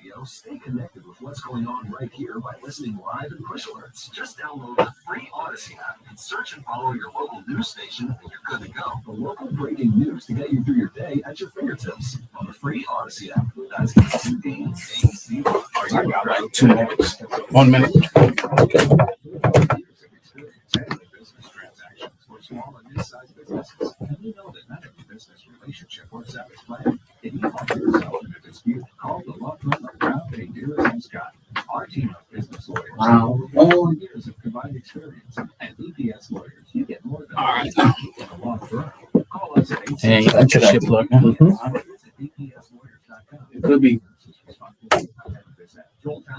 Radio, stay connected with what's going on right here by listening live and push alerts. Just download the free Odyssey app and search and follow your local news station, and you're good to go. The local breaking news to get you through your day at your fingertips on the free Odyssey app. That's WTIC. Are you I got 2 minutes. 1 minute. Okay. Small and mid-sized businesses, and we know that not every business relationship works out as planned. If you find yourself in a dispute, call the law firm of Brown, Dearest and Scott. Our team of business lawyers have over 4 years of combined experience, and EPS lawyers, you get more than a law firm. Call us at 866. Hey, that's your ship look. It could be.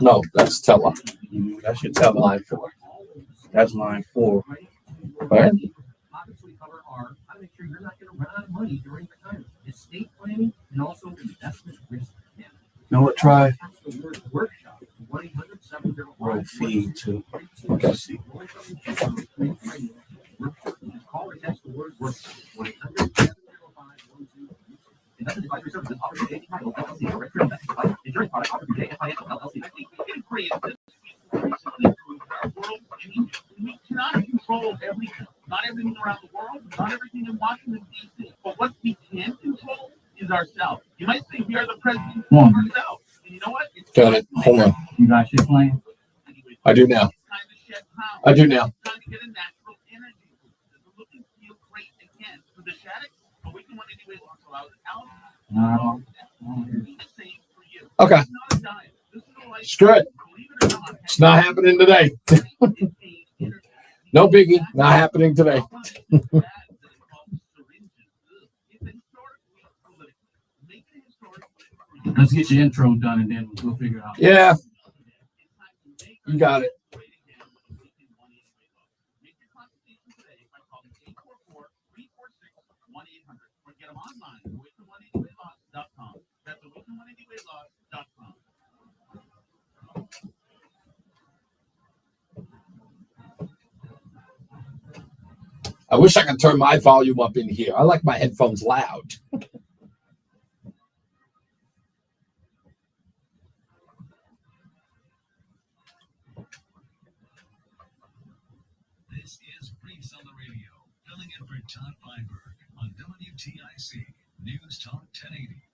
No, that's teller. That's your teller. Line 4. That's line 4. All right. I make sure you're not going to run out of money during retirement. Estate planning and also investment risk management. Know what? Try. Workshop. Roll feed to. Okay. Call or text the word workshop. 1-800-705-12. Investment advisory services offered through JP Capital LLC, a registered investment advisor. Insurance products offered through JF Financial LLC. Getting creative. Recently improved our world changes. We cannot control everything. Not everything around the world, not everything in Washington, D.C. But what we can control is ourselves. You might say we are the president of ourselves. And you know what? Got it. Hold on. You got your plan? I do now. I do now. It's time to get a natural energy boost. Does it look and feel great again? For the Shaddix, Awaken 180 weight loss allows out. It's the same for you. Okay. It's not a diet. This is a lifestyle. Screw it. Believe it or not. It's not happening today. No biggie. Not happening today. Let's get your intro done and then we'll figure it out. Yeah. You got it. I wish I could turn my volume up in here. I like my headphones loud. This is Reese on the Radio, filling in for Todd Feinberg on WTIC News Talk 1080.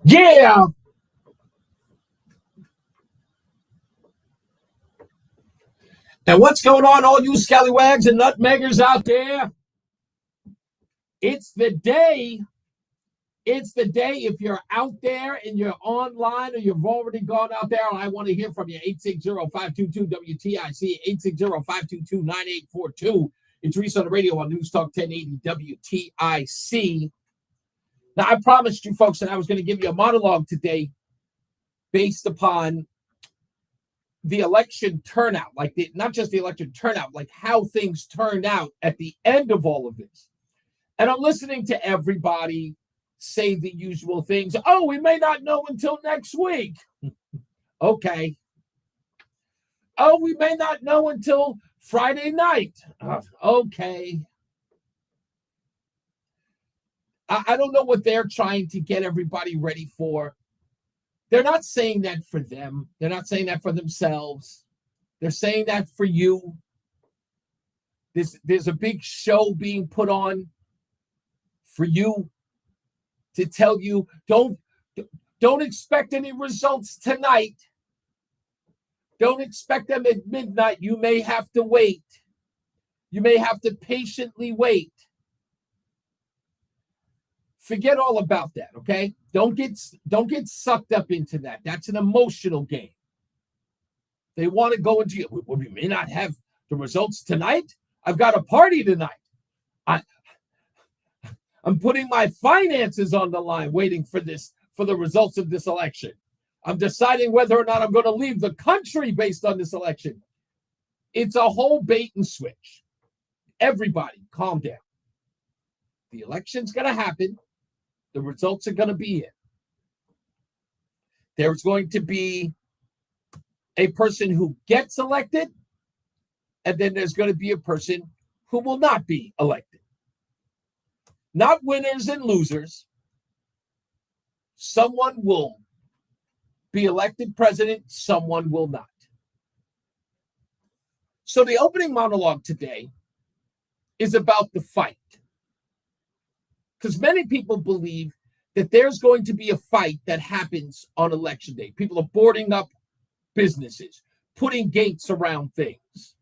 Yeah. And what's going on, all you scallywags and nutmeggers out there? It's the day. It's the day if you're out there and you're online or you've already gone out there. I want to hear from you. 860-522-WTIC, 860-522-9842. It's Reese on the Radio on NewsTalk 1080 WTIC. Now, I promised you folks that I was going to give you a monologue today based upon the election turnout, not just the election turnout, like how things turned out at the end of all of this. And I'm listening to everybody say the usual things. Oh, we may not know until next week. Okay. Oh, we may not know until Friday night. Okay. I don't know what they're trying to get everybody ready for. They're not saying that for them. They're not saying that for themselves. They're saying that for you. There's a big show being put on for you to tell you, don't expect any results tonight. Don't expect them at midnight. You may have to wait. You may have to patiently wait. Forget all about that, okay? Don't get sucked up into that. That's an emotional game. They want to go into we may not have the results tonight. I've got a party tonight. I'm putting my finances on the line waiting for the results of this election. I'm deciding whether or not I'm going to leave the country based on this election. It's a whole bait and switch. Everybody, calm down. The election's going to happen. The results are going to be in. There's going to be a person who gets elected, and then there's going to be a person who will not be elected. Not winners and losers. Someone will be elected president, someone will not. So the opening monologue today is about the fight. Because many people believe that there's going to be a fight that happens on election day. People are boarding up businesses, putting gates around things.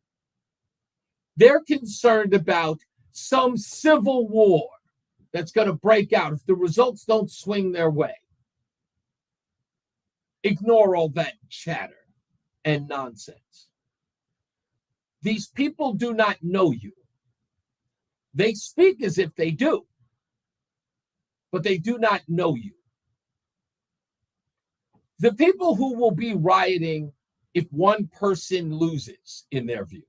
They're concerned about some civil war that's going to break out if the results don't swing their way. Ignore all that chatter and nonsense. These people do not know you. They speak as if they do, but they do not know you. The people who will be rioting if one person loses, in their view,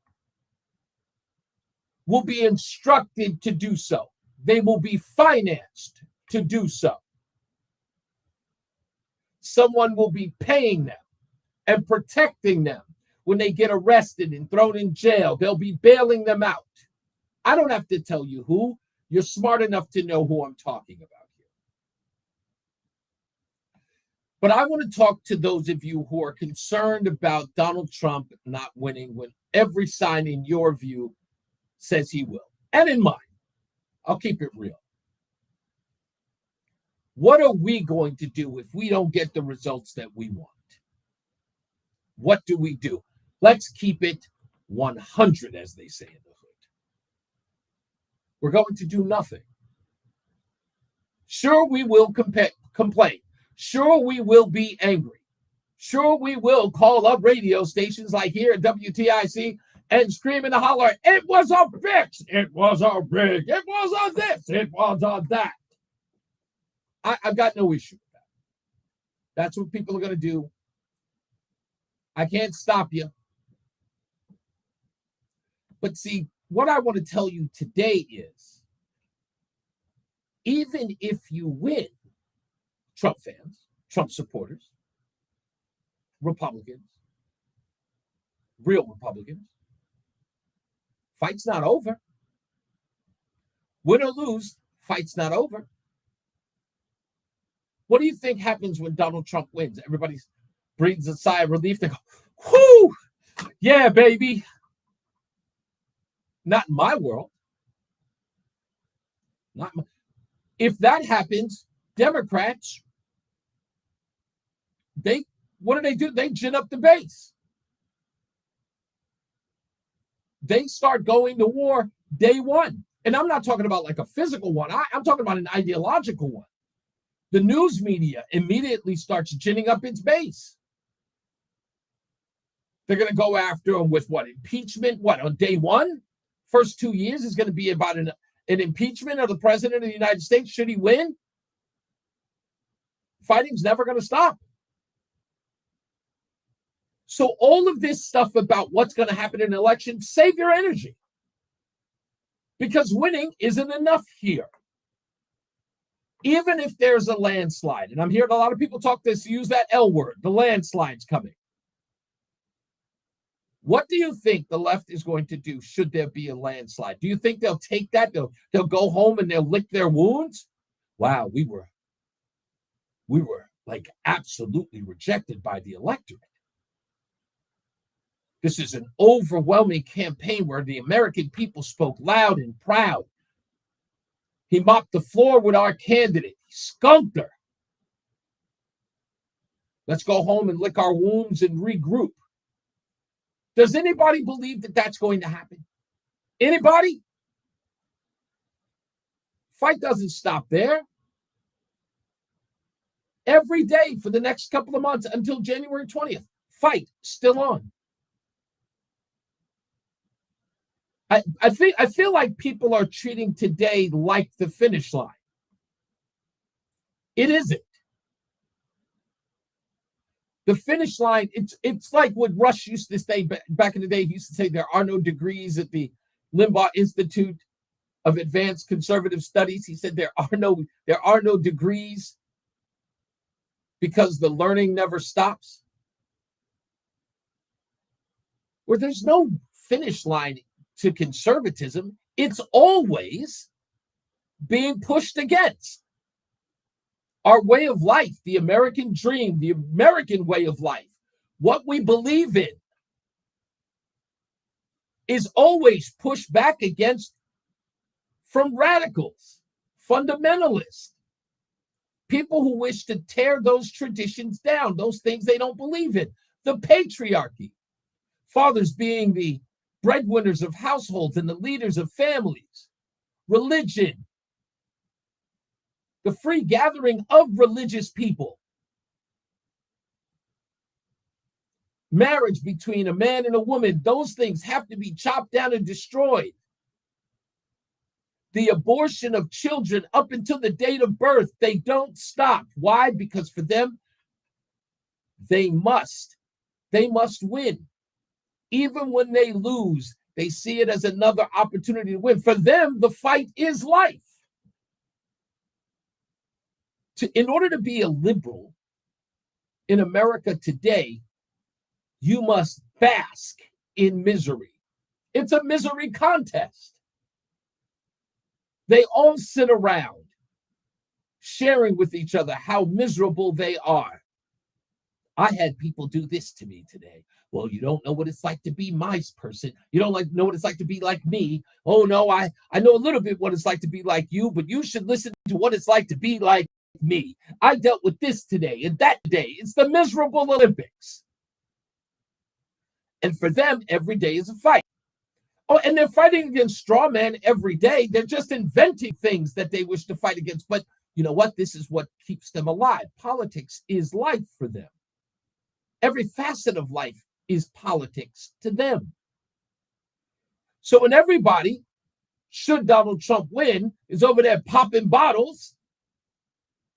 will be instructed to do so. They will be financed to do so. Someone will be paying them and protecting them when they get arrested and thrown in jail. They'll be bailing them out. I don't have to tell you who. You're smart enough to know who I'm talking about here. But I want to talk to those of you who are concerned about Donald Trump not winning when every sign in your view says he will. And in mine. I'll keep it real. What are we going to do if we don't get the results that we want? What do we do? Let's keep it 100, as they say in the hood. We're going to do nothing. Sure, we will complain. Sure, we will be angry. Sure, we will call up radio stations like here at WTIC and scream and holler, it was a fix, it was a rig, it was a this, it was a that. I've got no issue with that. That's what people are going to do. I can't stop you. But see, what I want to tell you today is, even if you win, Trump fans, Trump supporters, Republicans, real Republicans, fight's not over. Win or lose, fight's not over. What do you think happens when Donald Trump wins? Everybody breathes a sigh of relief. They go, whoo, yeah, baby. Not in my world. If that happens, Democrats, what do? They gin up the base. They start going to war day one. And I'm not talking about like a physical one. I'm talking about an ideological one. The news media immediately starts ginning up its base. They're going to go after him with what? Impeachment? What, on day one? First 2 years is going to be about an impeachment of the president of the United States. Should he win? Fighting's never going to stop. So all of this stuff about what's going to happen in an election, save your energy. Because winning isn't enough here. Even if there's a landslide, and I'm hearing a lot of people use that L word, the landslide's coming. What do you think the left is going to do should there be a landslide? Do you think they'll take that? They'll go home and they'll lick their wounds? Wow, we were like absolutely rejected by the electorate. This is an overwhelming campaign where the American people spoke loud and proud. He mopped the floor with our candidate. He skunked her. Let's go home and lick our wounds and regroup. Does anybody believe that that's going to happen? Anybody? Fight doesn't stop there. Every day for the next couple of months until January 20th, fight still on. I feel like people are treating today like the finish line. It isn't. The finish line, it's like what Rush used to say back in the day. He used to say there are no degrees at the Limbaugh Institute of Advanced Conservative Studies. He said there are no degrees because the learning never stops. Where there's no finish line to conservatism, it's always being pushed against. Our way of life, the American dream, the American way of life, what we believe in, is always pushed back against from radicals, fundamentalists, people who wish to tear those traditions down, those things they don't believe in. The patriarchy, fathers being the breadwinners of households and the leaders of families, religion, the free gathering of religious people, marriage between a man and a woman, those things have to be chopped down and destroyed. The abortion of children up until the date of birth, they don't stop. Why? Because for them, they must win. Even when they lose, they see it as another opportunity to win. For them, the fight is life. In order to be a liberal in America today, you must bask in misery. It's a misery contest. They all sit around sharing with each other how miserable they are. I had people do this to me today. Well, you don't know what it's like to be my person. You don't know what it's like to be like me. Oh, no, I know a little bit what it's like to be like you, but you should listen to what it's like to be like me. I dealt with this today and that day. It's the miserable Olympics. And for them, every day is a fight. Oh, and they're fighting against straw men every day. They're just inventing things that they wish to fight against. But you know what? This is what keeps them alive. Politics is life for them. Every facet of life is politics to them. So when everybody, should Donald Trump win, is over there popping bottles,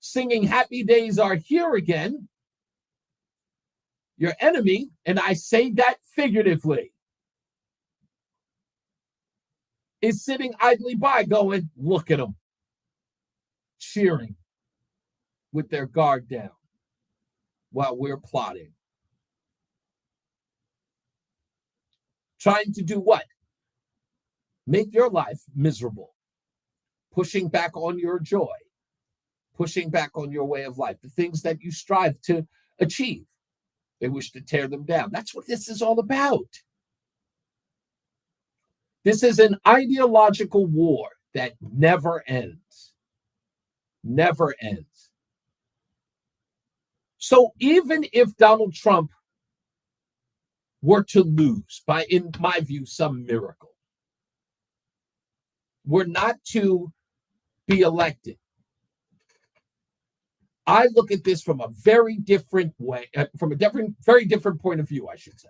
singing happy days are here again, your enemy, and I say that figuratively, is sitting idly by going, look at them, cheering with their guard down while we're plotting. Trying to do what? Make your life miserable, pushing back on your joy, pushing back on your way of life, the things that you strive to achieve. They wish to tear them down. That's what this is all about. This is an ideological war that never ends. Never ends. So even if Donald Trump were to lose by, in my view, some miracle, were not to be elected, I look at this from a very different way, from a very different point of view, I should say.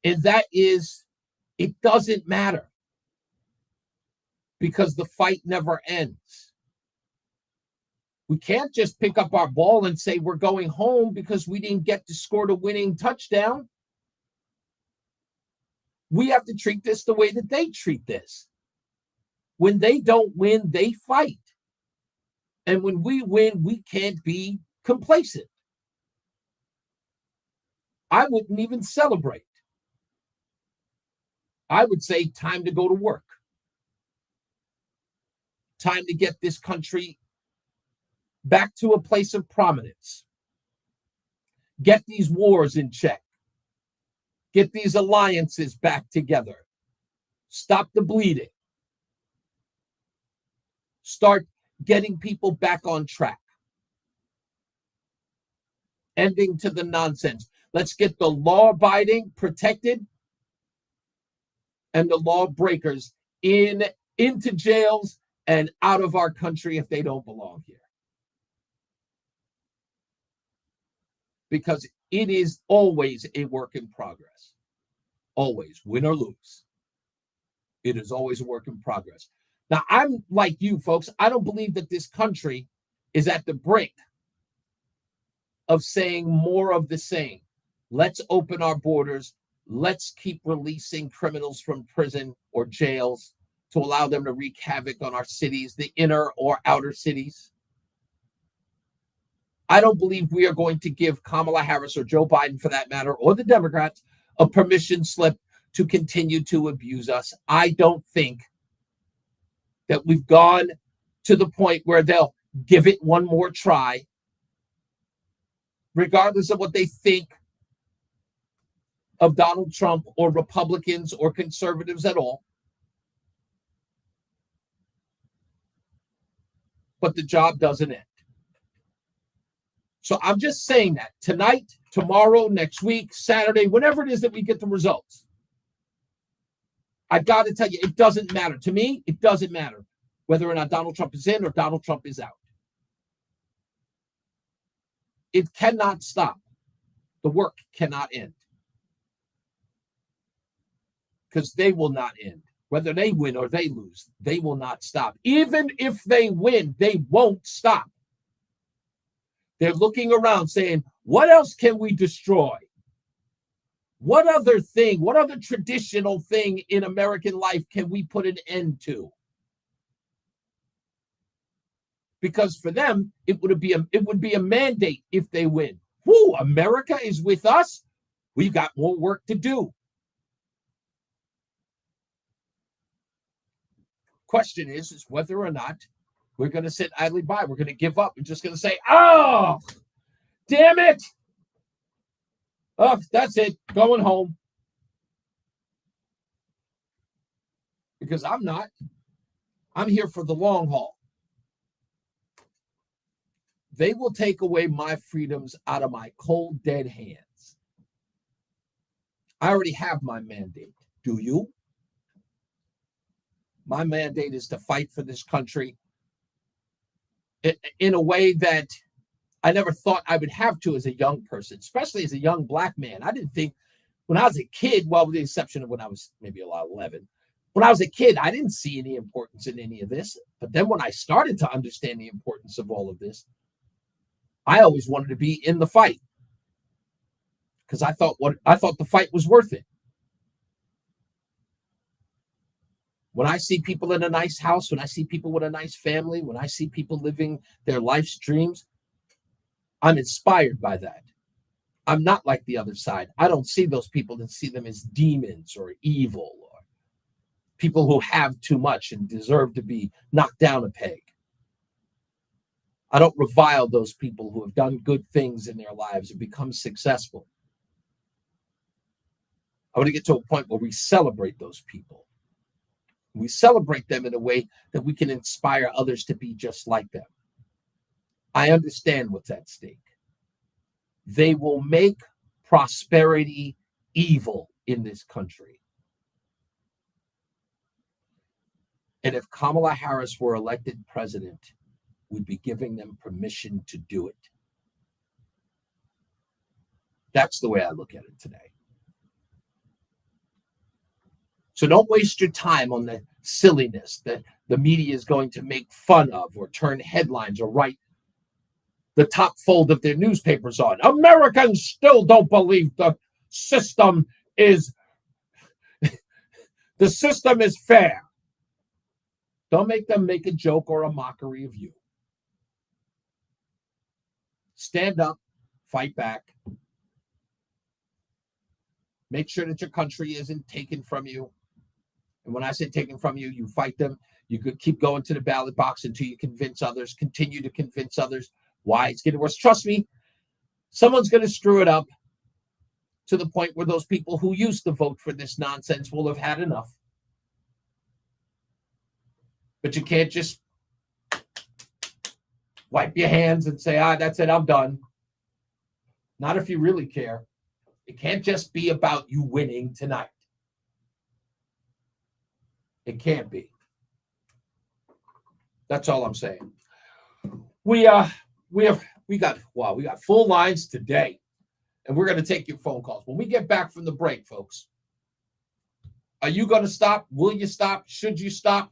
And that is, it doesn't matter because the fight never ends. We can't just pick up our ball and say we're going home because we didn't get to score the winning touchdown. We have to treat this the way that they treat this. When they don't win, they fight. And when we win, we can't be complacent. I wouldn't even celebrate. I would say time to go to work. Time to get this country back to a place of prominence. Get these wars in check. Get these alliances back together. Stop the bleeding. Start getting people back on track. Ending to the nonsense. Let's get the law-abiding protected and the lawbreakers into jails and out of our country if they don't belong here. Because it is always a work in progress. Always, win or lose. It is always a work in progress. Now, I'm like you, folks. I don't believe that this country is at the brink of saying more of the same. Let's open our borders. Let's keep releasing criminals from prison or jails to allow them to wreak havoc on our cities, the inner or outer cities. I don't believe we are going to give Kamala Harris or Joe Biden, for that matter, or the Democrats, a permission slip to continue to abuse us. I don't think that we've gone to the point where they'll give it one more try, regardless of what they think of Donald Trump or Republicans or conservatives at all. But the job doesn't end. So I'm just saying that tonight, tomorrow, next week, Saturday, whenever it is that we get the results, I got to tell you, it doesn't matter. To me, it doesn't matter whether or not Donald Trump is in or Donald Trump is out. It cannot stop. The work cannot end. Because they will not end. Whether they win or they lose, they will not stop. Even if they win, they won't stop. They're looking around saying, what else can we destroy? What other thing, what other traditional thing in American life can we put an end to? Because for them, it would be a mandate if they win. Whoo, America is with us. We've got more work to do. Question is whether or not we're going to sit idly by. We're going to give up. We're just going to say, oh, damn it. Oh, that's it. Going home. Because I'm not. I'm here for the long haul. They will take away my freedoms out of my cold, dead hands. I already have my mandate. Do you? My mandate is to fight for this country in a way that I never thought I would have to as a young person, especially as a young black man. I didn't think when I was a kid, well, with the exception of when I was maybe 11, when I was a kid, I didn't see any importance in any of this. But then when I started to understand the importance of all of this, I always wanted to be in the fight because I thought the fight was worth it. When I see people in a nice house, when I see people with a nice family, when I see people living their life's dreams, I'm inspired by that. I'm not like the other side. I don't see those people and see them as demons or evil or people who have too much and deserve to be knocked down a peg. I don't revile those people who have done good things in their lives and become successful. I want to get to a point where we celebrate those people. We celebrate them in a way that we can inspire others to be just like them. I understand what's at stake. They will make prosperity evil in this country. And if Kamala Harris were elected president, we'd be giving them permission to do it. That's the way I look at it today. So don't waste your time on the silliness that the media is going to make fun of or turn headlines or write the top fold of their newspapers on. Americans still don't believe the system is fair. Don't make them make a joke or a mockery of you. Stand up, fight back. Make sure that your country isn't taken from you. And when I say taken from you, you fight them. You could keep going to the ballot box until you convince others, continue to convince others why it's getting worse. Trust me, someone's going to screw it up to the point where those people who used to vote for this nonsense will have had enough. But you can't just wipe your hands and say, that's it, I'm done. Not if you really care. It can't just be about you winning tonight. It can't be. That's all I'm saying. We got full lines today, and we're going to take your phone calls when we get back from the break, folks. Are you going to stop? Will you stop? Should you stop?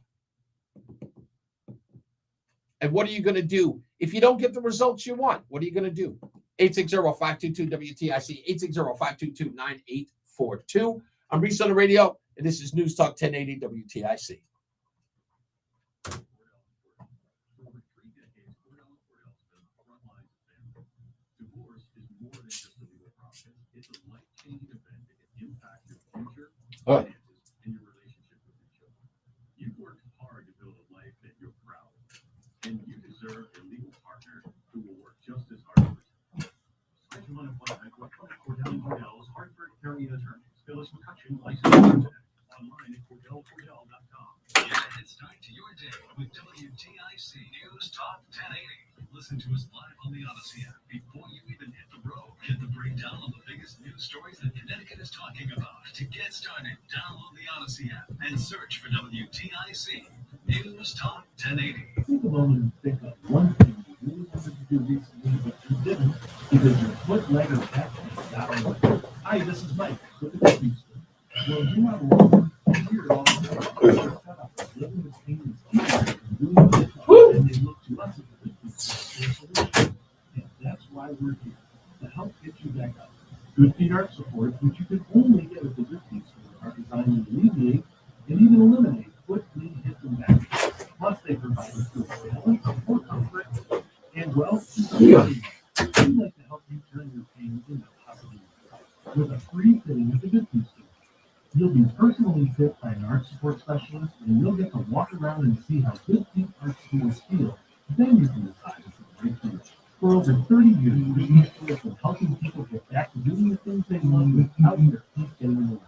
And what are you going to do if you don't get the results you want? What are you going to do? 860-522-WTIC, 860-522-9842. I'm Reese on the radio, and this is News Talk 1080 WTIC. All right. In your relationship with your children. You've worked hard to build a life that you're proud of, and you deserve a legal partner who will work just as hard for you. Schedule an appointment with Cordell Hartford area attorneys. Phyllis McCutcheon, licensed representative. Online at CordellCordell.com. Yeah, it's start to your day with WTIC News Talk 1080. Listen to us live on the Odyssey app before you even hit the road. Get the breakdown on the biggest news stories that Connecticut is talking about. To get started, download the Odyssey app and search for WTIC News Talk 1080. Take a moment and think of one thing you really wanted to do recently, but you didn't because your foot, leg, or back got in the way. Hi, this is Mike with the Cookie Store. Well, you have a long here all the living with pain is easier than doing it, and they look to us as the Cookie Store. And that's why we're here, to help get you back up. Good Feet Arch supports, which you can only get at the Good Feet Store, are designed to alleviate and even eliminate foot, knee, hip, and back. Plus, they provide us with balance, more comfort, and well, we'd like to help you turn your pain into possibility. With a free fitting at the Good Feet Store, you'll be personally fit by an arch support specialist, and you'll get to walk around and see how Good Feet Arch schools feel. Then you can decide if it's right for you. For over 30 years, Good Feet Store has been helping people get back to doing the things they love without their feet getting in the way.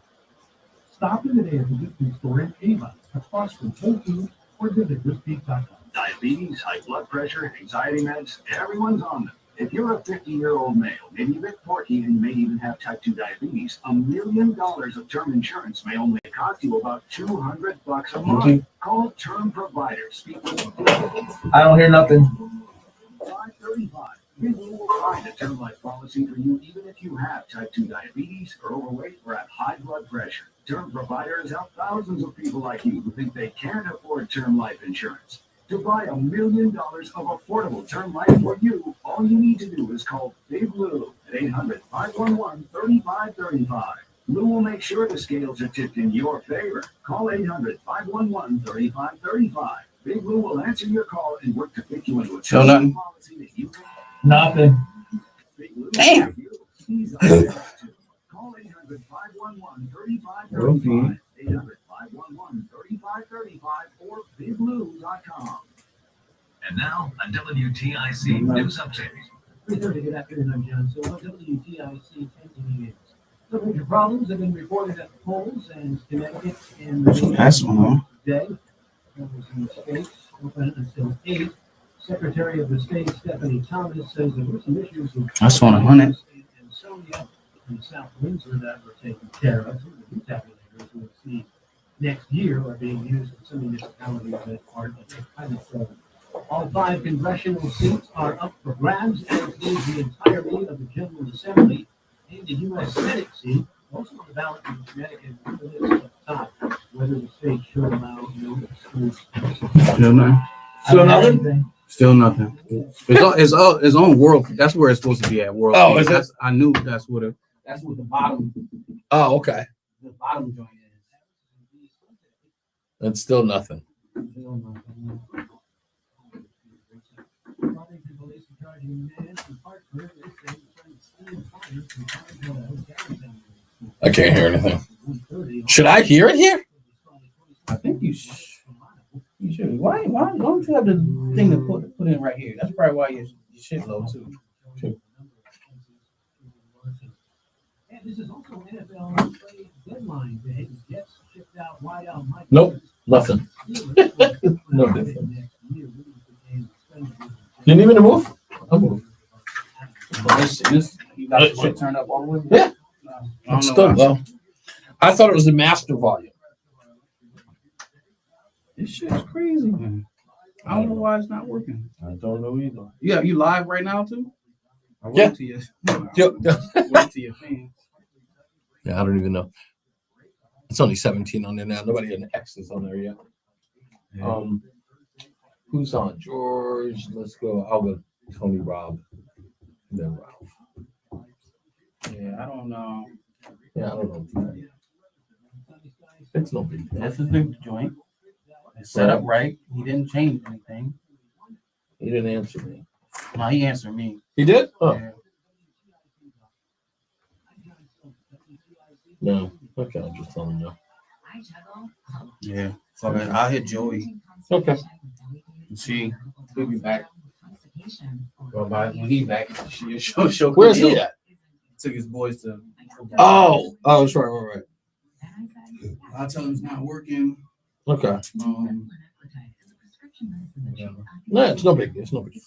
Stop in today at the Good Feet Store in Avon, across from Whole Foods, or visit goodfeet.com. Diabetes, high blood pressure, anxiety meds, everyone's on them. If you're a 50-year-old male, maybe a bit porky, and you may even have type 2 diabetes, $1 million of term insurance may only cost you about $200 a month. Call Term Provider. Speak with I don't hear nothing. 535. We will find a term life policy for you even if you have type 2 diabetes or overweight or have high blood pressure. Term Providers help thousands of people like you who think they can't afford term life insurance. To buy $1 million of affordable term life for you, all you need to do is call Big Lou at 800-511-3535. Lou will make sure the scales are tipped in your favor. Call 800-511-3535. Big Lou will answer your call and work to fit you into a Still nothing. policy that you can. Nothing. Big Lou, Damn. he's on there too. Call 800-511-3535. 800-511-3535 or biglou.com. And now, a WTIC news update. 3:30, good afternoon, I'm John Silva, WTIC 1080 News. Some major problems have been reported at the polls and Connecticut and That's one. today. Polls in the states open until 8. Secretary of the State Stephanie Thomas says there were some issues with That's on 100. and Sonia in South Windsor that were taken care of. Some of the new tabulators we'll see next year are being used in some municipalities that are pilot program. All 5 congressional seats are up for grabs, as is the entirety of the General Assembly and the U.S. Senate seat. Also on the ballot in Connecticut, the list up top, whether the state should allow no schools. Still nothing. Still nothing? Still nothing. It's on world. That's where it's supposed to be at world. Oh, is it? I knew that's what the bottom. Oh, okay. The bottom joint is. That's still nothing. Still nothing. I can't hear anything. Should I hear it here? I think you should. Why don't you have the thing to put in right here? That's probably why your shit low too. And this is also NFL deadline day. Jets shipped out wideout Mike. Nope, nothing. No different. You need me to move? I'll move. You got the shit turned up all the way? Yeah. I don't It's know still why. low. I thought it was the master volume. This shit's crazy. I don't know why it's not working. I don't know either. Yeah, you live right now too? Or Yeah. wait till you wait till your fans. Yeah, I don't even know. It's only 17 on there now. Nobody in the X's on there yet. Who's on? George. Let's go. I'll go Tony Robb. Then Ralph. Yeah, I don't know. Yeah, I don't know. It's no big deal. This is the joint. It's set up right. He didn't change anything. He didn't answer me. No, he answered me. He did? Oh, Yeah. no. Okay, I'll just tell him no. Yeah. So then I'll hit Joey Okay. and see. He'll be back. Well, by when he's back, she'll Where's he at? Took his boys to. Oh, that's right. I'll tell him it's not working. Okay. Whatever. No, it's no big deal. It's no big deal.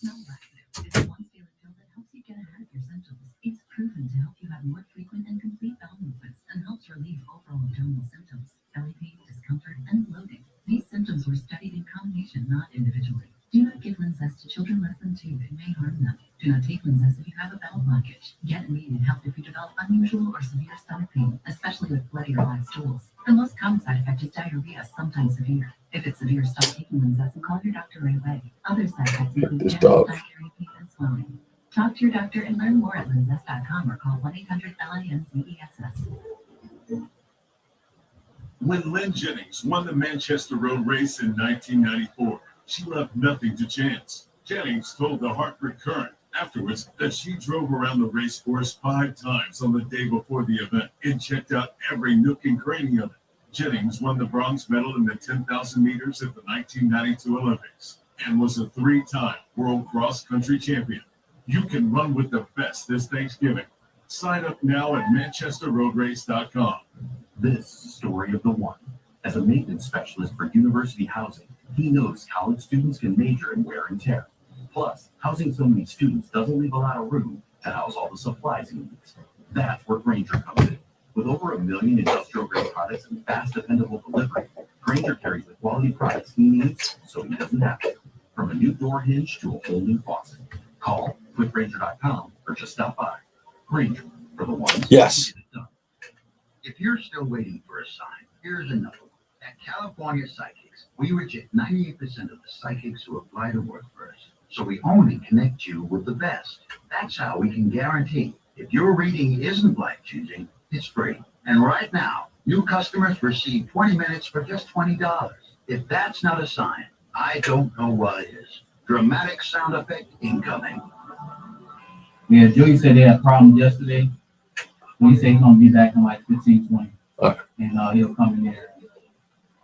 It's proven to help you have more frequent and complete bowel movements and helps relieve overall abdominal symptoms, belly pain, discomfort, and bloating. These symptoms were studied in combination, not individually. Do not give Linzess to children less than 2. It may harm them. Do not take Linzess if you have a bowel blockage. Get immediate help if you develop unusual or severe stomach pain, especially with bloody or black stools. The most common side effect is diarrhea, sometimes severe. If it's severe, stop taking Linzess and call your doctor right away. Other side effects include This diarrhea, dog. pain, and swelling. Talk to your doctor and learn more at linzess.com or call 1-800-LINCESS. When Lynn Jennings won the Manchester Road Race in 1994, she left nothing to chance. Jennings told the Hartford Courant afterwards that she drove around the race course 5 times on the day before the event and checked out every nook and cranny of it. Jennings won the bronze medal in the 10,000 meters at the 1992 Olympics and was a 3-time world cross-country champion. You can run with the best this Thanksgiving. Sign up now at manchesterroadrace.com. This is the story of the one. As a maintenance specialist for university housing, he knows college students can major in wear and tear. Plus, housing so many students doesn't leave a lot of room to house all the supplies he needs. That's where Grainger comes in. With over 1 million industrial-grade products and fast, dependable delivery, Grainger carries the quality products he needs so he doesn't have to. From a new door hinge to a whole new faucet. Call quickgrainger.com or just stop by. Grainger, for the ones Yes. who get it done. If you're still waiting for a sign, here's another one. At California Psychics, we reject 98% of the psychics who apply to work for us. So we only connect you with the best. That's how we can guarantee if your reading isn't life-changing, it's free. And right now, new customers receive 20 minutes for just $20. If that's not a sign, I don't know what is. Dramatic sound effect incoming. Yeah, Joey said they had problems yesterday. He said he's gonna be back in like 15, 20. Okay. And he'll come in there and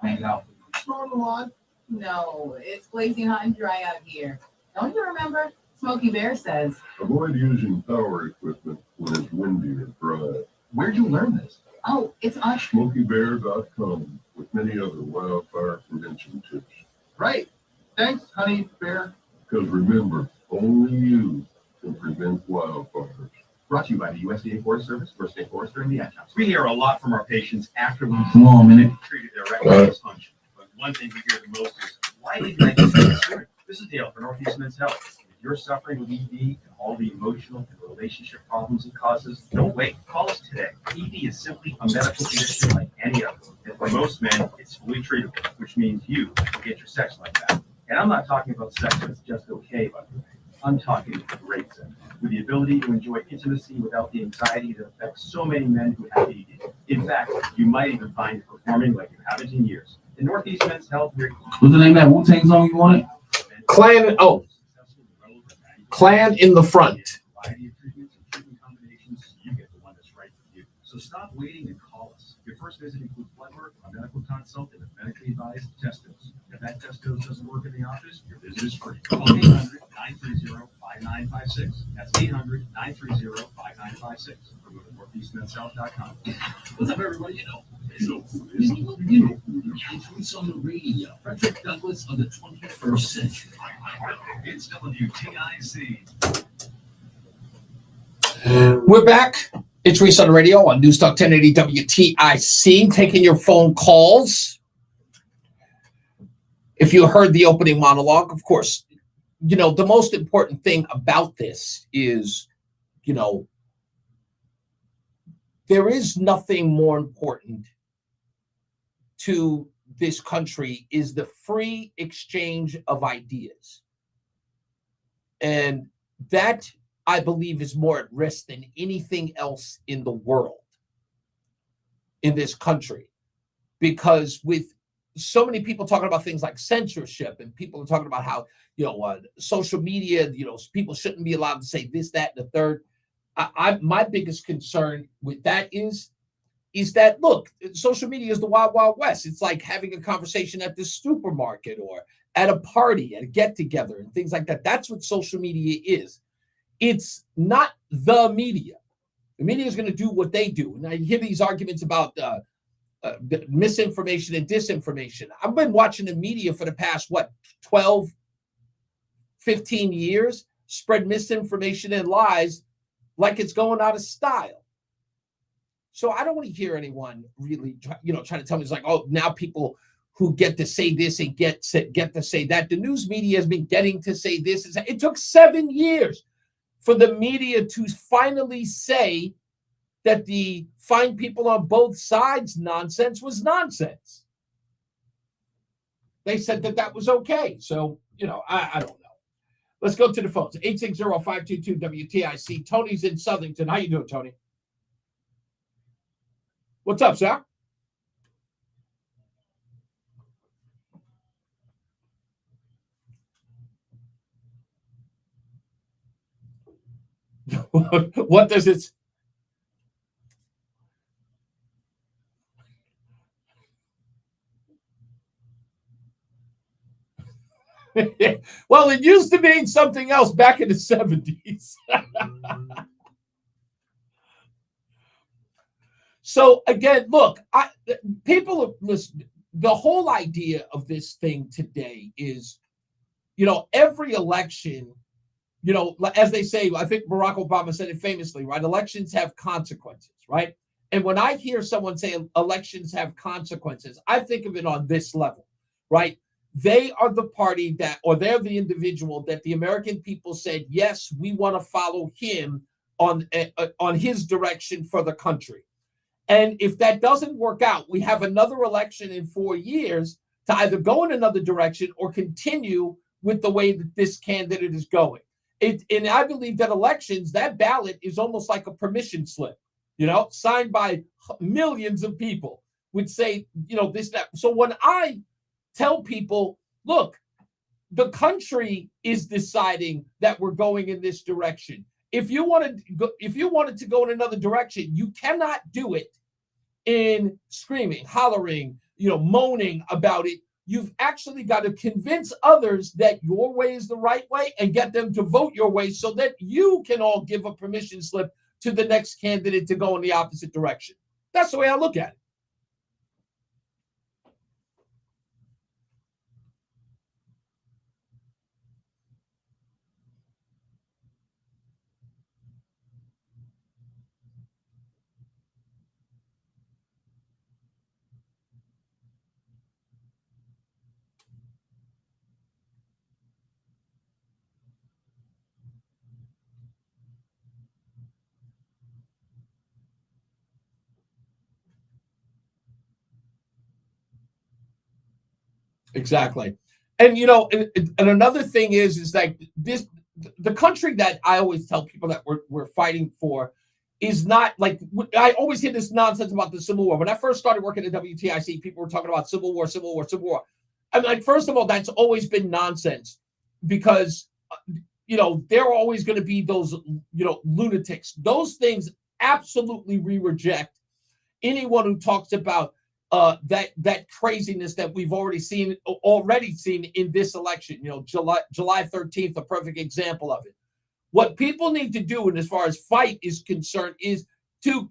hang out. Mowing the lawn? No, it's blazing hot and dry out here. Don't you remember? Smokey Bear says. Avoid using power equipment when it's windy or dry. Where'd you learn this? Oh, it's on. SmokeyBear.com with many other wildfire prevention tips. Right. Thanks, honey bear. Because remember, only you can prevent wildfires. Brought to you by the USDA Forest Service, First State Forester, and the Ad Council. We hear a lot from our patients after we've Come on a minute. treated their erectile dysfunction. But one thing we hear the most is, why didn't I get this sooner? This is Dale for Northeast Men's Health. If you're suffering with ED and all the emotional and relationship problems it causes, don't wait. Call us today. ED is simply a medical condition like any other. And for most men, it's fully treatable, which means you can get your sex like that. And I'm not talking about sex that's just okay, by the way. I'm talking great sex, with the ability to enjoy intimacy without the anxiety that affects so many men who have ED. In fact, you might even find it performing like you haven't in years. In Northeast Men's Health, we're What's the name of that Wu-Tang song you wanted? Clan. Oh, Clan in the front. variety of treatments and treatment combinations, so you get the one that's right for you. So stop waiting and call us. Your first visit includes blood work, a medical consult, and a medically advised test dose. If that test dose doesn't work in the office, your visit is free. Call 800-930-5956. That's 800-930-5956. Or go to northeastmen'shealth.com. What's up, everybody? It's Reese On The Radio. Frederick Douglass of the 21st century. It's WTIC. We're back. It's Reese on the Radio on NewsTalk 1080 WTIC, taking your phone calls. If you heard the opening monologue, of course, you know, the most important thing about this is, you know, there is nothing more important to this country is the free exchange of ideas. And that I believe, is more at risk than anything else in the world, in this country. Because with so many people talking about things like censorship, and people are talking about how, social media, people shouldn't be allowed to say this, that, and the third. My biggest concern with that is that, look, social media is the wild, wild west. It's like having a conversation at the supermarket or at a party, at a get-together, and things like that. That's what social media is. It's not the media. The media is going to do what they do. And I hear these arguments about misinformation and disinformation. I've been watching the media for the past, 12, 15 years, spread misinformation and lies like it's going out of style. So I don't want to hear anyone really, trying to tell me it's like, oh, now people who get to say this and get to say that. The news media has been getting to say this. It took 7 years for the media to finally say that the find people on both sides nonsense was nonsense. They said that was okay. So, I don't know. Let's go to the phones. 860-522-WTIC. Tony's in Southington. How you doing, Tony? What's up, sir? What does it? Well, it used to mean something else back in the 70s. So again, look, people listen. The whole idea of this thing today is, every election, as they say, I think Barack Obama said it famously, right? Elections have consequences, right? And when I hear someone say elections have consequences, I think of it on this level, right? They are the party or they're the individual that the American people said, yes, we want to follow him on his direction for the country. And if that doesn't work out, we have another election in 4 years to either go in another direction or continue with the way that this candidate is going. And I believe that elections, that ballot is almost like a permission slip, signed by millions of people would say, this, that. So when I tell people, look, the country is deciding that we're going in this direction. If you wanted to go in another direction, you cannot do it in screaming, hollering, moaning about it. You've actually got to convince others that your way is the right way and get them to vote your way so that you can all give a permission slip to the next candidate to go in the opposite direction. That's the way I look at it. Exactly. And, and another thing is like this, the country that I always tell people that we're fighting for is not like, I always hear this nonsense about the Civil War. When I first started working at WTIC, people were talking about Civil War, Civil War, Civil War. I'm like, first of all, that's always been nonsense because, there are always going to be those, lunatics. Those things absolutely we reject. Anyone who talks about that craziness that we've already seen in this election, July 13th, a perfect example of it. What people need to do, and as far as fight is concerned, is to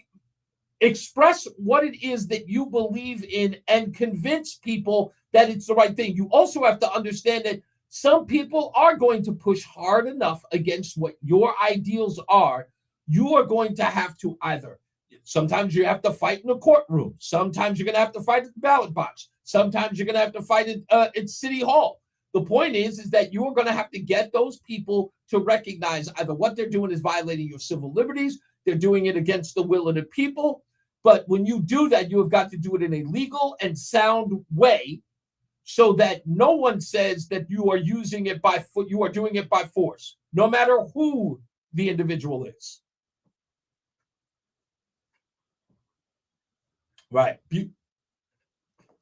express what it is that you believe in and convince people that it's the right thing. You also have to understand that some people are going to push hard enough against what your ideals are. You are going to have to either, sometimes you have to fight in a courtroom. Sometimes you're going to have to fight at the ballot box. Sometimes you're going to have to fight at City Hall. The point is that you are going to have to get those people to recognize either what they're doing is violating your civil liberties, they're doing it against the will of the people. But when you do that, you have got to do it in a legal and sound way so that no one says that you are using it you are doing it by force, no matter who the individual is. Right.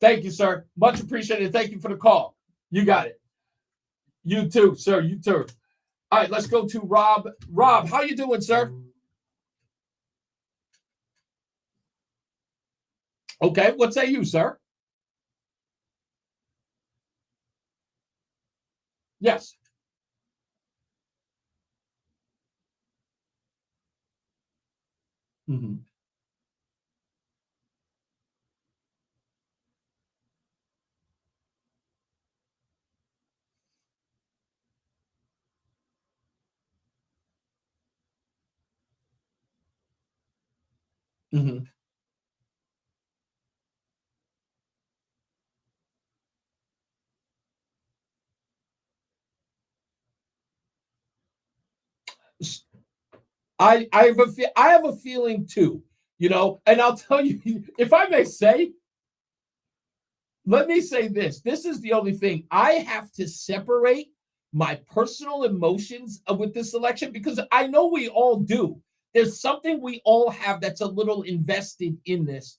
Thank you, sir. Much appreciated. Thank you for the call. You got it. You too, sir. You too. All right, let's go to Rob. Rob, how you doing, sir? Okay, what say you, sir? Yes. Mm-hmm. Mm-hmm. I have a feeling too, and I'll tell you, if I may say, let me say this. This is the only thing. I have to separate my personal emotions with this election because I know we all do. There's something we all have that's a little invested in this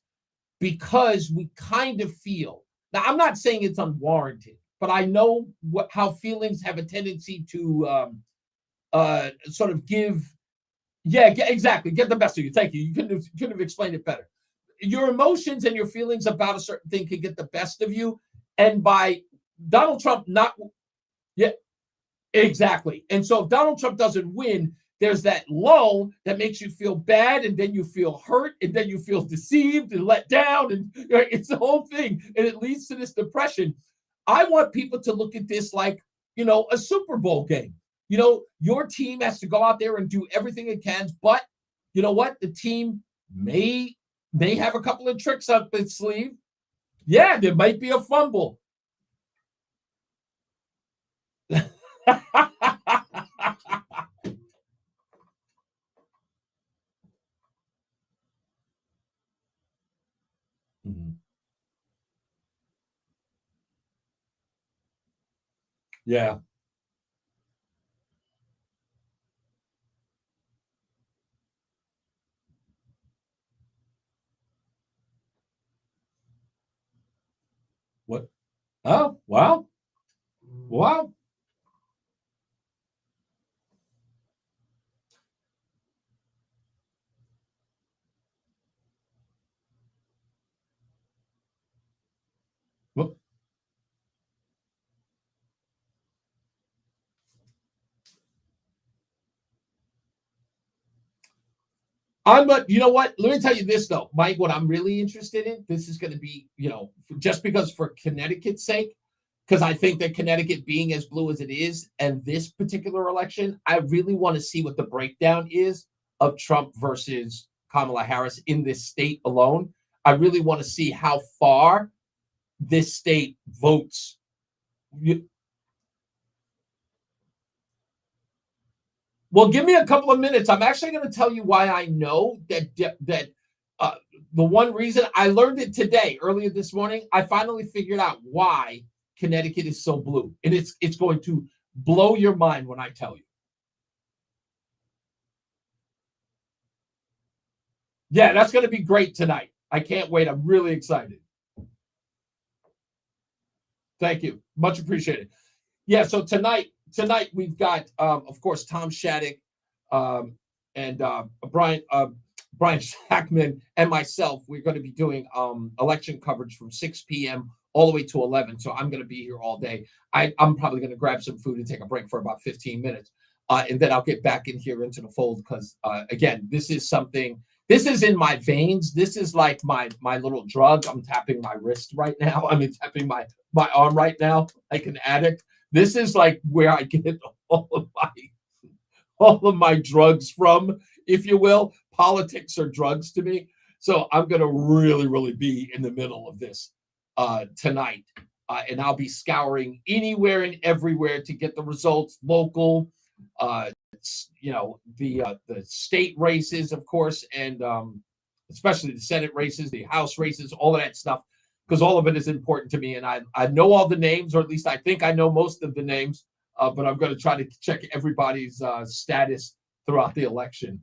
because we kind of feel. Now, I'm not saying it's unwarranted, but I know how feelings have a tendency to sort of give. Yeah, exactly. Get the best of you. Thank you. You couldn't have explained it better. Your emotions and your feelings about a certain thing can get the best of you. And by Donald Trump not, yeah, exactly. And so if Donald Trump doesn't win, there's that lull that makes you feel bad, and then you feel hurt, and then you feel deceived and let down, and it's the whole thing, and it leads to this depression. I want people to look at this like, a Super Bowl game. Your team has to go out there and do everything it can, but you know what? The team may have a couple of tricks up its sleeve. Yeah, there might be a fumble. Mhm. Yeah. What? Oh, wow. Wow. Well, you know what? Let me tell you this, though, Mike, what I'm really interested in, this is going to be, just because for Connecticut's sake, because I think that Connecticut being as blue as it is, and this particular election, I really want to see what the breakdown is of Trump versus Kamala Harris in this state alone. I really want to see how far this state votes. Well, give me a couple of minutes. I'm actually going to tell you why I know that the one reason I learned it today, earlier this morning, I finally figured out why Connecticut is so blue, and it's going to blow your mind when I tell you. Yeah, that's going to be great tonight. I can't wait. I'm really excited. Thank you. Much appreciated. Yeah, so tonight we've got, of course, Tom Shattuck and Brian Shackman and myself. We're going to be doing election coverage from 6 p.m. all the way to 11. So I'm going to be here all day. I'm probably going to grab some food and take a break for about 15 minutes. And then I'll get back in here into the fold because, again, this is in my veins. This is like my little drug. I'm tapping my wrist right now. I mean, tapping my arm right now like an addict. This is like where I get all of my drugs from, if you will. Politics are drugs to me. So I'm going to really, really be in the middle of this tonight. And I'll be scouring anywhere and everywhere to get the results, local, the state races, of course, and especially the Senate races, the House races, all of that stuff, because all of it is important to me. And I know all the names, or at least I think I know most of the names, but I'm going to try to check everybody's status throughout the election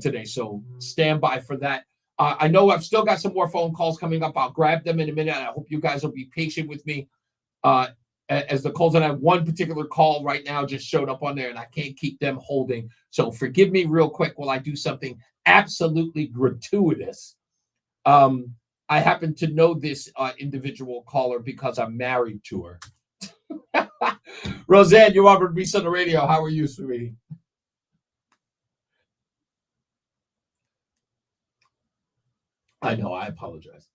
today. So stand by for that. I know I've still got some more phone calls coming up. I'll grab them in a minute. I hope you guys will be patient with me as the calls. And I have one particular call right now just showed up on there, and I can't keep them holding. So forgive me real quick while I do something absolutely gratuitous. I happen to know this individual caller because I'm married to her. Roseanne, you're on Reese On The Radio. How are you, sweetie? I know. I apologize.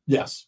Yes.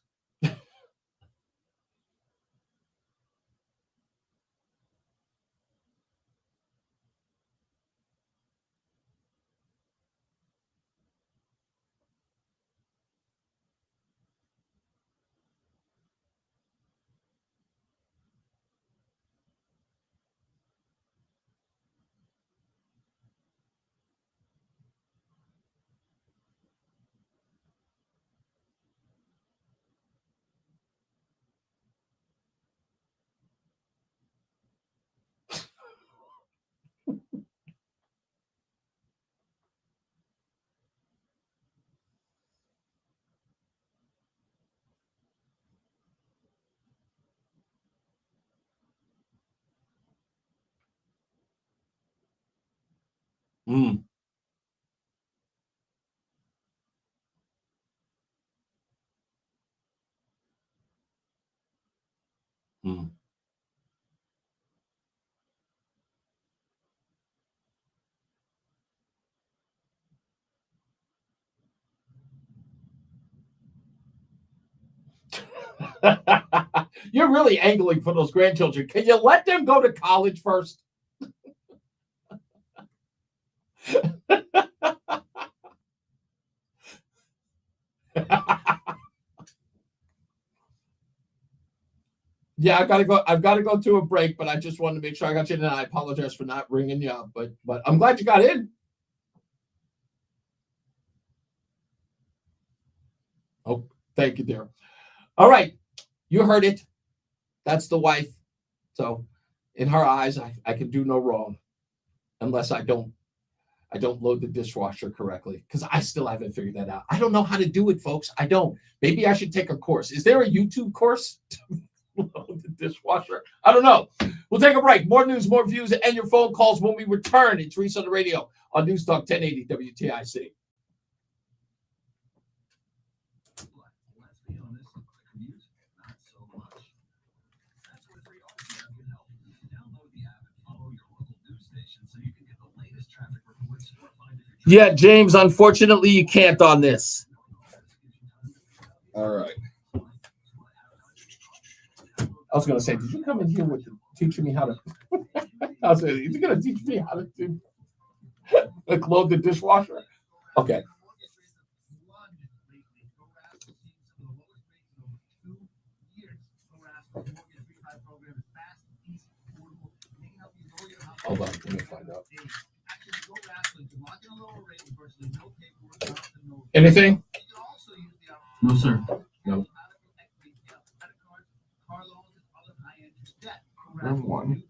Mm. Mm. You're really angling for those grandchildren. Can you let them go to college first? Yeah, I've got to go to a break, but I just wanted to make sure I got you in, and I apologize for not ringing you up, but I'm glad you got in. Oh, thank you, dear. All right, you heard it. That's the wife. So, in her eyes, I can do no wrong, unless I don't load the dishwasher correctly, because I still haven't figured that out. I don't know how to do it, folks. I don't. Maybe I should take a course. Is there a YouTube course to load the dishwasher? I don't know. We'll take a break. More news, more views, and your phone calls when we return. It's Reese On The Radio on NewsTalk 1080 WTIC. Let's be honest, music, not so much. That's where free RTM can help. Download the app and follow your local news station so you can get the latest traffic reports or find if you're Yeah, James, unfortunately, you can't on this. All right. I was going to say, did you come in here with teaching me how to? I was saying, is you going to teach me how to do load the dishwasher? Okay. Hold on, let me find out. Anything? No, sir. No. Room one.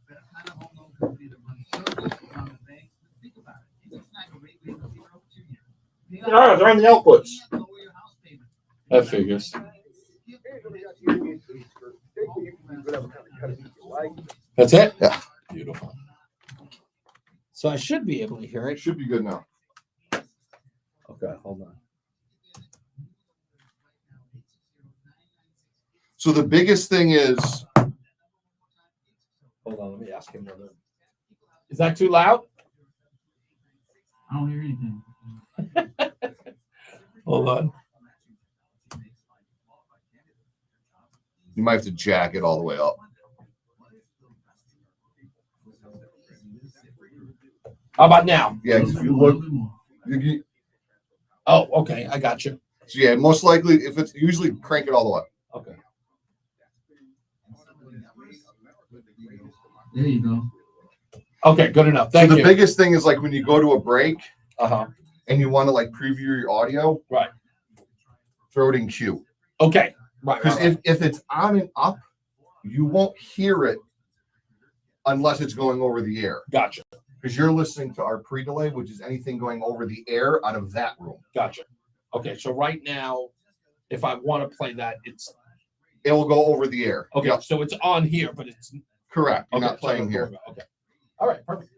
Oh, they're on the outputs. That figures. That's it? Yeah. Beautiful. So I should be able to hear it. Should be good now. Okay, hold on. So the biggest thing is, Hold on, let me ask him whether. Is that too loud? I don't hear anything. Hold on. you might have to jack it all the way up. How about now? Yeah, if you look. Oh, okay, I got you. So yeah, most likely, if it's usually crank it all the way. Okay. There you go. Okay, good enough. Thank So you. the biggest thing is like when you go to a break Uh-huh. and you want to like preview your audio. Right. throw it in Q. Okay. Right. Because if it's on and up, you won't hear it unless it's going over the air. Gotcha. Because you're listening to our pre-delay, which is anything going over the air out of that room. Gotcha. Okay, so right now, if I want to play that, it will go over the air. Okay, Yep. so it's on here, but it's correct. You're okay, not playing here. Okay. All right, perfect.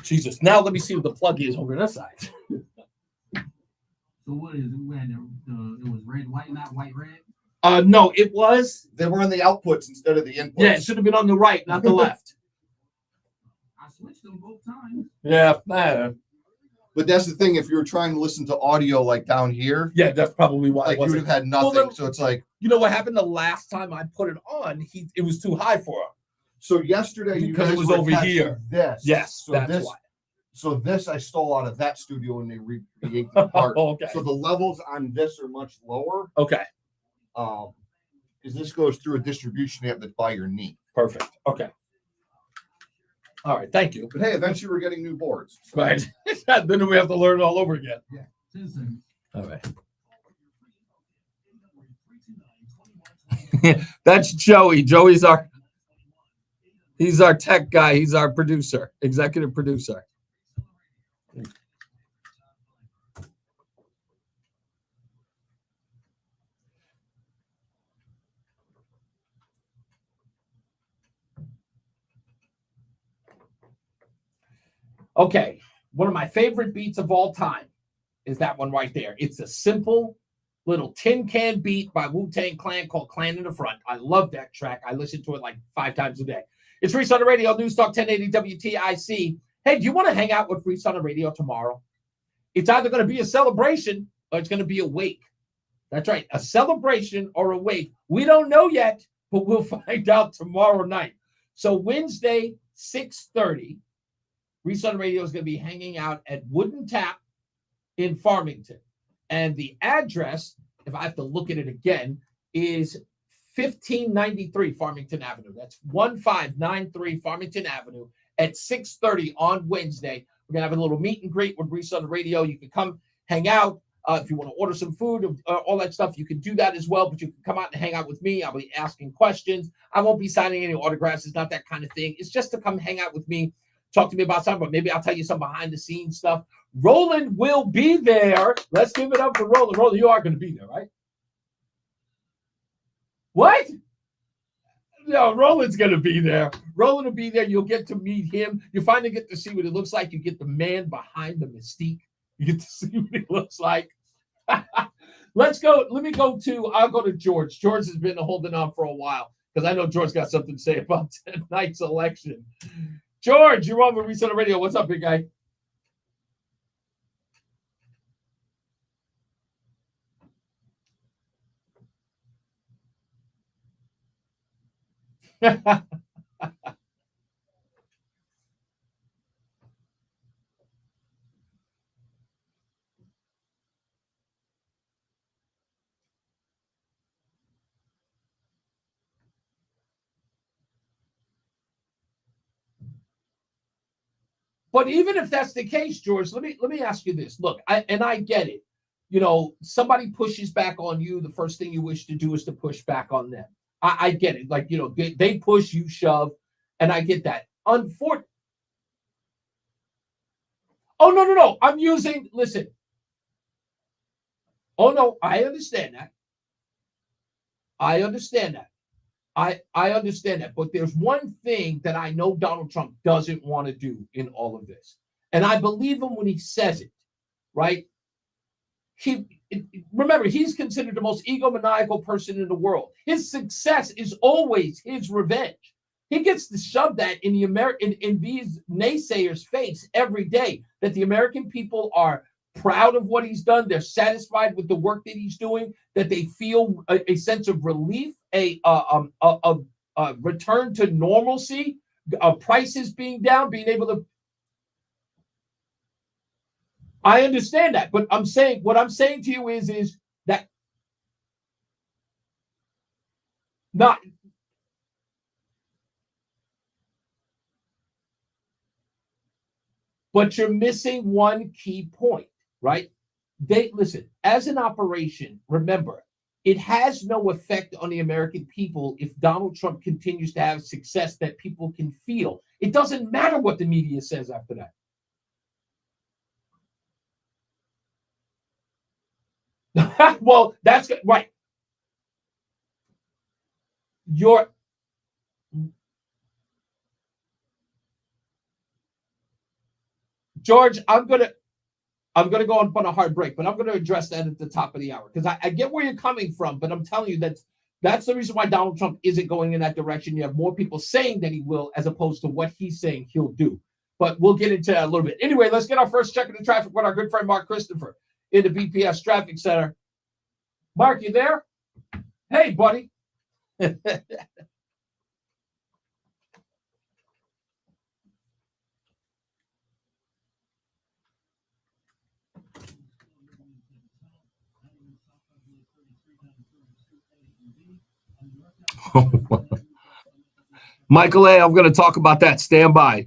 Jesus. Now let me see what the plug is over this side. So what is it? We had it was red, white, not white, red. No, it was. They were on the outputs instead of the inputs. Yeah, it should have been on the right, not the left. I switched them both times. Yeah, but that's the thing. If you were trying to listen to audio like down here, yeah, that's probably why. Like you would have had nothing. Well, so it's like, you know what happened the last time I put it on? It was too high for him. So yesterday, because it was over here. This, yes, so that's this, why. So this I stole out of that studio and they re-yanked it apart. Okay. So the levels on this are much lower. Okay. Because this goes through a distribution amp that's by your knee. Perfect. Okay. All right. Thank you. But hey, eventually we're getting new boards. So. Right. Then we have to learn it all over again. Yeah. All right. That's Joey. Joey's he's our tech guy. He's our producer, executive producer. Okay, one of my favorite beats of all time is that one right there. It's a simple little tin can beat by Wu-Tang Clan called Clan in the Front. I love that track. I listen to it like 5 times a day. It's Reese on the Radio, NewsTalk 1080 WTIC. Hey, do you want to hang out with Reese on the Radio tomorrow? It's either going to be a celebration or it's going to be a wake. That's right, a celebration or a wake. We don't know yet, but we'll find out tomorrow night. So Wednesday, 6:30, Reese on the Radio is going to be hanging out at Wooden Tap in Farmington. And the address, if I have to look at it again, is 1593 Farmington Avenue. That's 1593 Farmington Avenue at 6:30 on Wednesday. We're going to have a little meet and greet with Reese on the Radio. You can come hang out. If you want to order some food, all that stuff, you can do that as well. But you can come out and hang out with me. I'll be asking questions. I won't be signing any autographs. It's not that kind of thing. It's just to come hang out with me, talk to me about something, but maybe I'll tell you some behind-the-scenes stuff. Roland will be there. Let's give it up for Roland. Roland, you are going to be there, right? What? No, Roland's going to be there. Roland will be there. You'll get to meet him. You finally get to see what it looks like. You get the man behind the mystique. You get to see what it looks like. Let's go. I'll go to George. George has been holding on for a while because I know George got something to say about tonight's election. George, you're on with Reese on the Radio. What's up, big guy? But even if that's the case, George, let me ask you this. Look, I get it. You know, somebody pushes back on you. The first thing you wish to do is to push back on them. I get it. Like, you know, they push, you shove, and I get that. Unfortunately. Oh, no. Listen. Oh, no, I understand that. I understand that. But there's one thing that I know Donald Trump doesn't want to do in all of this. And I believe him when he says it, right? Remember, he's considered the most egomaniacal person in the world. His success is always his revenge. He gets to shove that in these naysayers' face every day, that the American people are proud of what he's done. They're satisfied with the work that he's doing, that they feel a sense of relief, a return to normalcy, prices being down, being able to. I understand that, but what I'm saying to you is that not. But you're missing one key point, right? they listen, as an operation, remember, it has no effect on the American people if Donald Trump continues to have success that people can feel. It doesn't matter what the media says after that. Well, that's right. George, I'm gonna go on a hard break, but I'm gonna address that at the top of the hour because I get where you're coming from, but I'm telling you that's the reason why Donald Trump isn't going in that direction. You have more people saying that he will as opposed to what he's saying he'll do. But we'll get into that a little bit. Anyway, let's get our first check of the traffic with our good friend Mark Christopher in the BPS Traffic Center. Mark, you there? Hey, buddy. Michael A., I'm going to talk about that. Stand by.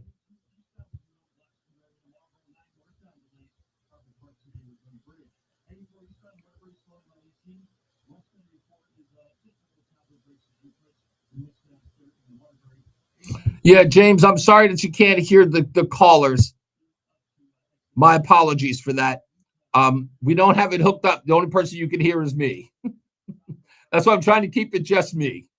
Yeah, James, I'm sorry that you can't hear the callers. My apologies for that. We don't have it hooked up. The only person you can hear is me. That's why I'm trying to keep it just me.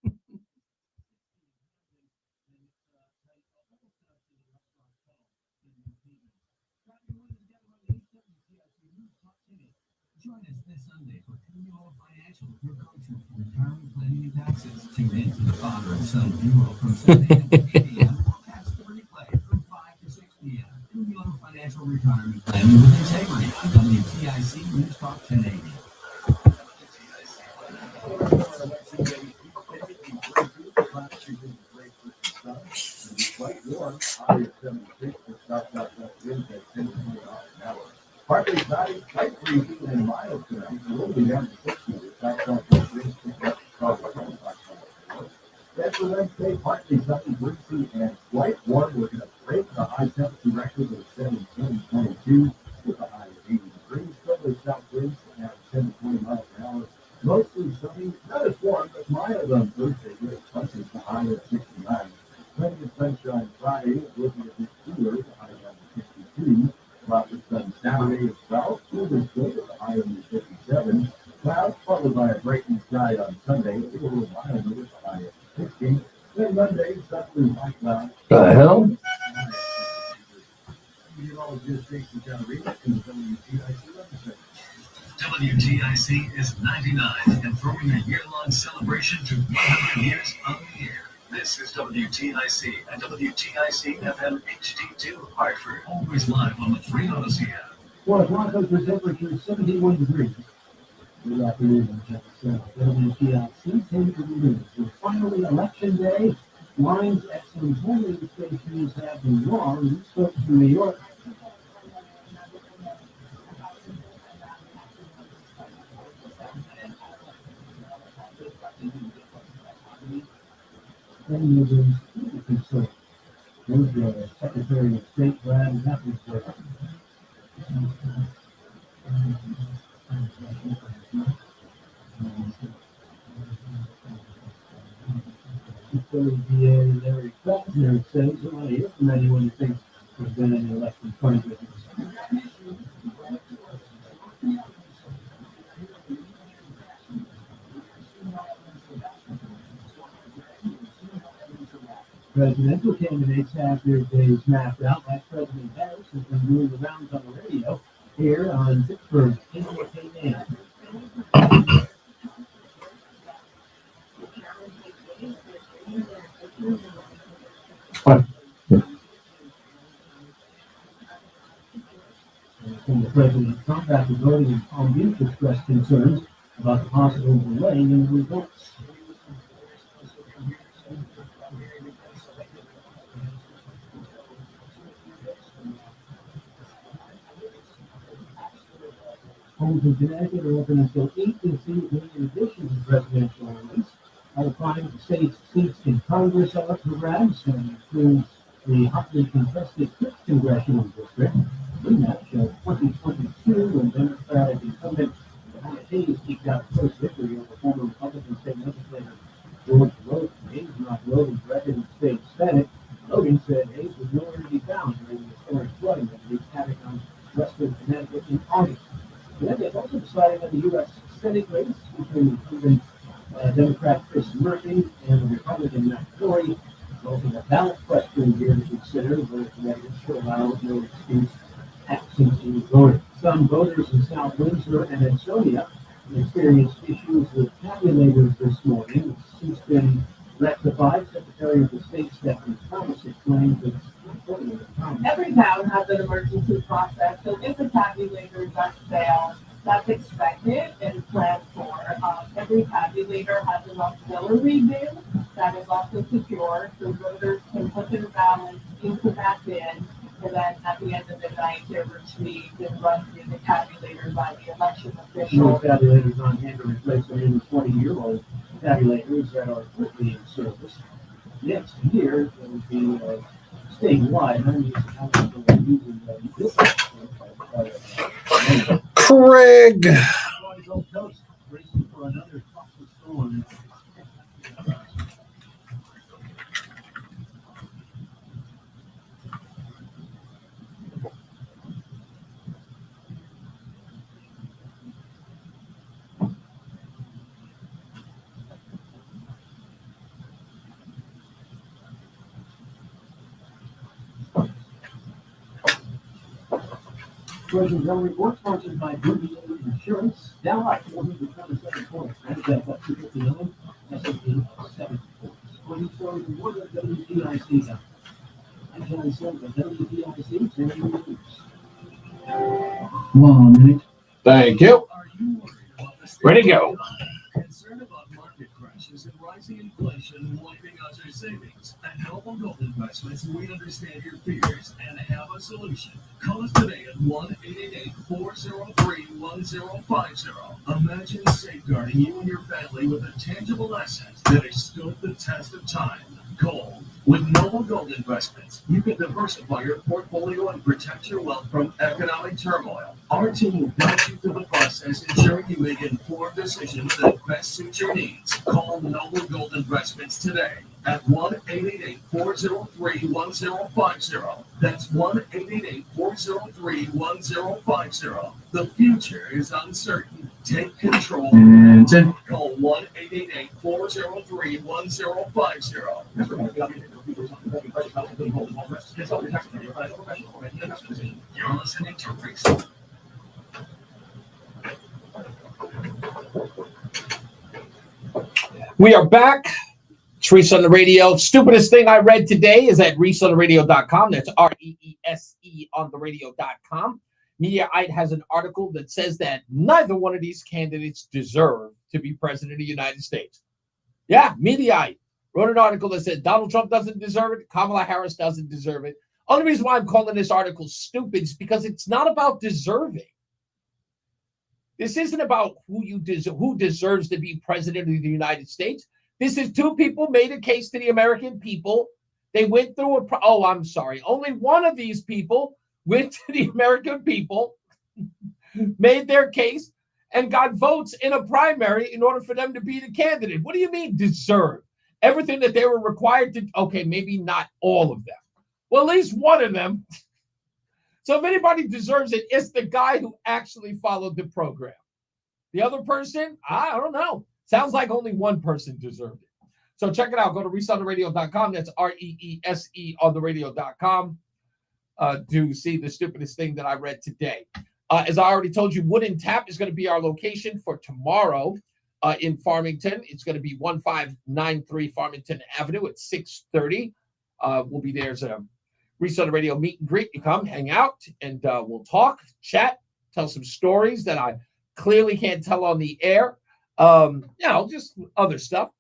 Join us this Sunday for Communal Financial, your go-to for retirement planning and taxes. Tune in to the father and son duo from 7 a.m. to 8 a.m. or catch the replay from 5 to 6 p.m. Communal Financial Retirement Planning with Integrity on WTIC NewsTalk 1080. Partly cloudy, light breezy, and mild tonight. A little bit down to 60 with south-southwest winds picking up across the whole country. That's for Wednesday, partly sunny, breezy, and light warm. We're going to break the high temperature record of 72 with a high of 80 degrees. Southerly south winds around 10 to 20 miles an hour. Mostly sunny, not as warm, but mild on Thursday. With pluses the high of 69. Plenty of sunshine Friday, looking a bit cooler, the high down to 62. Lots of sun Saturday as well. Cool and good with a high of 57. Clouds followed by a breaking sky on Sunday. A little milder with a high of 60. Then Monday, sunny high clouds. The hell? Meteorologist Jason Reese from WTIC. WTIC is 99 and throwing a year-long celebration to 100 years on the air. This is WTIC and WTIC FM HD2 Hartford. Always live on the Free Odyssey app. Well, Broncos for temperature 71 degrees. Good afternoon, WTIC 10 degrees. So finally, election day. Lines at some polling stations have been long. We spoke to New York. And the Secretary of State Brad Pepper. Larry Faulkner says, I want to hear from anyone who thinks there's been any election prejudice. Presidential candidates have their days mapped out. Like President Harris has been doing the rounds on the radio here on Pittsburgh KAM. Former President Trump, after voting in Palm Beach, expressed concerns about the possible delay in the results. Homes in Connecticut are open until 8 this evening in addition to presidential race. Other prime states seats in Congress are up for grabs and includes the hotly contested 5th congressional district. rematch of 2022 when Democratic incumbent Hannah Hayes eked out the first victory over former Republican state legislator George Logan. Hayes knocked Logan's record in the state Senate. Logan said Hayes was nowhere to be found during the historic flooding that wreaked havoc on western Connecticut in August. Connecticut also decided that the U.S. Senate race between incumbent Democrat Chris Murphy and the Republican Matt Tory resulting in a ballot question here to consider whether Connecticut should allow no excuse absentee voting. Some voters in South Windsor and Ansonia experienced issues with tabulators this morning. It's since been rectified. Secretary of the State Stephanie Thomas explained that every town has an emergency process, so if the tabulator does fail, that's expected and planned for. Every tabulator has an auxiliary bin that is also secure, so voters can put their ballots into that bin, and then at the end of the night, they're retrieved and run through the tabulator by the election no official. tabulators on hand to replace the new 20-year-old tabulators that are currently in service. Next year, there will be statewide. Craig. Gulf Coast racing for another tropical storm. Georgia Zone Report sponsored by Ruby Insurance. Dow by 427 points. NASDAQ up 259. S&P 7 points. 20 stories and more than WTIC. I'm John Silva, WTIC 10 News. 1 minute. Thank you. Ready to go. Concerned about market crashes and rising inflation wiping out your savings. At Noble Gold Investments, we understand your fears and have a solution. Call us today at 1-888-403-1050. Imagine safeguarding you and your family with a tangible asset that has stood the test of time. Gold. With Noble Gold Investments, you can diversify your portfolio and protect your wealth from economic turmoil. Our team guides you through the process, ensuring you make informed decisions that best suit your needs. Call Noble Gold Investments today at 1-888-403-1050. That's 1-888-403-1050. The future is uncertain. Take control. And 10. Call 1-888-403-1050. You're listening to Reese. We are back. It's Reese on the Radio. Stupidest thing I read today is at reeseontheradio.com. That's REESE on the radio.com. Mediaite has an article that says that neither one of these candidates deserve to be president of the United States. Yeah, Mediaite wrote an article that said Donald Trump doesn't deserve it. Kamala Harris doesn't deserve it. Only reason why I'm calling this article stupid is because it's not about deserving. This isn't about who deserves to be president of the United States. This is two people made a case to the American people. They went through only one of these people went to the American people, made their case, and got votes in a primary in order for them to be the candidate. What do you mean deserve? Everything that they were required to, okay, maybe not all of them. Well, at least one of them. So if anybody deserves it, it's the guy who actually followed the program. The other person, I don't know. Sounds like only one person deserved it. So check it out. Go to reeseontheradio.com. That's REESE on the radio.com to see the stupidest thing that I read today. As I already told you, Wooden Tap is going to be our location for tomorrow in Farmington. It's going to be 1593 Farmington Avenue at 6:30. We'll be there as a Reese on the Radio meet and greet. You come, hang out, and we'll talk, chat, tell some stories that I clearly can't tell on the air. Just other stuff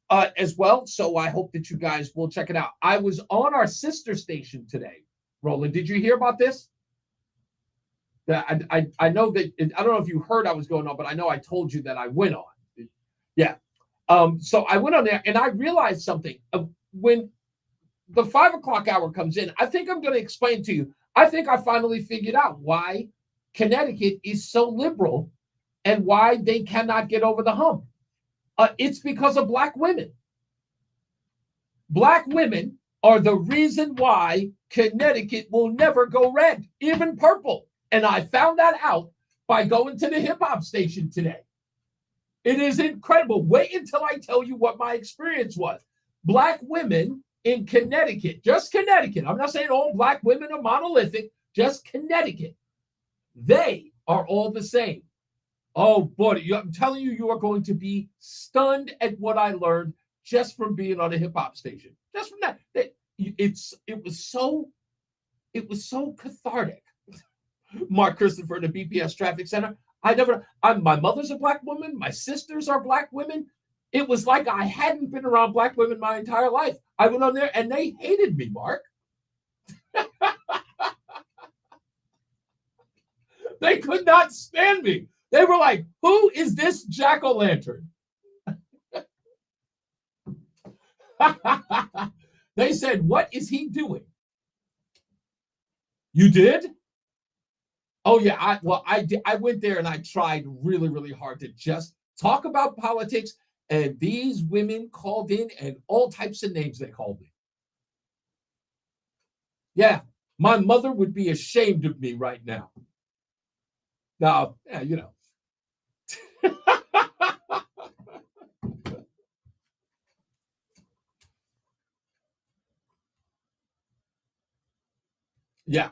as well. So I hope that you guys will check it out. I was on our sister station today. Roland, did you hear about this? I know that, I don't know if you heard I was going on, but I know I told you that I went on. Yeah. So I went on there and I realized something. When the 5 o'clock hour comes in, I think I'm going to explain to you I think I finally figured out why Connecticut is so liberal and why they cannot get over the hump. It's because of Black women. Black women are the reason why Connecticut will never go red, even purple. And I found that out by going to the hip hop station today. It is incredible. Wait until I tell you what my experience was. Black women in Connecticut, just Connecticut. I'm not saying all Black women are monolithic, just Connecticut. They are all the same. Oh, boy, I'm telling you, you are going to be stunned at what I learned just from being on a hip hop station. Just from that. It was so cathartic. Mark Christopher, the BPS Traffic Center. My mother's a Black woman. My sisters are Black women. It was like I hadn't been around Black women my entire life. I went on there and they hated me, Mark. They could not stand me. They were like, who is this jack-o'-lantern? They said, what is he doing? You did? Oh, yeah. I went there and I tried really, really hard to just talk about politics. And these women called in and all types of names they called me. Yeah, my mother would be ashamed of me right now. Now, yeah, you know. Yeah.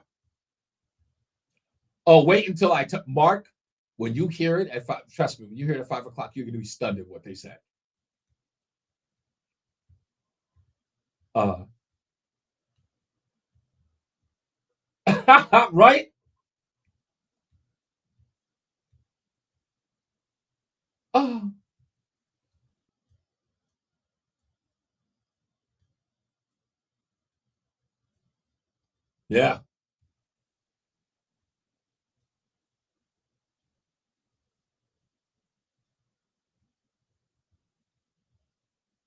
Oh, wait until I Mark, when you hear it at 5, trust me, when you hear it at 5 o'clock, you're going to be stunned at what they said. Right? Oh. Yeah.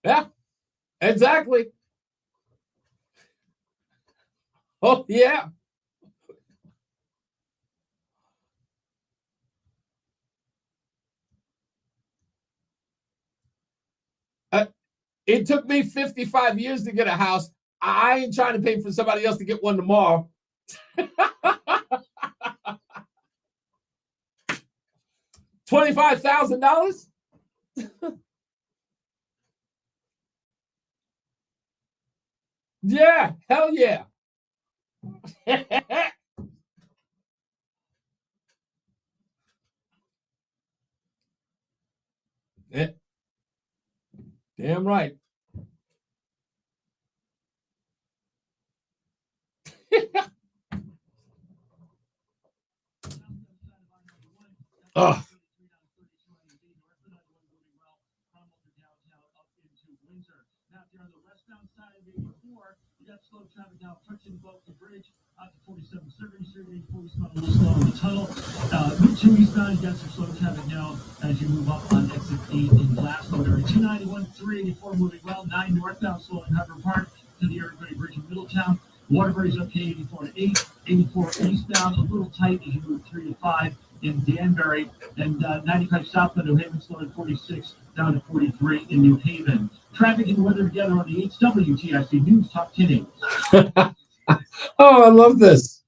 Yeah, exactly. Oh, yeah. It took me 55 years to get a house. I ain't trying to pay for somebody else to get one tomorrow. $25,000? Yeah, hell yeah. Yeah. Damn right. Oh. Now, if you're on the westbound side of 84, you got slow traffic now touching Boca Bridge out to 47 Serving Street, 84 eastbound, a little slow in the tunnel. Route 2 eastbound, you got some slow traffic now as you move up on exit 8 in Glasgow area. 291, 384 moving well, 9 northbound, slow in Hubbard Park to the Evergreen Bridge in Middletown. Waterbury's okay, 84 to 8, 84 eastbound, a little tight as you move 3 to 5 in Danbury, and 95 southbound New Haven, slow at 46 down to 43 in New Haven. Traffic and weather together on the WTIC News Talk 10. Oh, I love this.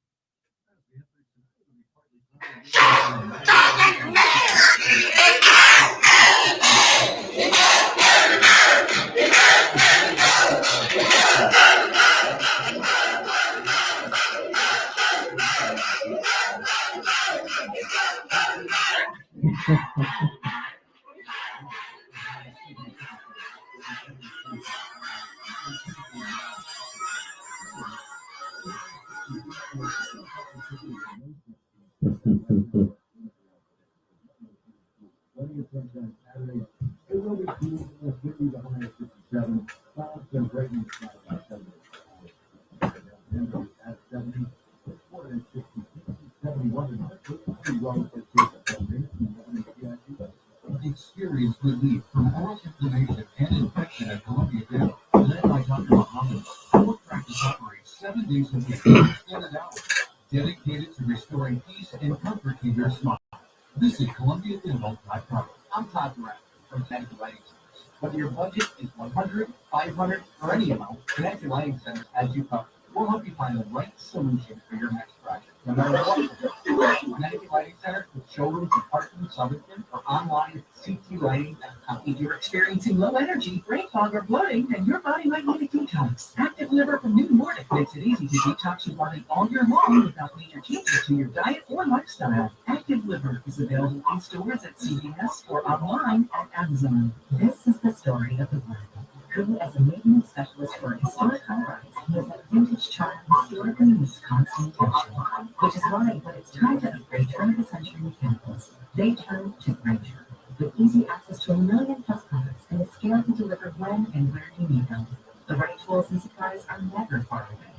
Experience relief from oral inflammation and infection at Columbia Dental, led by Dr. Muhammad. Our practice operates 7 days a week, extended hours. dedicated to restoring peace and comfort to your smile. Visit ColumbiaDental.com. I'm Todd Durant from Connected Lighting Centers. Whether your budget is 100, 500, or any amount, Connected Lighting Centers has you covered. We'll help you find the right solution for your next project. No matter what, Connected Lighting Center with showrooms in Parkland, Southerton, or online at ctlighting.com. If you're experiencing low energy, brain fog, or bloating, then your body might need a detox. Active Liver from New Nordic makes it easy to detox your body all year long without major changes to your diet or lifestyle. Active Liver is available in stores at CVS or online at Amazon. This is the story of the Black, who, as a maintenance specialist for a historic high-rise, has that vintage charm historically needs constant attention. Which is why, when it's time to upgrade turn-of-the-century mechanicals, they turn to Granger. With easy access to 1 million plus products and a scale to deliver when and where you need them, the right tools and supplies are never far away.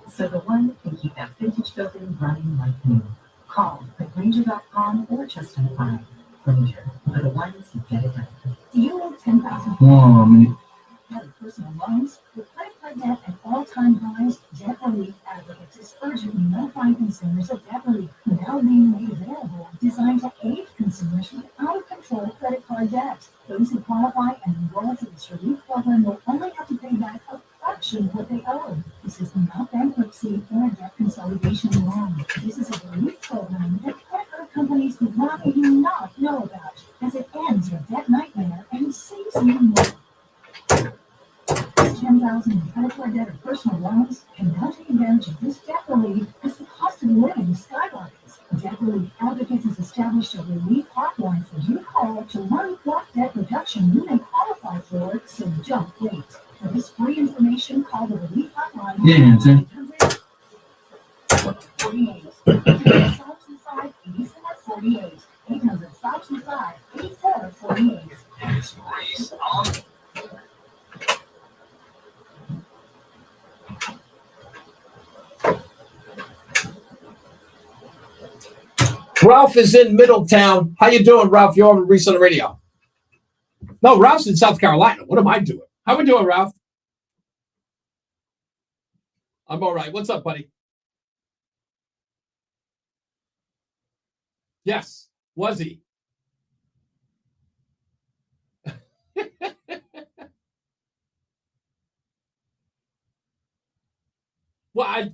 So the one can keep that vintage building running like new. Call at Granger.com or just online. Granger, for the ones who get it done. Do you owe $10,000 personal loans? With credit card debt at all-time highs, Debt Relief Advocates is urgently notifying consumers of Debt Relief, now being made available, designed to aid consumers with out-of-control credit card debt. Those who qualify and enroll to this relief program will only have to pay back a fraction of what they owe. This is not bankruptcy or a debt consolidation loan. This is a relief program that credit card companies would rather you not know about, as it ends your debt nightmare and saves you more. $10,000 in credit card debt or personal loans can now take advantage of this debt relief as the cost of living skyrockets. Debt Relief Advocates has established a relief hotline for you to call to learn what debt reduction you may qualify for, so don't wait. For this free information, call the relief hotline. Yeah, answer. 48. 800-525-8448. 800-525-8448. It's Reese on. Ralph is in Middletown. How you doing, Ralph? You're on Reese On The Radio. No, Ralph's in South Carolina. What am I doing? How we doing, Ralph? I'm all right. What's up, buddy? Yes. Was he? Well, I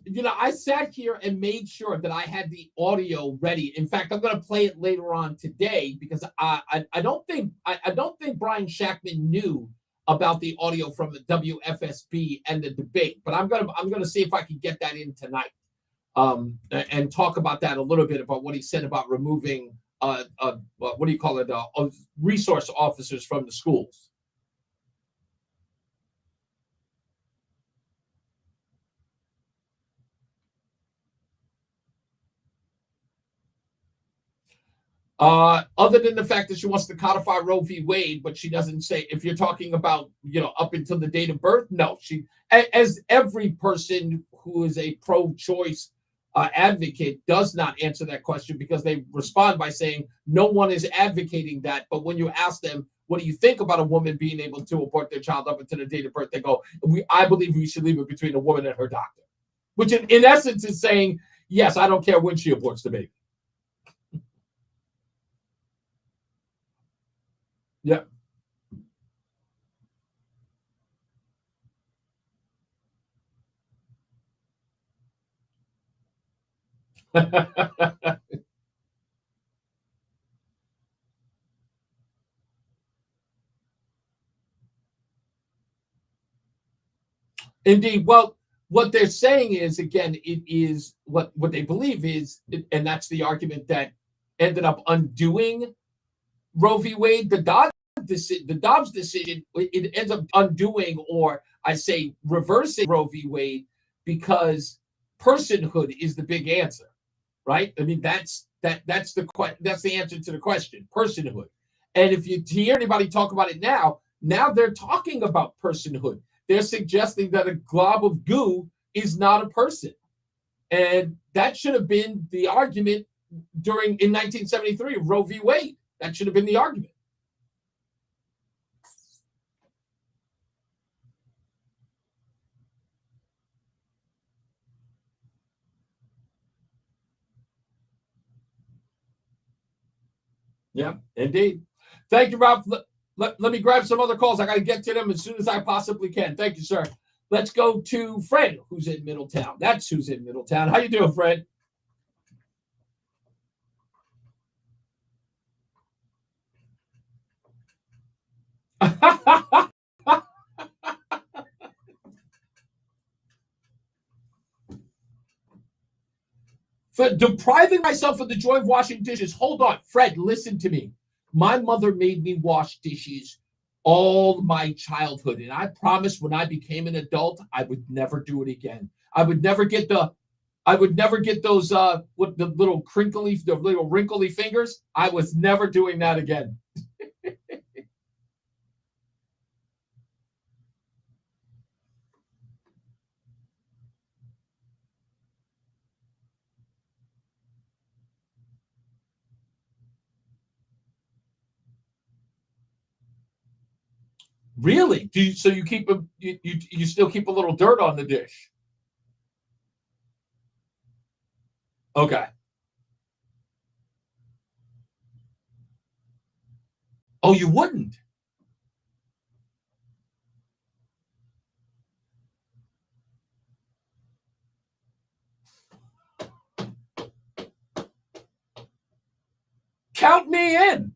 sat here and made sure that I had the audio ready. In fact, I'm going to play it later on today because I don't think Brian Shackman knew about the audio from the WFSB and the debate. But I'm gonna see if I can get that in tonight, and talk about that a little bit about what he said about removing what do you call it, resource officers from the schools. Other than the fact that she wants to codify Roe v. Wade, but she doesn't say, if you're talking about, up until the date of birth, no. She, as every person who is a pro-choice advocate does not answer that question, because they respond by saying no one is advocating that. But when you ask them, what do you think about a woman being able to abort their child up until the date of birth, they go, I believe we should leave it between a woman and her doctor, which in essence is saying, yes, I don't care when she aborts the baby. Yeah. Indeed. Well, what they're saying is, again, it is what they believe is, and that's the argument that ended up undoing Roe v. Wade. The Dobbs decision, it ends up undoing, or I say reversing Roe v. Wade, because personhood is the big answer, right? I mean, that's the answer to the question, personhood. And if you hear anybody talk about it now they're talking about personhood. They're suggesting that a glob of goo is not a person, and that should have been the argument in 1973 Roe v. Wade. That should have been the argument. Yeah, indeed. Thank you, Ralph. Let me grab some other calls. I got to get to them as soon as I possibly can. Thank you, sir. Let's go to Fred, who's in Middletown. That's who's in Middletown. How you doing, Fred? For depriving myself of the joy of washing dishes. Hold on, Fred, listen to me. My mother made me wash dishes all my childhood, and I promised when I became an adult, I would never do it again. I would never get those what the little wrinkly fingers. I was never doing that again. Really? So you keep you still keep a little dirt on the dish? Okay. Oh, you wouldn't? Count me in.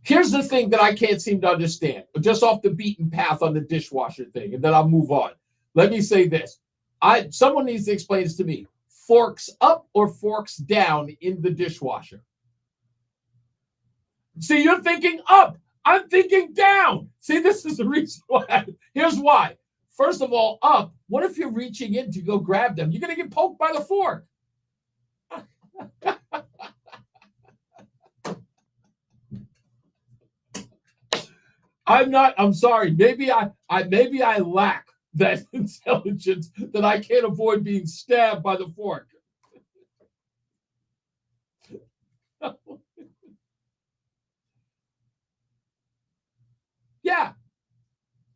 Here's the thing that I can't seem to understand, just off the beaten path on the dishwasher thing, and then I'll move on. Let me say this. Someone needs to explain this to me. Forks up or forks down in the dishwasher? See, you're thinking up. I'm thinking down. See, this is the reason why. Here's why. First of all, up. What if you're reaching in to go grab them? You're going to get poked by the fork. I'm sorry. Maybe I lack that intelligence that I can't avoid being stabbed by the fork. Yeah.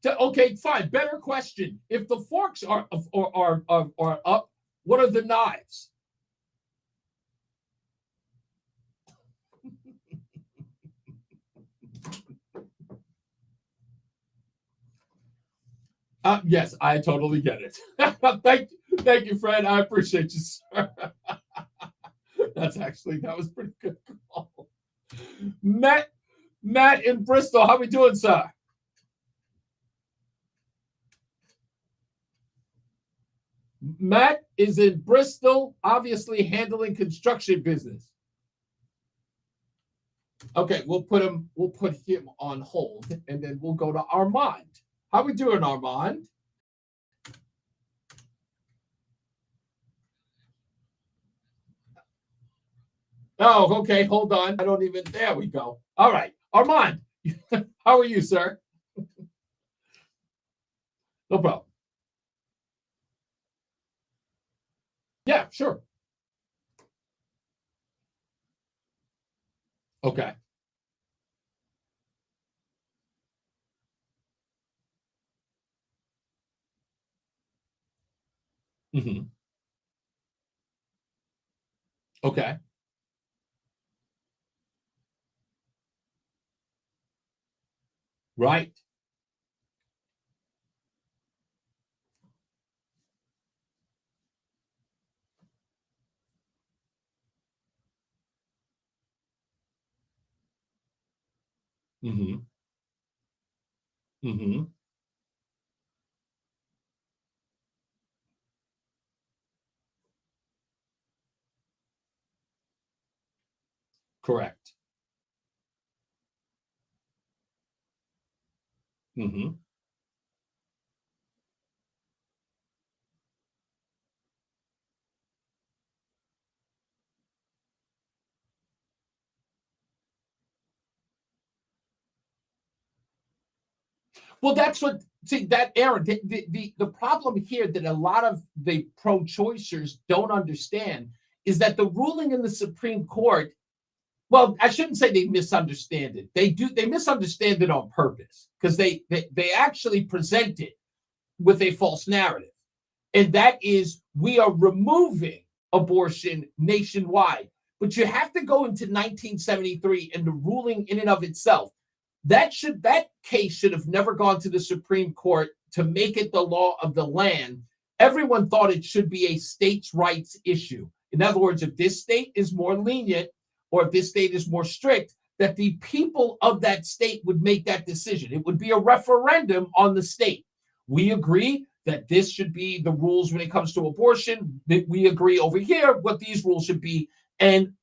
Okay, fine. Better question. If the forks are up, what are the knives? Yes, I totally get it. Thank you, Fred. I appreciate you, sir. That was pretty good call. Matt in Bristol, how we doing, sir? Matt is in Bristol, obviously handling construction business. Okay, we'll put him on hold, and then we'll go to Armand. How we doing, Armand? Oh, okay, hold on. There we go. All right, Armand, how are you, sir? No problem. Yeah, sure. Okay. Mm-hmm. Okay. Right. Mm-hmm. Mm-hmm. Correct. Mm-hmm. Well, that's what, Aaron, the problem here that a lot of the pro-choicers don't understand is that the ruling in the Supreme Court well, I shouldn't say they misunderstand it. They misunderstand it on purpose because they actually present it with a false narrative. And that is, we are removing abortion nationwide. But you have to go into 1973 and the ruling in and of itself. That case should have never gone to the Supreme Court to make it the law of the land. Everyone thought it should be a states' rights issue. In other words, if this state is more lenient or if this state is more strict, that the people of that state would make that decision. It would be a referendum on the state. We agree that this should be the rules when it comes to abortion. We agree over here what these rules should be. And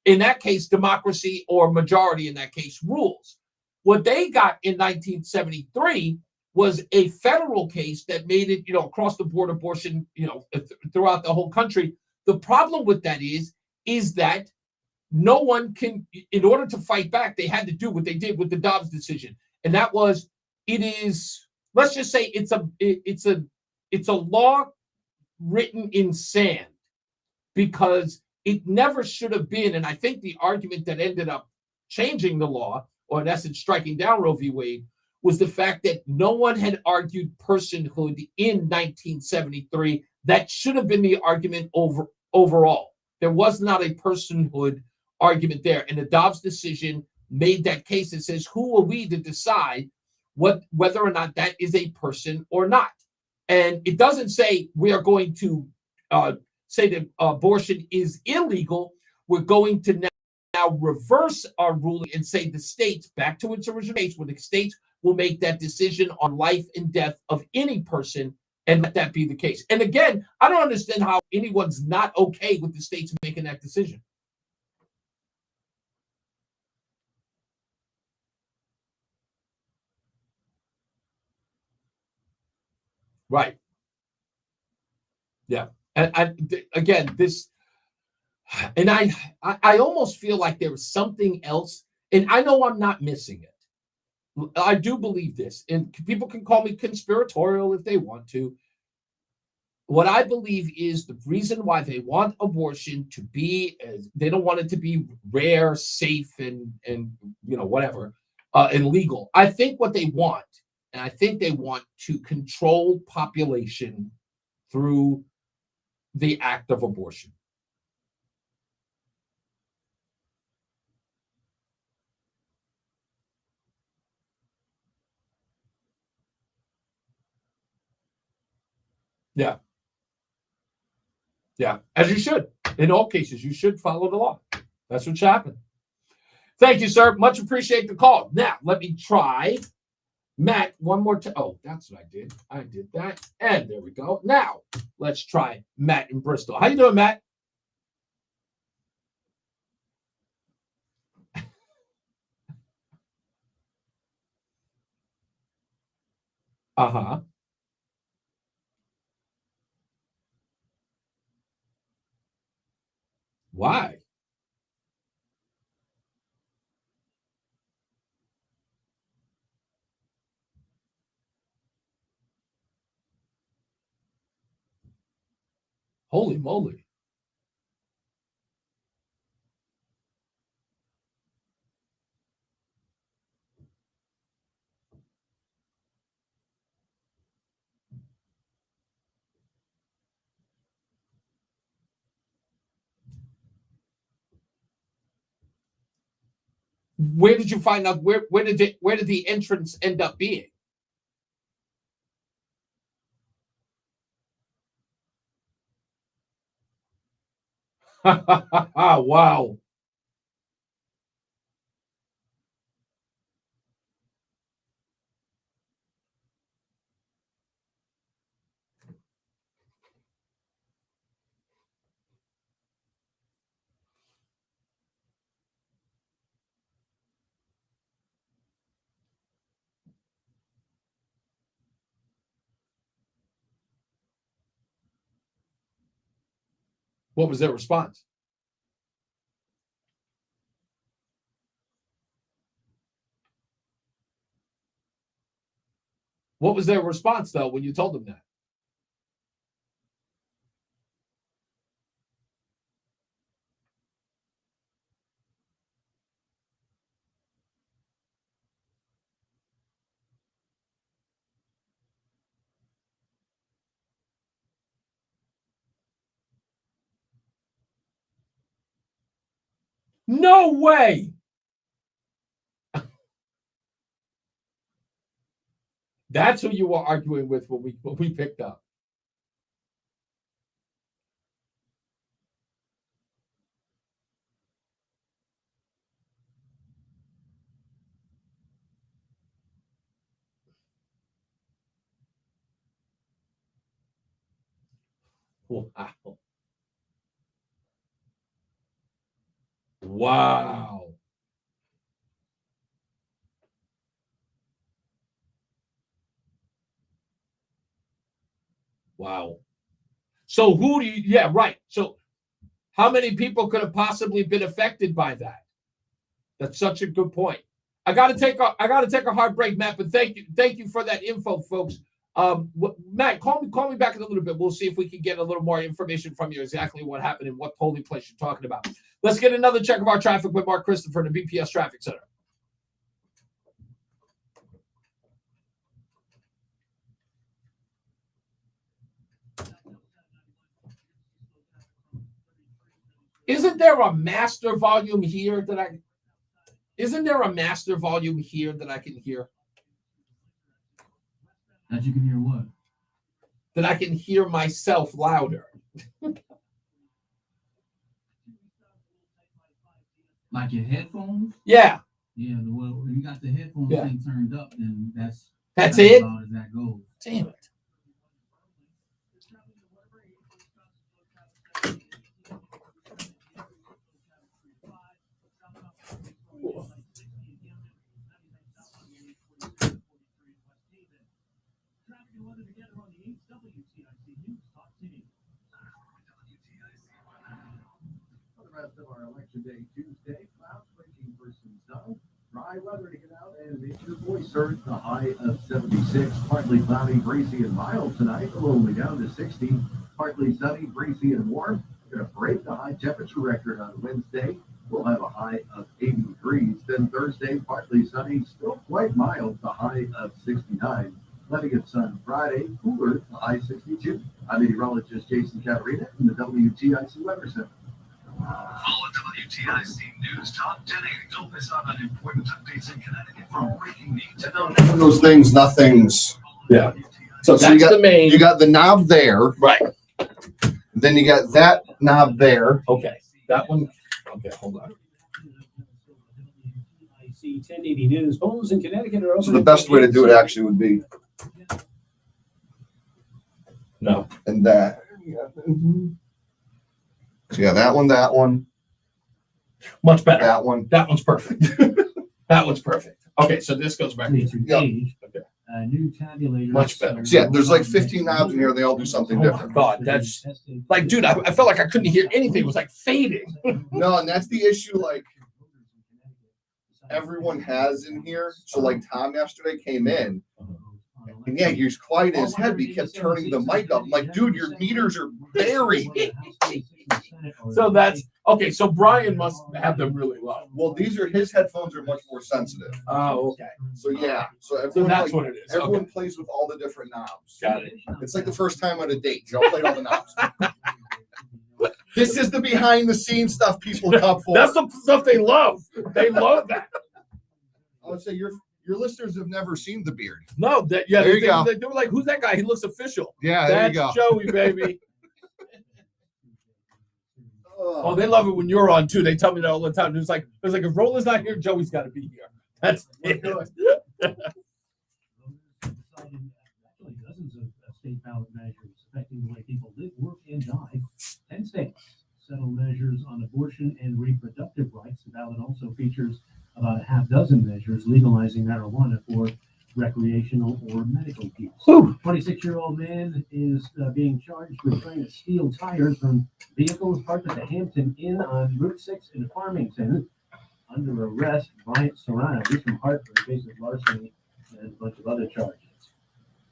in that case, democracy or majority in that case rules. What they got in 1973 was a federal case that made it, across the board abortion, throughout the whole country. The problem with that is that no one can, in order to fight back, they had to do what they did with the Dobbs decision. And that was, let's just say it's a law written in sand because it never should have been. And I think the argument that ended up changing the law, or in essence striking down Roe v. Wade, was the fact that no one had argued personhood in 1973. That should have been the argument overall. There was not a personhood argument there. And the Dobbs decision made that case that says, who are we to decide whether or not that is a person or not? And it doesn't say we are going to say that abortion is illegal. We're going to now reverse our ruling and say the states, back to its original case, where the states will make that decision on life and death of any person, and let that be the case. And again, I don't understand how anyone's not okay with the states making that decision. Right. Yeah. And again, this, and I almost feel like there is something else, and I know I'm not missing it. I do believe this, and people can call me conspiratorial if they want to. What I believe is the reason why they want abortion to be, they don't want it to be rare, safe, and whatever, and legal. I think what they want, and I think they want to control population through the act of abortion. Yeah. Yeah, as you should. In all cases, you should follow the law. That's what should happen. Thank you, sir. Much appreciate the call. Now, let me try Matt one more time. Oh, that's what I did. I did that. And there we go. Now, let's try Matt in Bristol. How you doing, Matt? Uh-huh. Why? Holy moly. Where did you find out? Where did the entrance end up being? Wow. What was their response? What was their response, though, when you told them that? No way. That's who you were arguing with when we picked up. Wow. Wow. Wow. So who do you, yeah, right. So how many people could have possibly been affected by that? That's such a good point. I gotta take a hard break, Matt, but thank you for that info, folks. Matt, call me back in a little bit. We'll see if we can get a little more information from you, exactly what happened and what polling place you're talking about. Let's get another check of our traffic with Mark Christopher in the BPS Traffic Center. Isn't there a master volume here that I can hear? That you can hear what? That I can hear myself louder. Like your headphones? Yeah. Yeah, well, when you got the headphones thing turned up, then that's it? About as that goes. Damn it. For the rest of our Election Day Tuesday, clouds breaking for some sun, dry weather to get out and make your voice heard. The high of 76, partly cloudy, breezy, and mild tonight. The low only down to 60, partly sunny, breezy, and warm. We're going to break the high temperature record on Wednesday. We'll have a high of 80 degrees. Then Thursday, partly sunny, still quite mild. The high of 69. Plenty of sun Friday, cooler, the high 62. I'm meteorologist Jason Catarina in the WTIC Weather Center. Follow WTIC News Talk 1080. Don't miss out on important updates in Connecticut from breaking news to Those things, nothing's. Yeah. So that's you got the main. You got the knob there. Right. Then you got that knob there. Okay. That one. Okay, hold on. WTIC 1080 News. Homes in Connecticut are open. So the best way to do it actually would be no. And that. So yeah, that one. Much better. That one. That one's perfect. That one's perfect. Okay, so this goes back. Yep. Okay. New tabulator. Much better. So yeah, there's like 15 knobs in here. They all do something Oh my different. God, that's like, dude, I felt like I couldn't hear anything. It was like fading. No, and that's the issue. Like everyone has in here. So like Tom yesterday came in, and yeah, he was quiet in his head, but he kept turning the mic up. I'm like, dude, your meters are buried. So that's okay. So Brian must have them really low. Well, his headphones are much more sensitive. Oh, okay. So yeah, so So everyone, that's like, what it is. everyone Okay. plays with all the different knobs. Got it. It's like the first time on a date. You all played all the knobs. This is the behind the scenes stuff people come for. That's the stuff they love. They love that. I would say your listeners have never seen the beard. No, There you they go. were like, "Who's that guy? He looks official." Yeah, That's there you go. Joey, baby. Oh, they love it when you're on too. They tell me that all the time. It's like if Roland's not here, Joey's got to be here. That's it. Dozens of state ballot measures affecting the way people live, work, and die. 10 states settle measures on abortion and reproductive rights. The ballot also features about a half dozen measures legalizing marijuana for recreational or medical use. 26-year-old man is being charged with trying to steal tires from vehicles parked at the Hampton Inn on Route 6 in Farmington. Under arrest, Bryant Serrano, he's from Hartford, faces larceny and a bunch of other charges.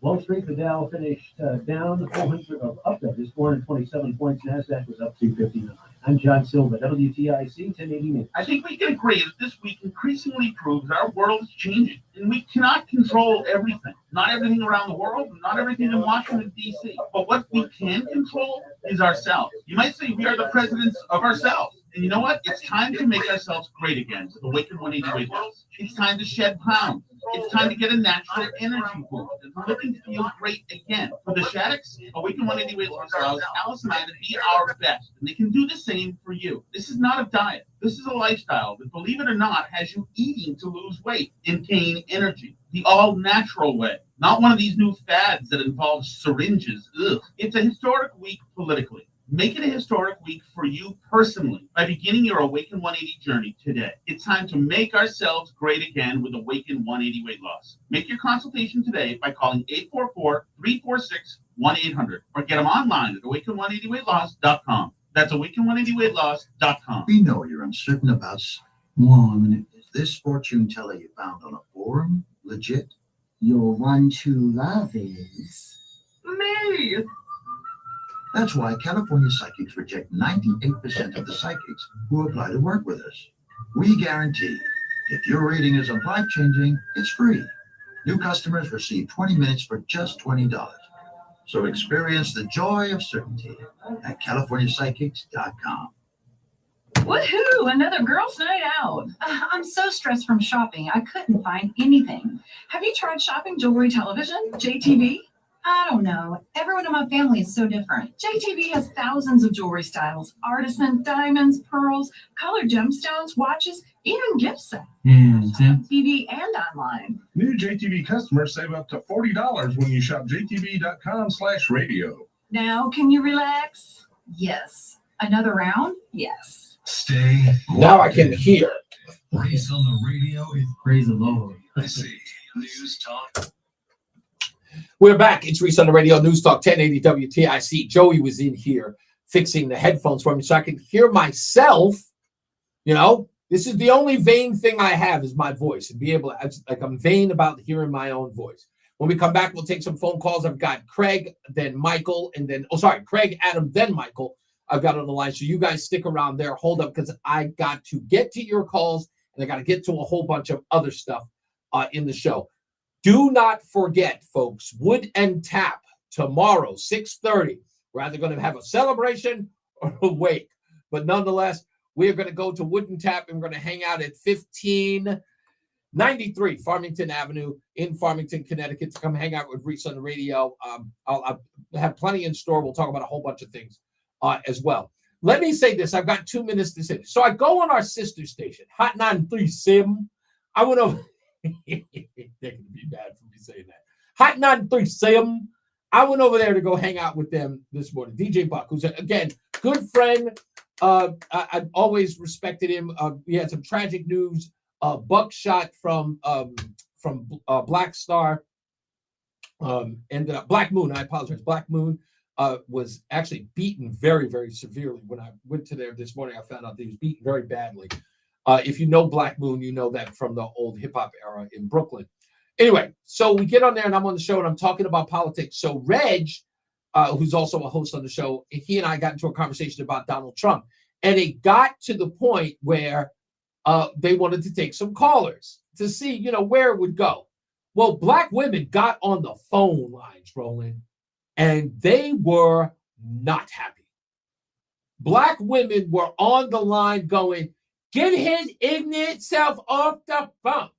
Wall Street, the Dow finished down 427 points. NASDAQ was up 259. I'm John Silva, WTIC 1080 News. I think we can agree that this week increasingly proves our world is changing, and we cannot control everything. Not everything around the world, not everything in Washington, D.C. But what we can control is ourselves. You might say we are the presidents of ourselves. And you know what? It's time to make ourselves great again with Awaken 180 Weight Loss. It's time to shed pounds. It's time to get a natural energy boost and looking to feel great again. For the Shaddocks, Awaken 180 Weight Loss allows Alice and I to be our best. And they can do the same for you. This is not a diet. This is a lifestyle that, believe it or not, has you eating to lose weight and gain energy. The all-natural way. Not one of these new fads that involve syringes. Ugh. It's a historic week politically. Make it a historic week for you personally by beginning your Awaken 180 journey today. It's time to make ourselves great again with Awaken 180 Weight Loss. Make your consultation today by calling 844-346-1800 or get them online at awaken180weightloss.com. That's awaken180weightloss.com. We know you're uncertain about one. Is this fortune teller you found on a forum legit? Your one true love is me. That's why California psychics reject 98% of the psychics who apply to work with us. We guarantee if your reading isn't life-changing, it's free. New customers receive 20 minutes for just $20. So experience the joy of certainty at CaliforniaPsychics.com. Woohoo! Another girls' night out. I'm so stressed from shopping, I couldn't find anything. Have you tried shopping jewelry television, JTV? I don't know. Everyone in my family is so different. JTV has thousands of jewelry styles, artisan diamonds, pearls, colored gemstones, watches, even gift sets. TV and online. New JTV customers save up to $40 when you shop jtv.com/radio. Now, can you relax? Yes. Another round? Yes. Stay. Now I can hear. Reese on the radio is Praise the Lord. I see. News Talk. We're back. It's Reese on the Radio, News Talk 1080 WTIC. Joey was in here fixing the headphones for me so I can hear myself. You know, this is the only vain thing I have is my voice and be able to, like, I'm vain about hearing my own voice. When we come back, we'll take some phone calls. I've got Craig, then Michael, and then, Craig, Adam, then Michael. I've got on the line. So you guys stick around there. Hold up, because I got to get to your calls and I got to get to a whole bunch of other stuff in the show. Do not forget, folks, Wood and Tap tomorrow, 6:30. We're either going to have a celebration or a wake. But nonetheless, we are going to go to Wood and Tap and we're going to hang out at 1593 Farmington Avenue in Farmington, Connecticut to come hang out with Reese on the Radio. I'll have plenty in store. We'll talk about a whole bunch of things as well. Let me say this. I've got 2 minutes to say this. So I go on our sister station, Hot 93 Sim. I went over. They're going to be mad for me saying that. Hot 93 Sim. I went over there to go hang out with them this morning. DJ Buck, who's, again, good friend. I always respected him. We had some tragic news. Buckshot from Black Star. And Black Moon, I apologize. Black Moon was actually beaten very, very severely. When I went to there this morning, I found out that he was beaten very badly. If you know Black Moon, you know that from the old hip-hop era in Brooklyn. Anyway, so we get on there, and I'm on the show, and I'm talking about politics. So Reg, who's also a host on the show, he and I got into a conversation about Donald Trump. And it got to the point where they wanted to take some callers to see, you know, where it would go. Well, Black women got on the phone lines, Roland, and they were not happy. Black women were on the line going, get his ignorant self off the phone.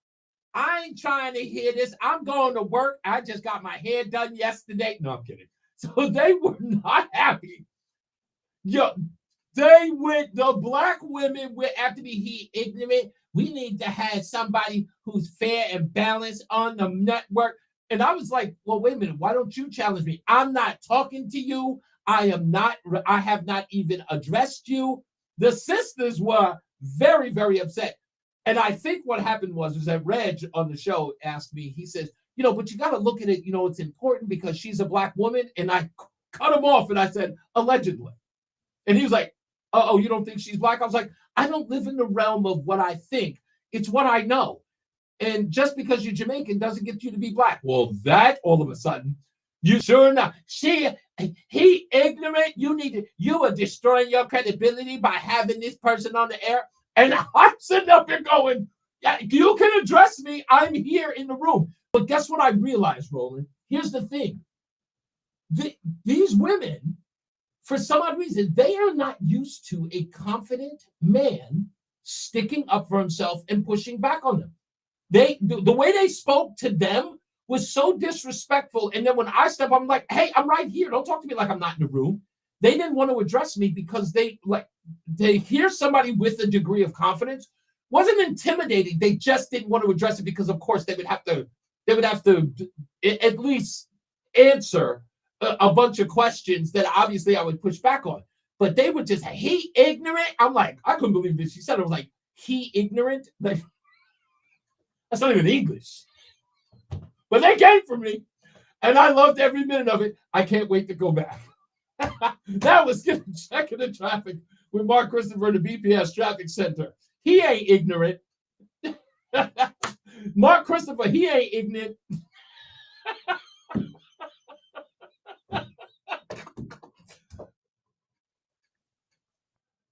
I ain't trying to hear this. I'm going to work. I just got my hair done yesterday. No, I'm kidding. So they were not happy. The Black women were after he ignorant. We need to have somebody who's fair and balanced on the network. And I was like, well, wait a minute. Why don't you challenge me? I'm not talking to you. I have not even addressed you. The sisters were very, very upset. And I think what happened was that Reg on the show asked me, he says, you know, but you got to look at it, you know, it's important because she's a Black woman. And I cut him off and I said, allegedly. And he was like, oh, you don't think she's Black? I was like, I don't live in the realm of what I think. It's what I know. And just because you're Jamaican doesn't get you to be Black. Well, that all of a sudden, you sure enough, he ignorant. You are destroying your credibility by having this person on the air. And I'm sitting up here going, yeah, you can address me. I'm here in the room. But guess what I realized, Roland? Here's the thing. These women for some odd reason, they are not used to a confident man sticking up for himself and pushing back on them. The way they spoke to them was so disrespectful. And then when I step up, I'm like, hey, I'm right here. Don't talk to me like I'm not in the room. They didn't want to address me because they hear somebody with a degree of confidence. Wasn't intimidating. They just didn't want to address it because, of course, they would have to at least answer a bunch of questions that obviously I would push back on. But they would just, he ignorant. I'm like, I couldn't believe this. She said it was like, he ignorant. Like, that's not even English. But they came for me, and I loved every minute of it. I can't wait to go back. That was getting checking the traffic with Mark Christopher in the BPS Traffic Center. He ain't ignorant. Mark Christopher, he ain't ignorant.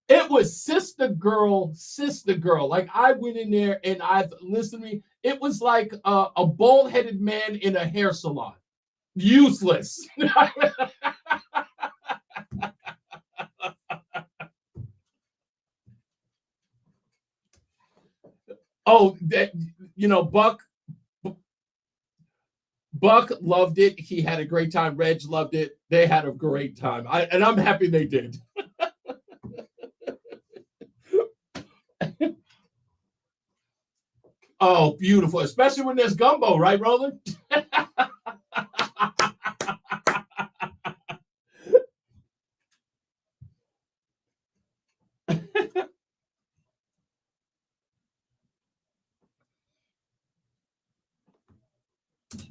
It was sister girl. Like, I went in there and I've listened to me. It was like a bald-headed man in a hair salon. Useless. Oh, Buck loved it. He had a great time. Reg loved it. They had a great time. And I'm happy they did. Oh, beautiful. Especially when there's gumbo, right, Roland?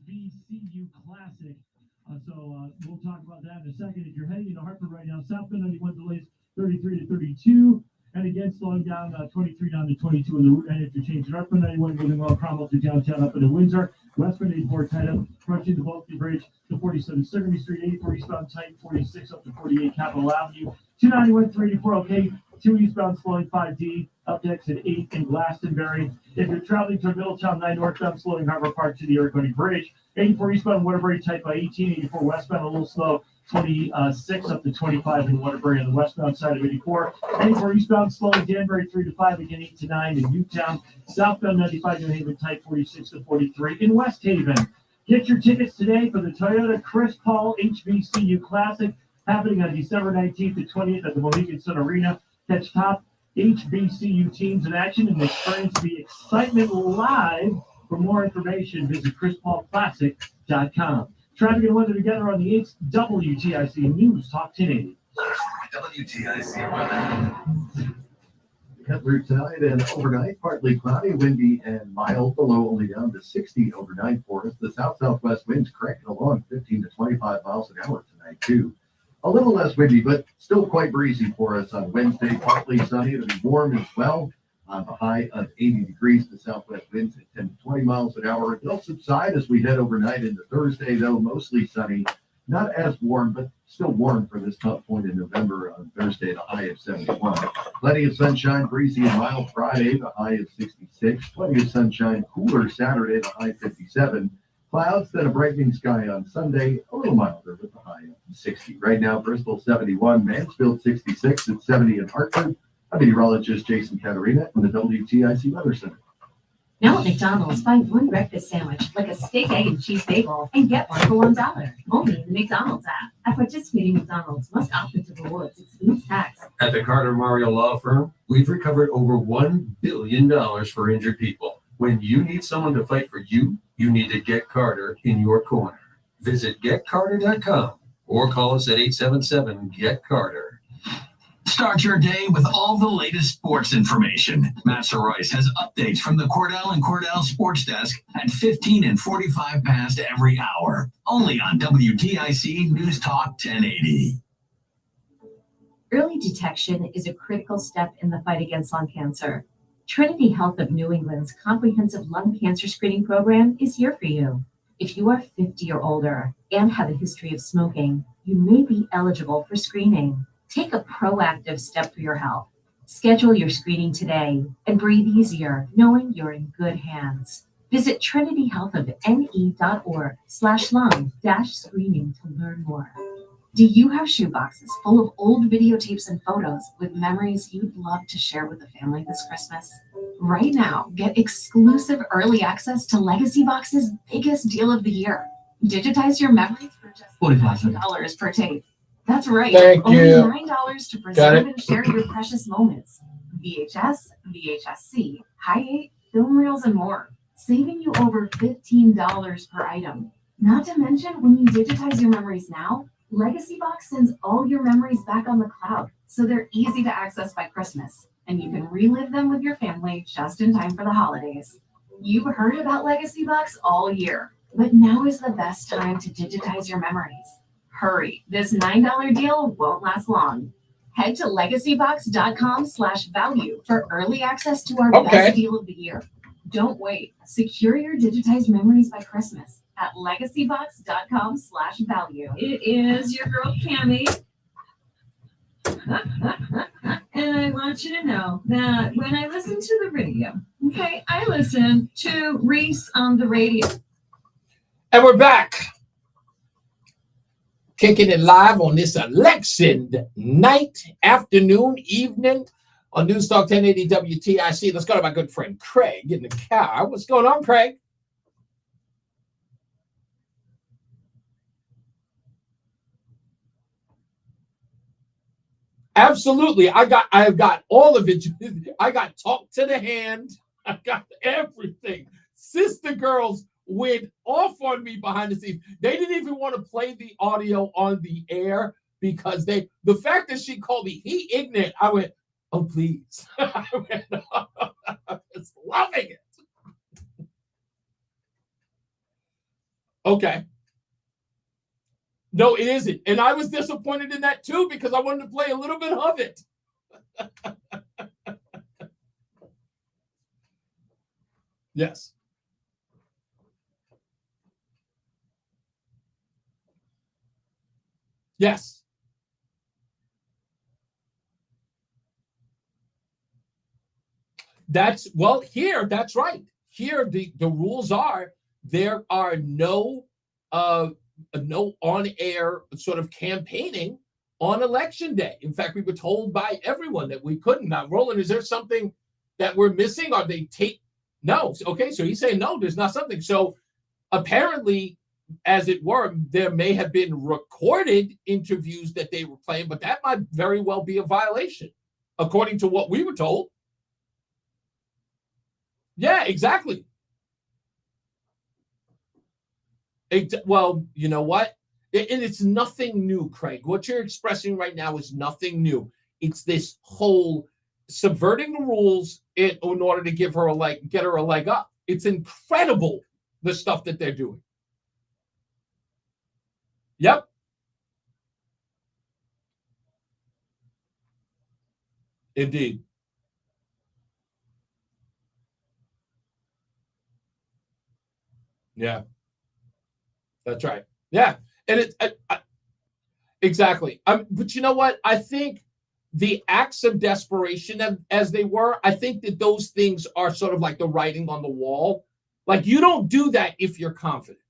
VCU Classic. So we'll talk about that in a second. If you're heading into Hartford right now, southbound 91 delays 33 to 32. And again, slowing down 23 down to 22 in the route and interchange. Northbound 91 moving well, Cromwell to downtown up into Windsor. Westbound 84 tight up, approaching the Bulkley Bridge to 47 Secondary Street, 84 eastbound tight, 46 up to 48 Capitol Avenue. 291, 384 okay. 2 eastbound slowing 5D up to exit 8 in Glastonbury. If you're traveling to Middletown, 9 northbound slowing Harbor Park to the Oregon Bridge. 84 eastbound Waterbury tight by 18. 84 westbound a little slow. 26 up to 25 in Waterbury on the westbound side of 84. 84 eastbound slowing Danbury 3 to 5, again 8 to 9 in Newtown. Southbound 95 New Haven tight 46 to 43 in West Haven. Get your tickets today for the Toyota Chris Paul HBCU Classic happening on December 19th to 20th at the Mohegan Sun Arena. Catch top HBCU teams in action and experience the excitement live. For more information, visit chrispaulclassic.com. Traffic and weather together on the 8th, WTIC News Talk 1080. WTIC weather. Kettler tonight and overnight, partly cloudy, windy, and mild. The low only down to 60 overnight for us. The south-southwest winds cranking along 15 to 25 miles an hour tonight, too. A little less windy, but still quite breezy for us on Wednesday. Partly sunny. It'll be warm as well. On a high of 80 degrees, the southwest winds at 10 to 20 miles an hour. They'll subside as we head overnight into Thursday, though mostly sunny. Not as warm, but still warm for this tough point in November. On Thursday, the high of 71. Plenty of sunshine, breezy and mild Friday, the high of 66. Plenty of sunshine, cooler Saturday, the high 57. Clouds, then a brightening sky on Sunday, a little milder with the high of 60. Right now, Bristol 71, Mansfield 66, at 70 in Hartford. I'm meteorologist Jason Caterina in the WTIC Weather Center. Now at McDonald's, buy one breakfast sandwich, like a steak, egg, and cheese bagel, and get one for $1. Only in the McDonald's app. At participating McDonald's, must opt into rewards, excludes tax. At the Carter Mario Law Firm, we've recovered over $1 billion for injured people. When you need someone to fight for you, you need to get Carter in your corner. Visit getcarter.com or call us at 877-GET-CARTER. Start your day with all the latest sports information. Matt Royce has updates from the Cordell and Cordell Sports Desk at 15 and 45 past every hour. Only on WTIC News Talk 1080. Early detection is a critical step in the fight against lung cancer. Trinity Health of New England's comprehensive lung cancer screening program is here for you. If you are 50 or older and have a history of smoking, you may be eligible for screening. Take a proactive step for your health. Schedule your screening today and breathe easier knowing you're in good hands. Visit trinityhealthofne.org/lung-screening to learn more. Do you have shoeboxes full of old videotapes and photos with memories you'd love to share with the family this Christmas? Right now, get exclusive early access to Legacy Box's biggest deal of the year. Digitize your memories for just $9 per tape. That's right. Thank Only you. $9 to preserve and share your precious moments. VHS, VHS-C, Hi8, film reels, and more. Saving you over $15 per item. Not to mention, when you digitize your memories now, Legacy Box sends all your memories back on the cloud, so they're easy to access by Christmas, and you can relive them with your family just in time for the holidays. You've heard about Legacy Box all year, but now is the best time to digitize your memories. Hurry, this $9 deal won't last long. Head to legacybox.com/value for early access to our best deal of the year. Don't wait. Secure your digitized memories by Christmas at legacybox.com/value. It is your girl Cammie. And I want you to know that when I listen to the radio, okay, I listen to Reese on the radio. And we're back. Kicking it live on this election night, afternoon, evening on NewsTalk 1080 WTIC. Let's go to my good friend Craig in the car. What's going on, Craig? Absolutely. I have got all of it. I got talk to the hand. I got everything. Sister girls went off on me behind the scenes. They didn't even want to play the audio on the air because the fact that she called me ignorant, I went, oh, please. I was loving it. Okay. No, it isn't. And I was disappointed in that too because I wanted to play a little bit of it. Yes. Yes. That's right. Here, the rules are there are no on-air sort of campaigning on election day. In fact, we were told by everyone that we couldn't. Now, Roland, is there something that we're missing? Are they No. Okay, so he's saying no, there's not something. So apparently, as it were, there may have been recorded interviews that they were playing, but that might very well be a violation, according to what we were told. Yeah, exactly. Well, you know what? And it's nothing new, Craig. What you're expressing right now is nothing new. It's this whole subverting the rules in order to get her a leg up. It's incredible, the stuff that they're doing. Yep. Indeed. Yeah. That's right. Yeah. And exactly. But you know what? I think the acts of desperation, as they were, I think that those things are sort of like the writing on the wall. Like, you don't do that if you're confident.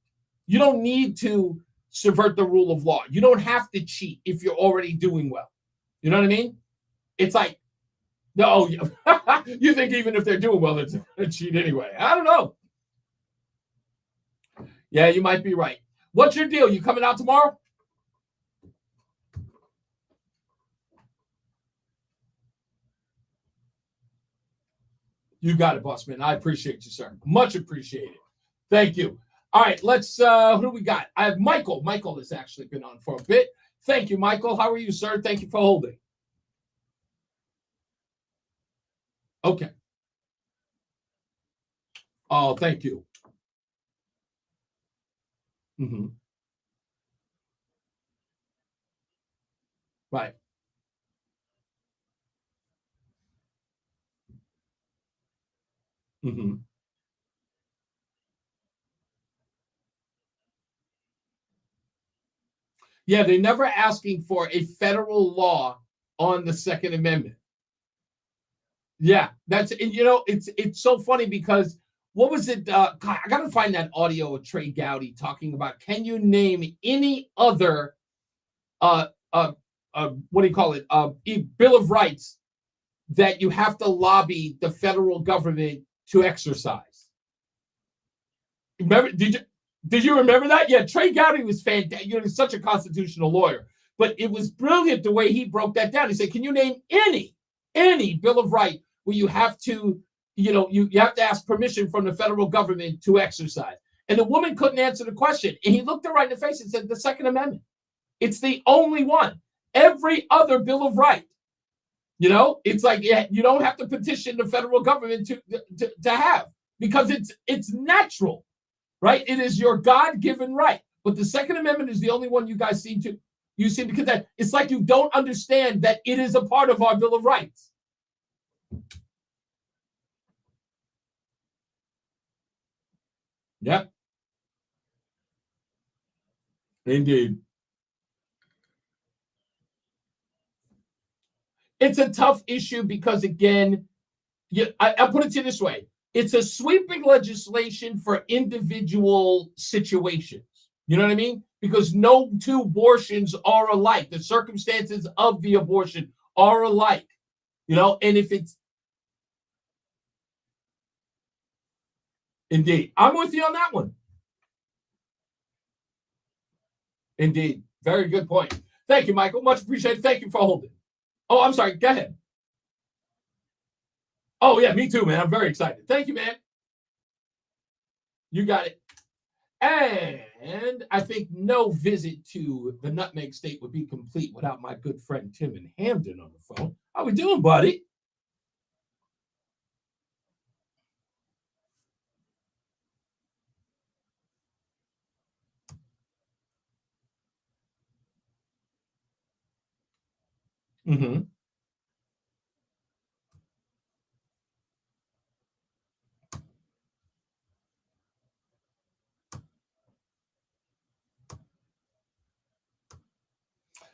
You don't need to subvert the rule of law. You don't have to cheat if you're already doing well. You know what I mean? It's like, no, you think even if they're doing well, it's a cheat anyway. I don't know. Yeah, you might be right. What's your deal? You coming out tomorrow? You got it, boss man. I appreciate you, sir. Much appreciated. Thank you. All right, let's, who do we got? I have Michael. Michael has actually been on for a bit. Thank you, Michael. How are you, sir? Thank you for holding. Okay. Oh, thank you. Mm-hmm. Right. Mm-hmm. Yeah, they're never asking for a federal law on the Second Amendment. Yeah, it's so funny because what was it? God, I got to find that audio of Trey Gowdy talking about, can you name any other what do you call it? Bill of Rights that you have to lobby the federal government to exercise. Remember? Did you remember that? Yeah, Trey Gowdy was fantastic. He's such a constitutional lawyer, but it was brilliant the way he broke that down. He said, "Can you name any Bill of Rights where you have to, you have to ask permission from the federal government to exercise?" And the woman couldn't answer the question, and he looked her right in the face and said, "The Second Amendment. It's the only one. Every other Bill of Rights, it's like you don't have to petition the federal government to have, because it's natural, right? It is your God-given right. But the Second Amendment is the only one you guys seem to because that it's like you don't understand that it is a part of our Bill of Rights." Yep. Indeed. It's a tough issue because, again, I'll put it to you this way. It's a sweeping legislation for individual situations. You know what I mean? Because no two abortions are alike. The circumstances of the abortion are alike. And if it's... Indeed. I'm with you on that one. Indeed. Very good point. Thank you, Michael. Much appreciated. Thank you for holding. Oh, I'm sorry. Go ahead. Oh, yeah, me too, man. I'm very excited. Thank you, man. You got it. And I think no visit to the Nutmeg State would be complete without my good friend Tim in Hamden on the phone. How we doing, buddy? Mm-hmm.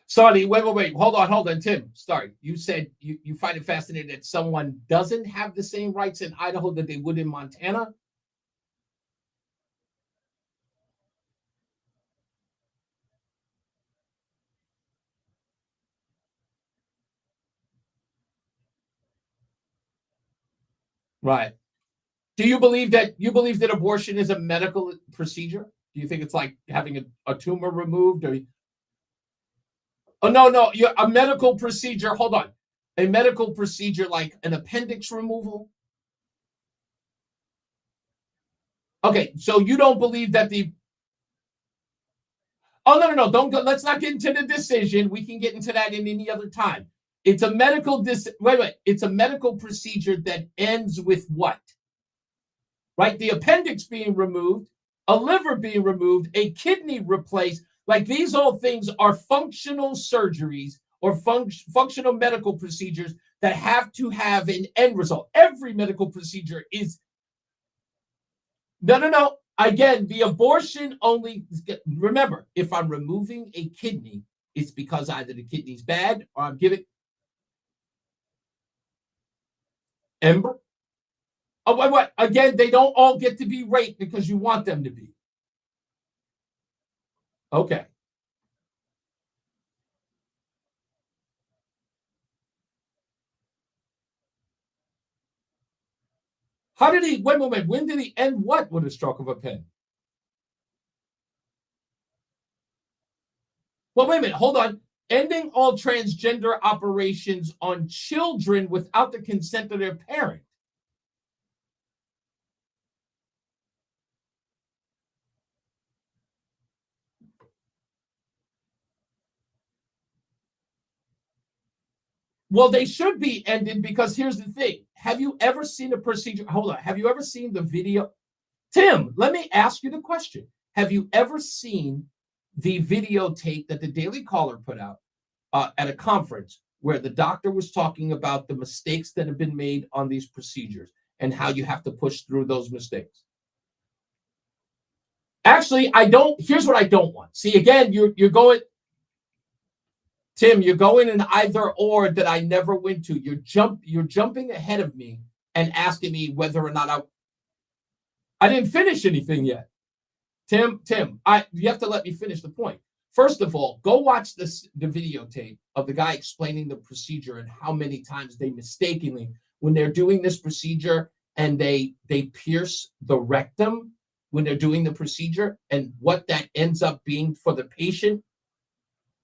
Sorry, wait. Hold on, Tim. Sorry. You said you find it fascinating that someone doesn't have the same rights in Idaho that they would in Montana? Right. Do you believe that abortion is a medical procedure? Do you think it's like having a tumor removed? Oh, no. A medical procedure. Hold on. A medical procedure like an appendix removal? Okay, so you don't believe that the... Oh, no. Don't go. Let's not get into the decision. We can get into that in any other time. It's a medical... Wait. It's a medical procedure that ends with what? Right? The appendix being removed, a liver being removed, a kidney replaced. Like, these all things are functional surgeries or functional medical procedures that have to have an end result. Every medical procedure is... No. Again, the abortion only... Remember, if I'm removing a kidney, it's because either the kidney's bad or I'm giving... Ember? Oh, what? Again, they don't all get to be raped because you want them to be. Okay. How did he... Wait. When did he end what with a stroke of a pen? Well, wait a minute. Hold on. Ending all transgender operations on children without the consent of their parent. Well, they should be ended because here's the thing. Have you ever seen a procedure? Hold on. Have you ever seen the video? Tim, let me ask you the question. Have you ever seen the videotape that the Daily Caller put out at a conference where the doctor was talking about the mistakes that have been made on these procedures and how you have to push through those mistakes? Actually, I don't. Here's what I don't want. See, again, you're going... Tim, you're going in either or that I never went to. You're jumping ahead of me and asking me whether or not I didn't finish anything yet. Tim, you have to let me finish the point. First of all, go watch the videotape of the guy explaining the procedure and how many times they mistakenly, when they're doing this procedure and they pierce the rectum when they're doing the procedure and what that ends up being for the patient.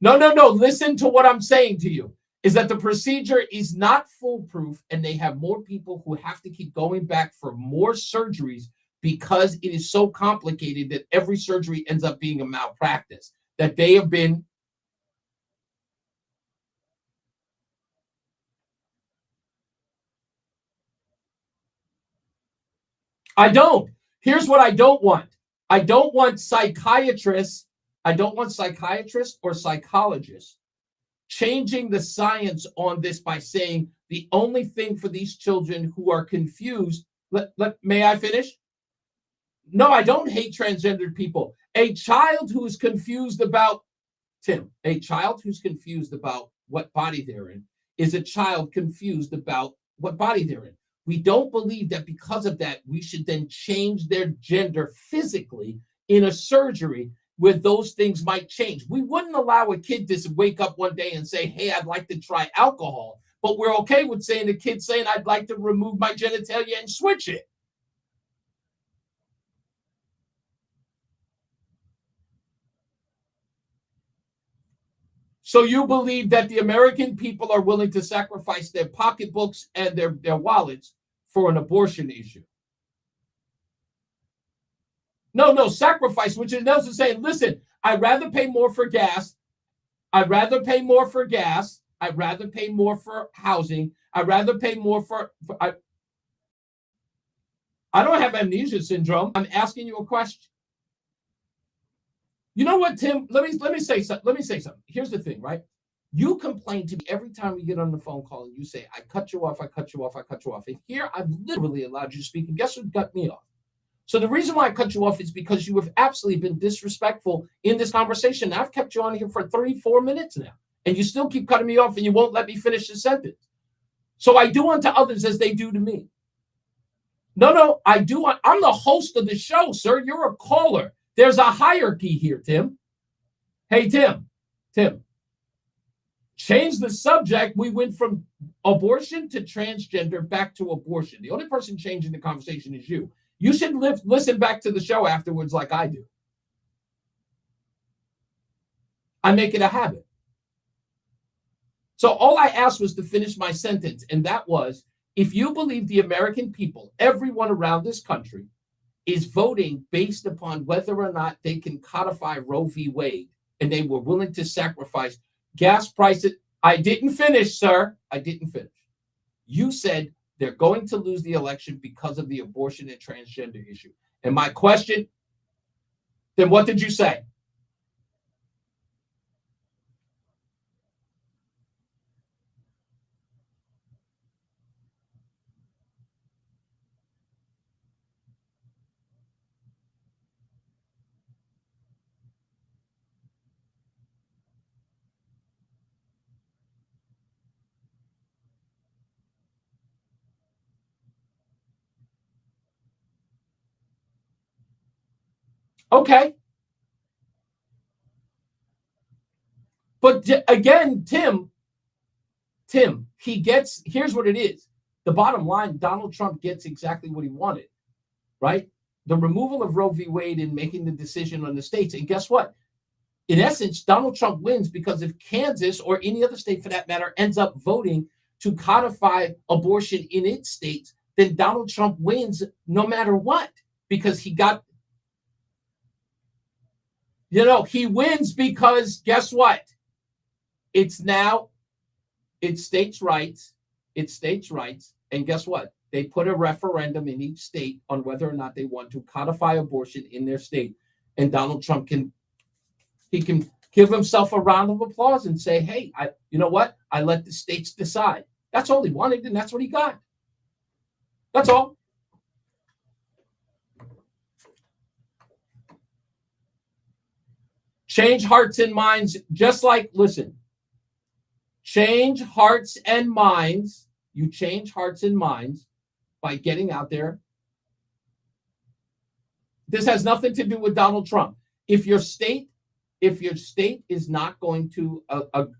No. Listen to what I'm saying to you, is that the procedure is not foolproof and they have more people who have to keep going back for more surgeries because it is so complicated that every surgery ends up being a malpractice. That they have been I don't. Here's what I don't want. I don't want psychiatrists or psychologists changing the science on this by saying the only thing for these children who are confused. May I finish? No, I don't hate transgendered people. A child who is confused about, Tim, a child who's confused about what body they're in is a child confused about what body they're in. We don't believe that because of that, we should then change their gender physically in a surgery where those things might change. We wouldn't allow a kid to wake up one day and say, hey, I'd like to try alcohol. But we're okay with saying the kid saying, I'd like to remove my genitalia and switch it. So you believe that the American people are willing to sacrifice their pocketbooks and their wallets for an abortion issue? No, sacrifice, which is Nelson saying, listen, I'd rather pay more for gas. I'd rather pay more for gas. I'd rather pay more for housing. I'd rather pay more for I don't have amnesia syndrome. I'm asking you a question. You know what, Tim? Let me say something. Here's the thing, right? You complain to me every time we get on the phone call and you say, I cut you off. And here I've literally allowed you to speak. And guess who cut me off? So the reason why I cut you off is because you have absolutely been disrespectful in this conversation. I've kept you on here for 3-4 minutes now. And you still keep cutting me off and you won't let me finish the sentence. So I do unto others as they do to me. No, I do. I'm the host of the show, sir. You're a caller. There's a hierarchy here, Tim. Hey, Tim. Change the subject. We went from abortion to transgender back to abortion. The only person changing the conversation is you. You should listen back to the show afterwards like I do. I make it a habit. So all I asked was to finish my sentence, and that was, if you believe the American people, everyone around this country, is voting based upon whether or not they can codify Roe v. Wade, and they were willing to sacrifice gas prices. I didn't finish, sir. I didn't finish. You said they're going to lose the election because of the abortion and transgender issue. And my question, then what did you say? Okay. But again, Tim, here's what it is. The bottom line, Donald Trump gets exactly what he wanted, right? The removal of Roe v. Wade and making the decision on the states. And guess what? In essence, Donald Trump wins because if Kansas or any other state for that matter ends up voting to codify abortion in its states, then Donald Trump wins no matter what, because he got, he wins because guess what? It's states' rights. And guess what? They put a referendum in each state on whether or not they want to codify abortion in their state. And Donald Trump can give himself a round of applause and say, hey, you know what? I let the states decide. That's all he wanted, and that's what he got. That's all. Change hearts and minds, change hearts and minds. You change hearts and minds by getting out there. This has nothing to do with Donald Trump. If your state if your state is not going to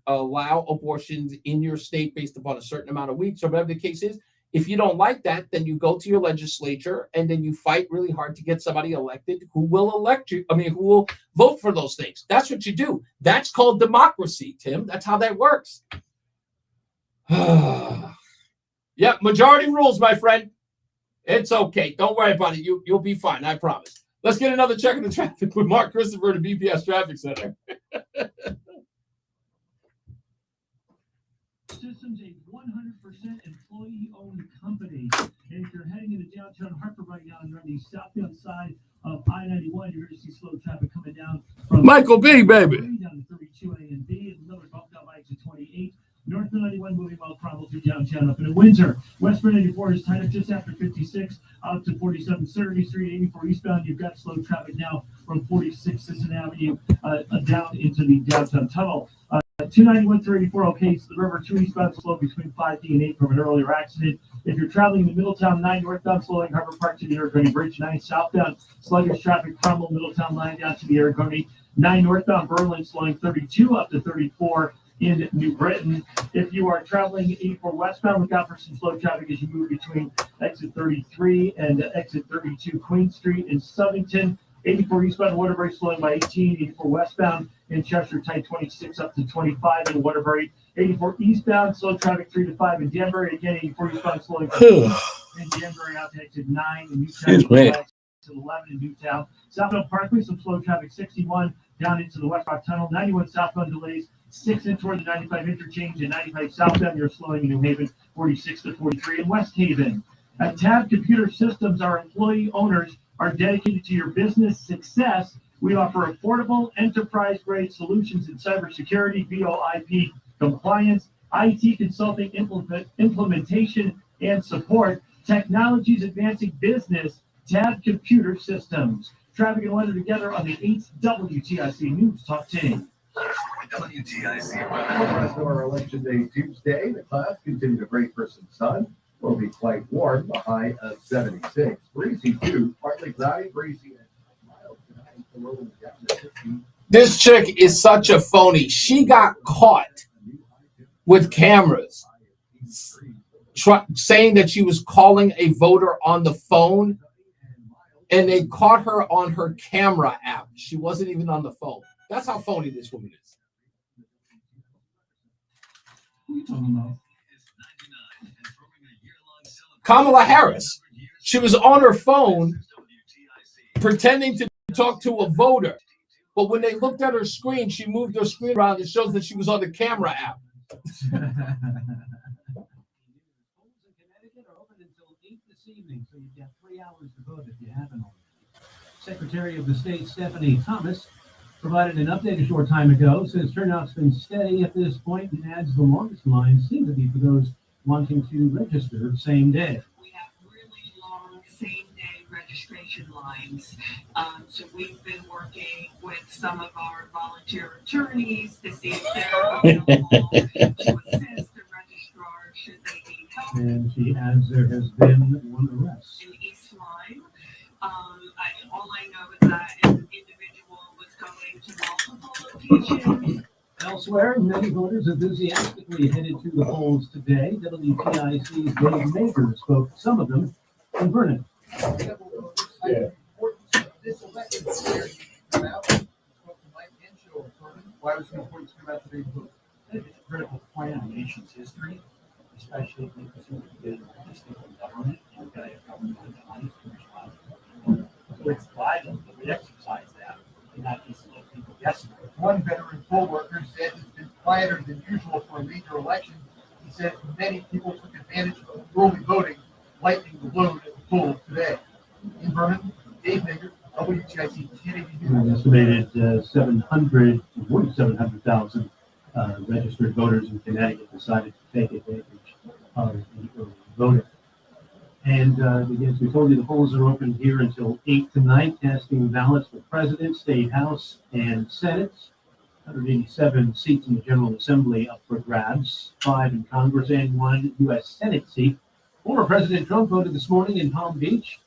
allow abortions in your state based upon a certain amount of weeks or whatever the case is, if you don't like that, then you go to your legislature and then you fight really hard to get somebody elected who will elect you. I mean, who will vote for those things. That's what you do. That's called democracy, Tim. That's how that works. Yeah, majority rules, my friend. It's okay. Don't worry about it. You'll be fine. I promise. Let's get another check of the traffic with Mark Christopher at the BPS Traffic Center. Systems, a 100% employee-owned company. And if you're heading into downtown Hartford right now and you're on the southbound side of I-91, you're going to see slow traffic coming down from Michael B, baby. Down to 32 A and B, and another bump down by exit 28. North 91 moving well traveled through downtown up into Windsor. Westbound 94 is tied up just after 56 out to 47 Surrey Street. 84 eastbound, you've got slow traffic now from 46 Sisson Avenue down into the downtown tunnel. 291 through 84, okay, so the River 2 eastbound slow between 5D and 8 from an earlier accident. If you're traveling to Middletown, 9 northbound slowing Harbor Park to the Aragoni Bridge, 9 southbound sluggish traffic Cromwell Middletown line down to the Aragoni, 9 northbound Berlin slowing 32 up to 34 in New Britain. If you are traveling 84 westbound, look out for some slow traffic as you move between exit 33 and exit 32 Queen Street in Southington. 84 eastbound Waterbury slowing by 18, 84 westbound in Cheshire tight 26 up to 25 in Waterbury. 84 eastbound slow traffic 3 to 5 in Danbury. Again, 84 eastbound slowing in Danbury out to exit 9 in Newtown. Excuse me. To 11 in Newtown. Southbound Parkway, some slow traffic 61 down into the West Rock Tunnel. 91 southbound delays 6 in toward the 95 interchange and 95 southbound. You're slowing in New Haven 46 to 43 in West Haven. At Tab Computer Systems, our employee owners are dedicated to your business success. We offer affordable, enterprise-grade solutions in cybersecurity, VoIP compliance, IT consulting, implementation, and support. Technologies advancing business. Tab Computer Systems. Traffic and weather together on the 8th WTIC News Talk team. WTIC. Rest of our Election Day Tuesday, the clouds continue to break for some sun. Will be quite warm, a high of 76. Breezy too, partly cloudy, breezy and mild tonight. The low down to 50. This chick is such a phony. She got caught with cameras saying that she was calling a voter on the phone, and they caught her on her camera app. She wasn't even on the phone. That's how phony this woman is. Who are you talking about? Kamala Harris. She was on her phone pretending to talk to a voter. But when they looked at her screen, she moved her screen around. It shows that she was on the camera app. Evening, so you've got 3 hours to vote if you haven't already. Secretary of the State Stephanie Thomas provided an update a short time ago. Says turnout's been steady at this point and adds the longest lines seem to be for those wanting to register same day. We have really long same-day registration lines. So we've been working with some of our volunteer attorneys to see if they're available to assist the registrar should they need help. And she adds there has been one arrest. In East Lyme. All I know is that an individual was going to multiple locations. Elsewhere, many voters enthusiastically headed to the polls today. WTIC's Dave Maker spoke to some of them in Vernon. Yeah. This election year, come out, spoke to Mike Henshaw of Vernon. Why was it important to come out today to vote? It's a critical point in the nation's history, especially if it's going to be a stable government. You've got a government with honest and responsible. So it's vital that we exercise that and not just let people guessing. One veteran poll worker said it's been quieter than usual for a major election. He said many people took advantage of early voting, lightening the load at the polls today. In Vernon, Dave Maker, WTIC 1080 An estimated 700,000 registered voters in Connecticut decided to take advantage of the early voting. And as we told you, the polls are open here until 8 tonight, casting ballots for President, State House, and Senate. 187 seats in the General Assembly up for grabs, 5 in Congress, and 1 U.S. Senate seat. Former President Trump voted this morning in Palm Beach.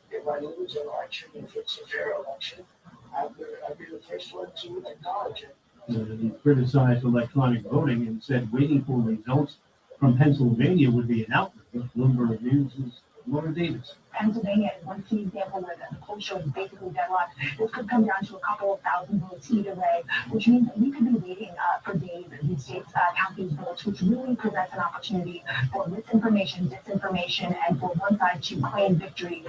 If I lose an election, if it's a fair election, I'd be the first one to acknowledge it. He criticized electronic voting and said waiting for results from Pennsylvania would be an outrage. Bloomberg News' Laura Davis. Pennsylvania is one key example where the poll shows basically deadlocked. This could come down to a couple of thousand votes either way, which means that we could be waiting for days as these states count these votes, which really presents an opportunity for misinformation, disinformation, and for one side to claim victory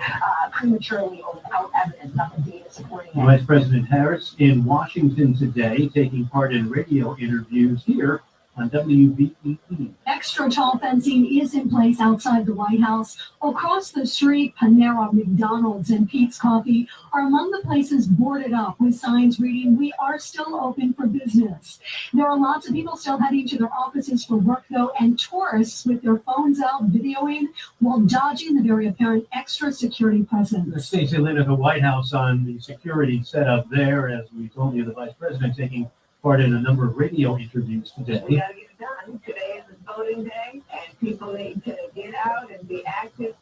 prematurely or without evidence, not the data supporting it. Vice President Harris in Washington today, taking part in radio interviews here on WTIC. Extra tall fencing is in place outside the White House. Across the street, Panera, McDonald's, and Pete's Coffee are among the places boarded up with signs reading, "We are still open for business." There are lots of people still heading to their offices for work, though, and tourists with their phones out videoing while dodging the very apparent extra security presence. Stacey Lynn at the White House on the security setup there. As we told you, the Vice President taking part in a number of radio interviews today. We gotta get it done. Today is voting day, and people need to get out and be active.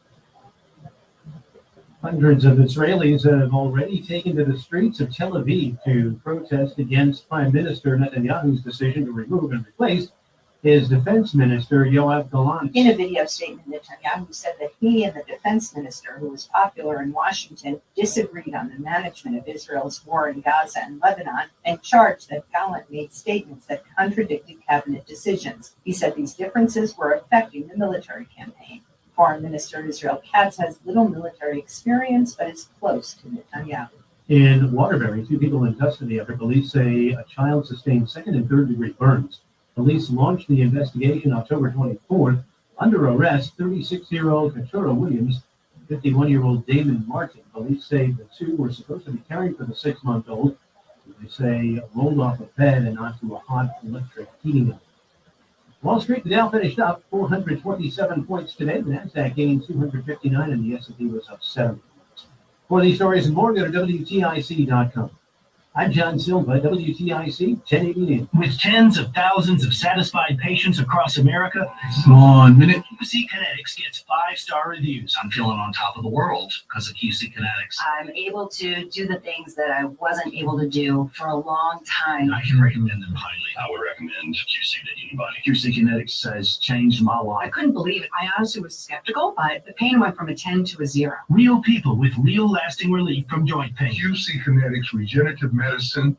Hundreds of Israelis have already taken to the streets of Tel Aviv to protest against Prime Minister Netanyahu's decision to remove and replace his defense minister, Yoav Gallant. In a video statement, Netanyahu said that he and the defense minister, who was popular in Washington, disagreed on the management of Israel's war in Gaza and Lebanon and charged that Gallant made statements that contradicted cabinet decisions. He said these differences were affecting the military campaign. Foreign Minister Israel Katz has little military experience, but is close to Netanyahu. In Waterbury, 2 people in custody after police say a child sustained 2nd and 3rd degree burns. Police launched the investigation October 24th. Under arrest, 36-year-old Katura Williams, 51-year-old Damon Martin. Police say the 2 were supposed to be caring for the 6-month-old. They say rolled off a bed and onto a hot electric heating element. Wall Street, the Dow finished up 427 points today. The NASDAQ gained 259 and the S&P was up 7 points. For these stories and more, go to WTIC.com. I'm John Silva, WTIC 1080. With tens of thousands of satisfied patients across America, 1 minute. QC Kinetics gets 5-star reviews. I'm feeling on top of the world because of QC Kinetics. I'm able to do the things that I wasn't able to do for a long time. I can recommend them highly. I would recommend QC to anybody. QC Kinetics has changed my I life. couldn't believe it. I honestly was skeptical, but the pain went from a 10 to a 0. Real people with real lasting relief from joint pain. QC Kinetics Regenerative Medicine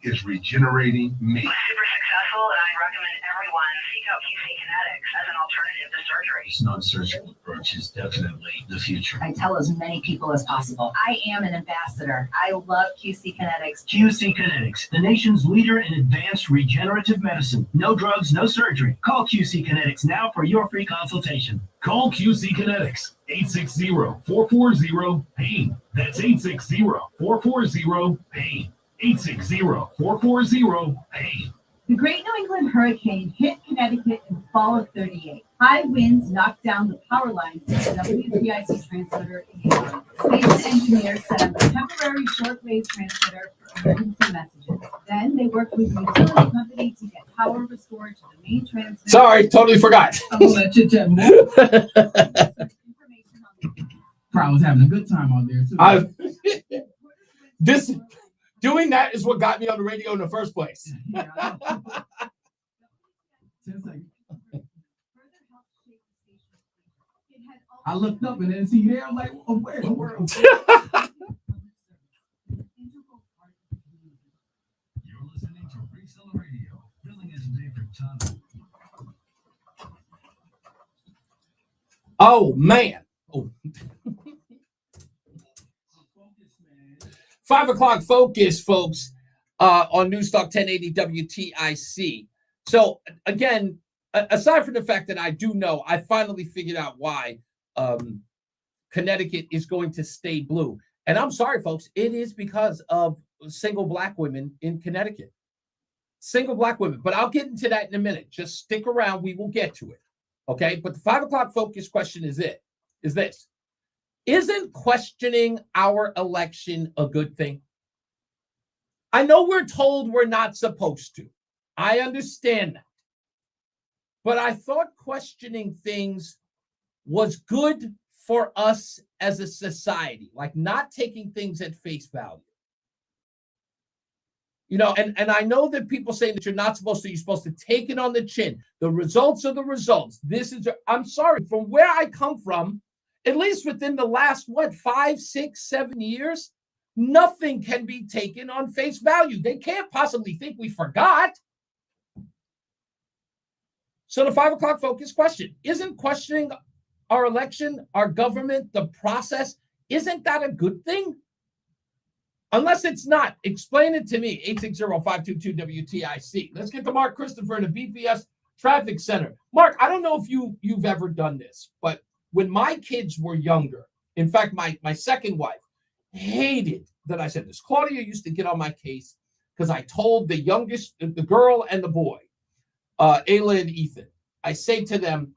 is regenerating me. Super successful, and I recommend everyone seek out QC Kinetics as an alternative to surgery. This non-surgical approach is definitely the future. I tell as many people as possible. I am an ambassador. I love QC Kinetics. QC Kinetics, the nation's leader in advanced regenerative medicine. No drugs, no surgery. Call QC Kinetics now for your free consultation. Call QC Kinetics, 860-440-PAIN. That's 860-440-PAIN. 860-440-PAIN. The Great New England Hurricane hit Connecticut in fall of '38. High winds knocked down the power lines to the WTIC transmitter in New York. Space engineers set up a temporary shortwave transmitter for emergency messages. Then they worked with the utility company to get power restored to the main transmitter. Sorry, totally forgot. I was having a good time out there too. Doing that is what got me on the radio in the first place. 10 seconds. I looked up and didn't see you there. I'm like, oh, where in the world? You're listening to Reese On The Radio, filling in today for Tom. Oh, man. Oh. 5 o'clock focus, folks, on NewsTalk 1080 WTIC. So, again, aside from the fact that I do know, I finally figured out why Connecticut is going to stay blue. And I'm sorry, folks, it is because of single Black women in Connecticut. Single Black women. But I'll get into that in a minute. Just stick around. We will get to it. Okay? But the 5 o'clock focus question is this. Isn't questioning our election a good thing? I know we're told we're not supposed to. I understand that. But I thought questioning things was good for us as a society, like not taking things at face value. And I know that people say that you're not supposed to, you're supposed to take it on the chin. The results are the results. I'm sorry, from where I come from, at least within the last, 5, 6, 7 years, nothing can be taken on face value. They can't possibly think we forgot. So the 5 o'clock focus question, isn't questioning our election, our government, the process, isn't that a good thing? Unless it's not, explain it to me. 860-522-WTIC. Let's get to Mark Christopher in the BPS Traffic Center. Mark, I don't know if you've ever done this, but when my kids were younger, in fact, my second wife hated that I said this. Claudia used to get on my case because I told the youngest, the girl and the boy, Ayla and Ethan, I say to them,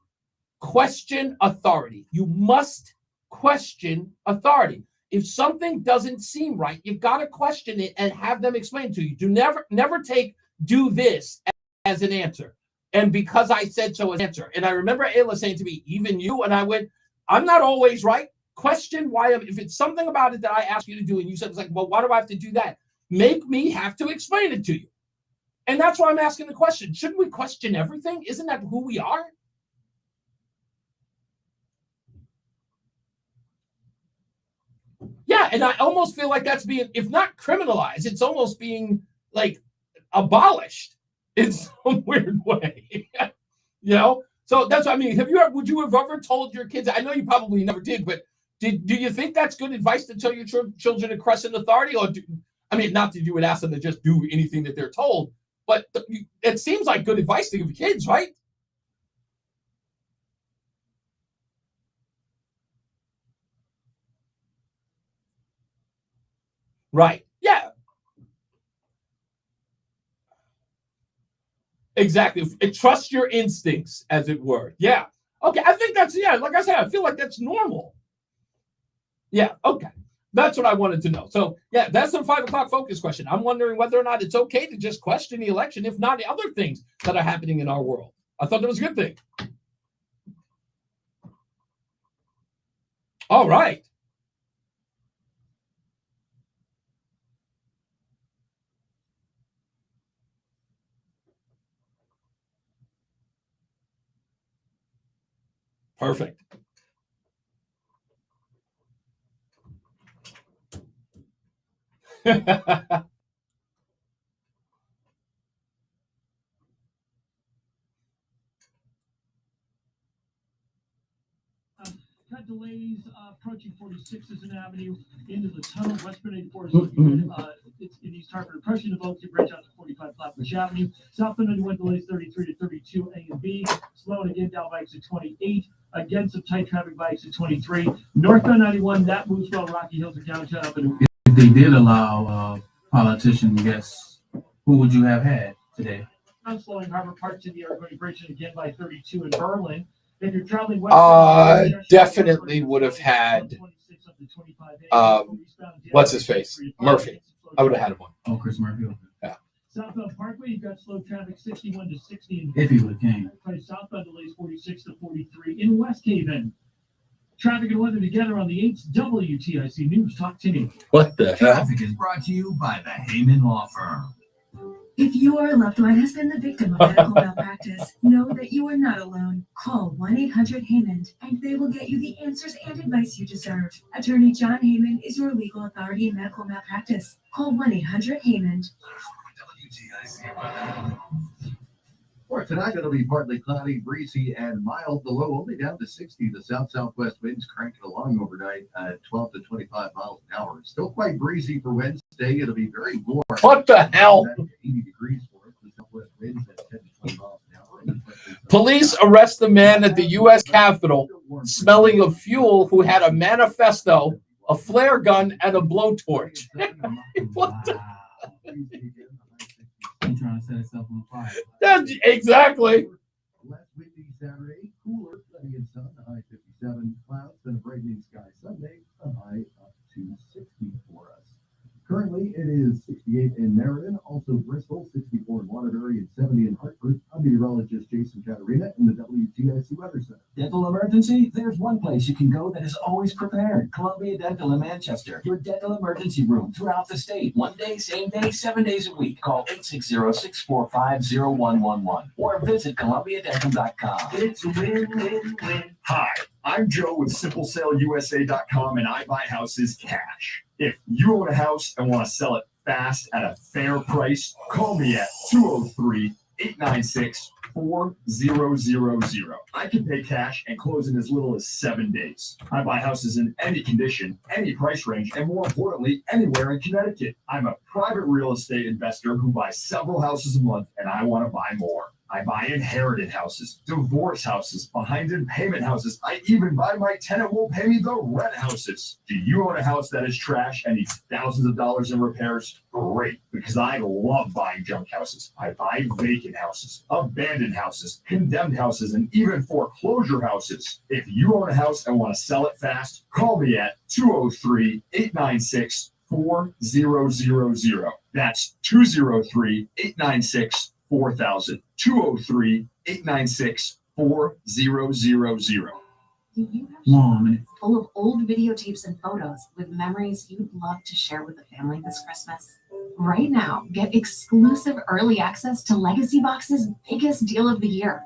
question authority. You must question authority. If something doesn't seem right, you've got to question it and have them explain to you. Do never take do this as an answer. And because I said so as an answer. And I remember Ayla saying to me, even you, and I went, I'm not always right. Question why, if it's something about it that I asked you to do, and you said, it's like, well, why do I have to do that? Make me have to explain it to you. And that's why I'm asking the question. Shouldn't we question everything? Isn't that who we are? Yeah, and I almost feel like that's being, if not criminalized, it's almost being like abolished in some weird way. So that's what I mean. Would you have ever told your kids? I know you probably never did, but do you think that's good advice to tell your children to question authority? Or not that you would ask them to just do anything that they're told, but it seems like good advice to give kids, right? Right. Yeah. Exactly. Trust your instincts, as it were. Yeah. Okay. I think that's, like I said, I feel like that's normal. Yeah. Okay. That's what I wanted to know. So, yeah, that's the 5 o'clock focus question. I'm wondering whether or not it's okay to just question the election, if not the other things that are happening in our world. I thought that was a good thing. All right. Perfect. Got delays approaching 46th Avenue into the tunnel. Westbound 84 is it's in East Hartford. Approaching the Vulcan Bridge out to 45 Flatbush Avenue. Southbound 91 delays 33 to 32 A and B. Slowing again down by exit 28. Again, some tight traffic by exit 23. Northbound 91, that moves well. Rocky Hills are downtown. If they did allow politician guests, who would you have had today? I'm slowing Harbor Park to the Argonne Bridge and again by 32 in Berlin. If you're traveling west, definitely would have had what's his face? Murphy. I would have had one. Oh, Chris Murphy. Yeah. Southbound Parkway, you've got slow traffic 61 to 60. If he would have came. Southbound delays 46 to 43 in West Haven. Traffic and weather together on the 8th WTIC News Talk 1080. What the hell? Traffic is brought to you by the Heyman Law Firm. If your loved one has been the victim of medical malpractice, know that you are not alone. Call 1-800-HEYMAN and they will get you the answers and advice you deserve. Attorney John Heyman is your legal authority in medical malpractice. Call 1-800-HEYMAN. For tonight, it'll be partly cloudy, breezy, and mild. The low only down to 60. The south-southwest winds cranking along overnight at 12 to 25 miles an hour. It's still quite breezy for Wednesday. It'll be very warm. What the hell? 80 degrees for us. The southwest winds at 10 to 20 miles an hour. Police arrest the man at the U.S. Capitol smelling of fuel who had a manifesto, a flare gun, and a blowtorch. What the? I'm trying to set itself on fire. Exactly. Less windy Saturday, cooler, plenty of sun, a high 57, clouds, and a brightening sky Sunday, a high up to 60 for us. Currently, it is 68 in Meriden, also Bristol, 64 in Waterbury, and 70 in Hartford. I'm meteorologist Jason Catarina in the WTIC Emergency Weather Center. Dental emergency? There's one place you can go that is always prepared. Columbia Dental in Manchester. Your dental emergency room throughout the state. One day, same day, 7 days a week. Call 860-645-0111 or visit ColumbiaDental.com. It's win-win-win. Hi, I'm Joe with SimpleSaleUSA.com, and I buy houses cash. If you own a house and want to sell it fast at a fair price, call me at 203-896-4000. I can pay cash and close in as little as 7 days. I buy houses in any condition, any price range, and more importantly, anywhere in Connecticut. I'm a private real estate investor who buys several houses a month, and I want to buy more. I buy inherited houses, divorce houses, behind in payment houses. I even buy my tenant won't pay me the rent houses. Do you own a house that is trash and needs thousands of dollars in repairs? Great, because I love buying junk houses. I buy vacant houses, abandoned houses, condemned houses, and even foreclosure houses. If you own a house and want to sell it fast, call me at 203-896-4000. That's 203-896-4000. 203-896-4000. Do you have Mom, full of old videotapes and photos with memories you'd love to share with the family this Christmas? Right now, get exclusive early access to Legacy Box's biggest deal of the year.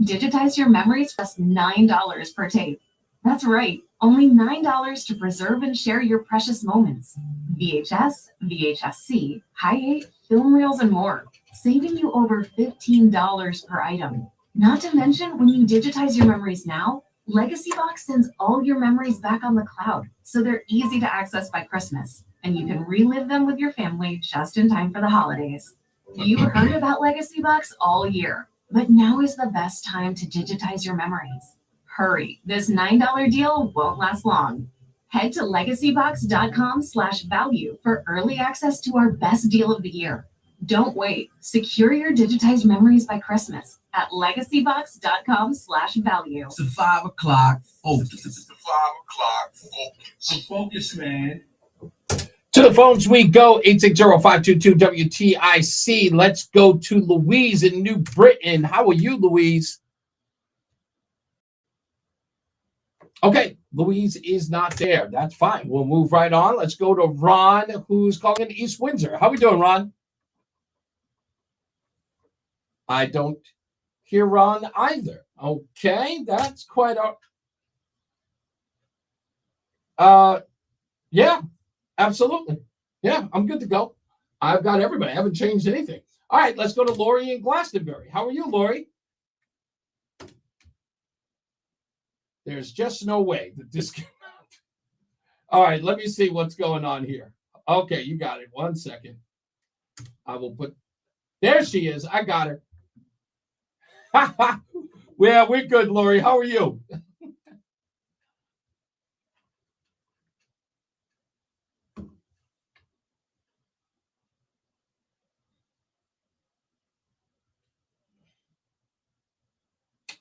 Digitize your memories for just $9 per tape. That's right, only $9 to preserve and share your precious moments. VHS, VHS-C, Hi8, film reels, and more, saving you over $15 per item. Not to mention, when you digitize your memories now, Legacy Box sends all your memories back on the cloud, so they're easy to access by Christmas, and you can relive them with your family just in time for the holidays. You've heard about Legacy Box all year, but now is the best time to digitize your memories. Hurry, this $9 deal won't last long. Head to legacybox.com/value for early access to our best deal of the year. Don't wait. Secure your digitized memories by Christmas at legacybox.com/value. It's the 5 o'clock focus. It's the 5 o'clock focus. I'm focused, man. To the phones we go, 860-522-WTIC. Let's go to Louise in New Britain. How are you, Louise? Okay, Louise is not there. That's fine. We'll move right on. Let's go to Ron, who's calling in East Windsor. How we doing, Ron? I don't hear Ron either. Okay, that's quite yeah, absolutely. Yeah, I'm good to go. I've got everybody. I haven't changed anything. All right, let's go to Lori in Glastonbury. How are you, Lori? There's just no way that this can... All right, let me see what's going on here. Okay, you got it. 1 second. I will put... There she is. I got her. Well, we're good, Lori. How are you?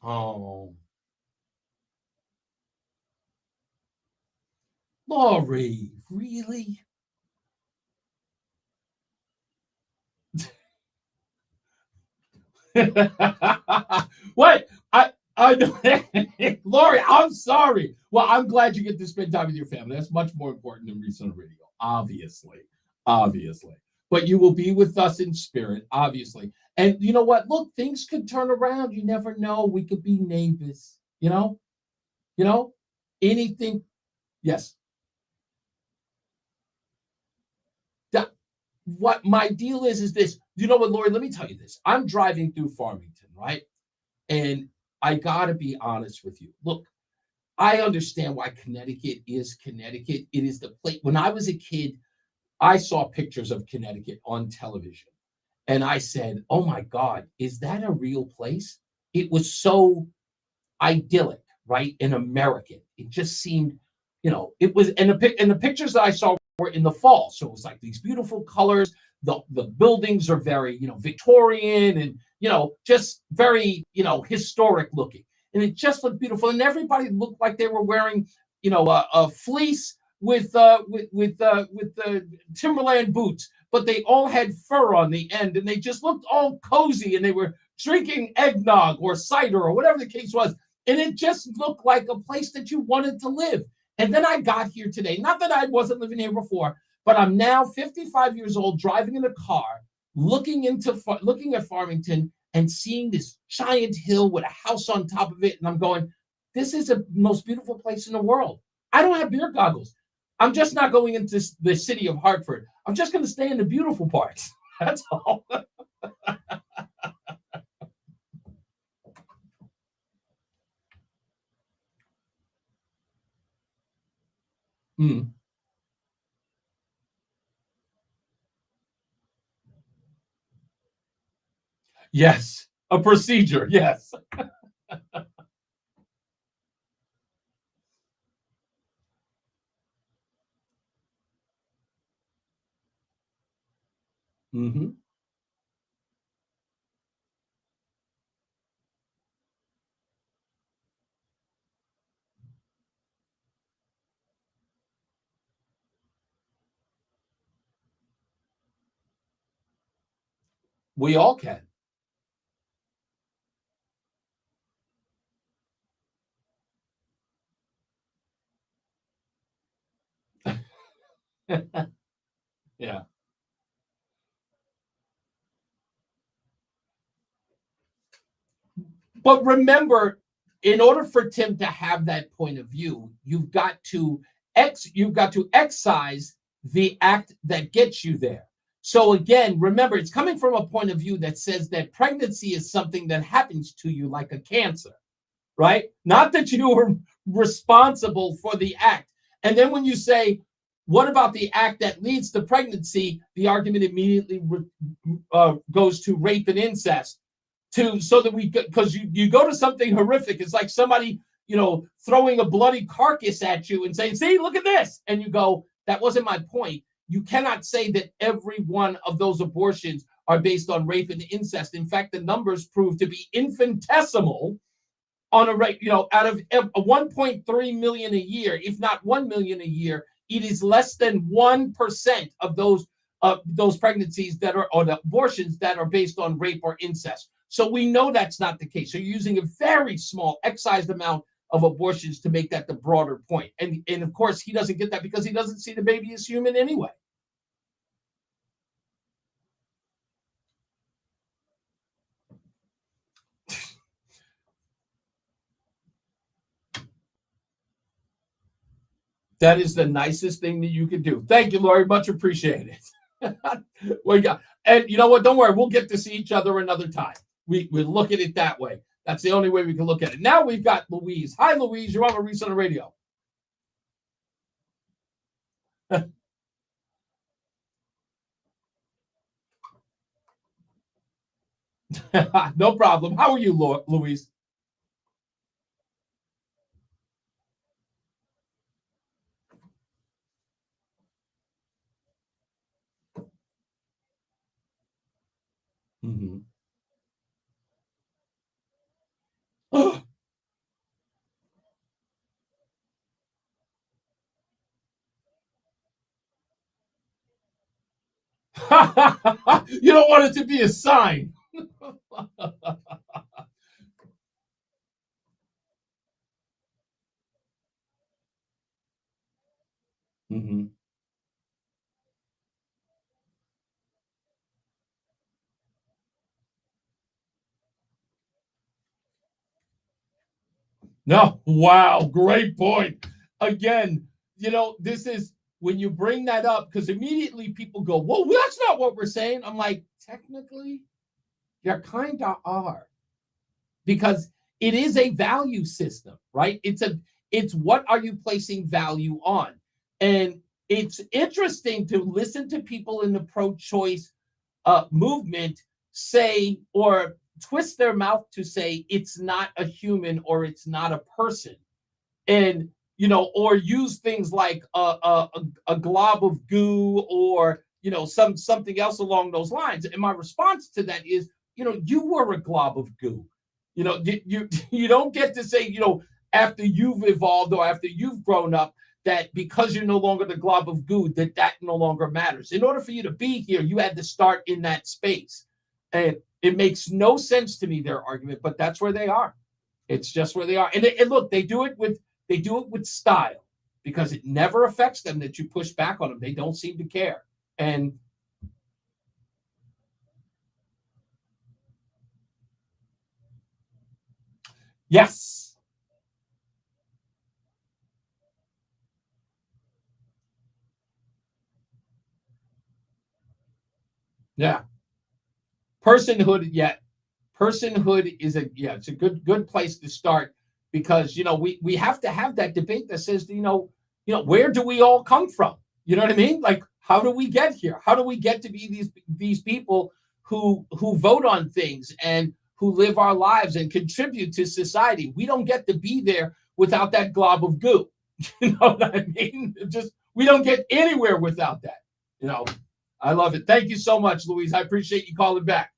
Oh. Lori, really? What? I Lori, I'm sorry. Well, I'm glad you get to spend time with your family. That's much more important than Reese On The Radio, obviously. But you will be with us in spirit, obviously. And you know what? Look, things could turn around. You never know. We could be neighbors, you know? Anything. Yes. What my deal is this. You know what, Lori? Let me tell you this. I'm driving through Farmington, right? And I got to be honest with you. Look, I understand why Connecticut is Connecticut. It is the place. When I was a kid, I saw pictures of Connecticut on television. And I said, oh, my God, is that a real place? It was so idyllic, right? And American. It just seemed, it was. And the pictures that I saw were in the fall. So it was like these beautiful colors. The buildings are very, Victorian and, just very, historic looking. And it just looked beautiful. And everybody looked like they were wearing, a fleece with the Timberland boots, but they all had fur on the end and they just looked all cozy and they were drinking eggnog or cider or whatever the case was. And it just looked like a place that you wanted to live. And then I got here today. Not that I wasn't living here before, but I'm now 55 years old, driving in a car, looking at Farmington and seeing this giant hill with a house on top of it. And I'm going, this is the most beautiful place in the world. I don't have beer goggles. I'm just not going into the city of Hartford. I'm just going to stay in the beautiful parts. That's all. Yes, a procedure. Yes. We all can. Yeah. But remember, in order for Tim to have that point of view, you've got to excise the act that gets you there. So again, remember, it's coming from a point of view that says that pregnancy is something that happens to you like a cancer, right? Not that you were responsible for the act. And then when you say, what about the act that leads to pregnancy? The argument immediately goes to rape and incest. Because you go to something horrific. It's like somebody, throwing a bloody carcass at you and saying, see, look at this. And you go, that wasn't my point. You cannot say that every one of those abortions are based on rape and incest. In fact, the numbers prove to be infinitesimal on a rate, out of 1.3 million a year, if not 1 million a year, it is less than 1% of those pregnancies or the abortions that are based on rape or incest. So we know that's not the case. So you're using a very small excised amount of abortions to make that the broader point. And of course, he doesn't get that because he doesn't see the baby as human anyway. That is the nicest thing that you could do. Thank you, Lori. Much appreciated. And you know what? Don't worry. We'll get to see each other another time. We look at it that way. That's the only way we can look at it. Now we've got Louise. Hi, Louise. You're on Reese On The Radio. No problem. How are you, Louise? Mm-hmm. You don't want it to be a sign. Mm-hmm. No, wow, great point. Again, this is when you bring that up, because immediately people go, well, that's not what we're saying. I'm like, technically, you kind of are. Because it is a value system, right? It's what are you placing value on? And it's interesting to listen to people in the pro-choice movement say or twist their mouth to say it's not a human or it's not a person, and or use things like a glob of goo or something else along those lines. And my response to that is, you were a glob of goo. You don't get to say after you've evolved or after you've grown up that because you're no longer the glob of goo that no longer matters. In order for you to be here, you had to start in that space. And it makes no sense to me, their argument, but that's where they are. It's just where they are. And look, they do it with style, because it never affects them that you push back on them. They don't seem to care. And yes. Yeah. Personhood, yeah. Personhood is it's a good place to start, because we have to have that debate that says, where do we all come from? You know what I mean? Like, how do we get here? How do we get to be these people who vote on things and who live our lives and contribute to society? We don't get to be there without that glob of goo. You know what I mean? We don't get anywhere without that. I love it. Thank you so much, Louise. I appreciate you calling back.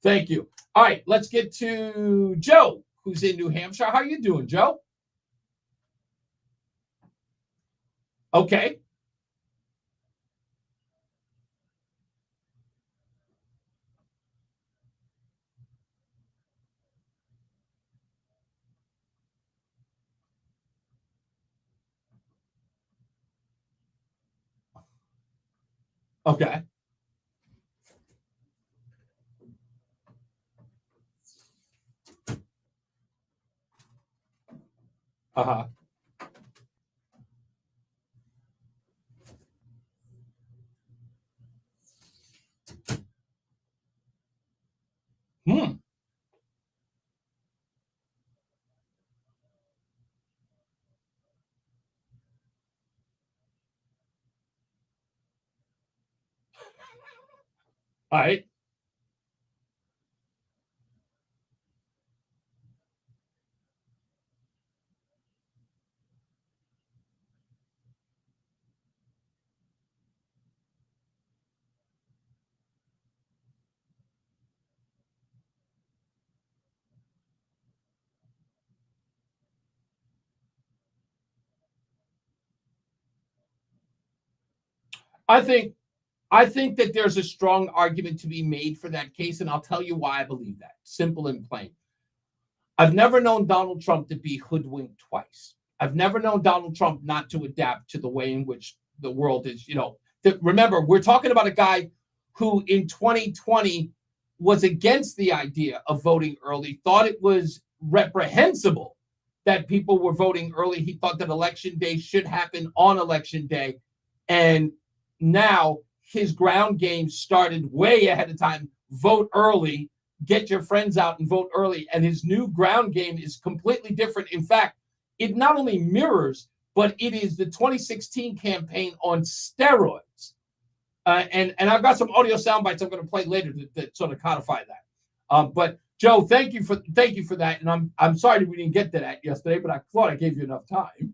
Thank you. All right, let's get to Joe, who's in New Hampshire. How are you doing, Joe? Okay. Okay. Uh-huh. Hmm. All right. I think that there's a strong argument to be made for that case, and I'll tell you why I believe that. Simple and plain. I've never known Donald Trump to be hoodwinked twice. I've never known Donald Trump not to adapt to the way in which the world is. Remember, we're talking about a guy who in 2020 was against the idea of voting early, thought it was reprehensible that people were voting early. He thought that election day should happen on election day. And now his ground game started way ahead of time. Vote early, get your friends out and vote early. And his new ground game is completely different. In fact, it not only mirrors, but it is the 2016 campaign on steroids. And I've got some audio sound bites I'm going to play later that sort of codify that. But Joe, thank you for that. And I'm sorry we didn't get to that yesterday, but I thought I gave you enough time.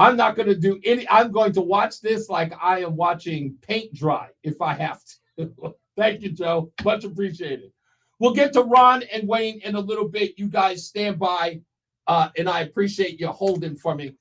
I'm not going to do any. I'm going to watch this like I am watching paint dry if I have to. Thank you, Joe. Much appreciated. We'll get to Ron and Wayne in a little bit. You guys stand by, and I appreciate you holding for me.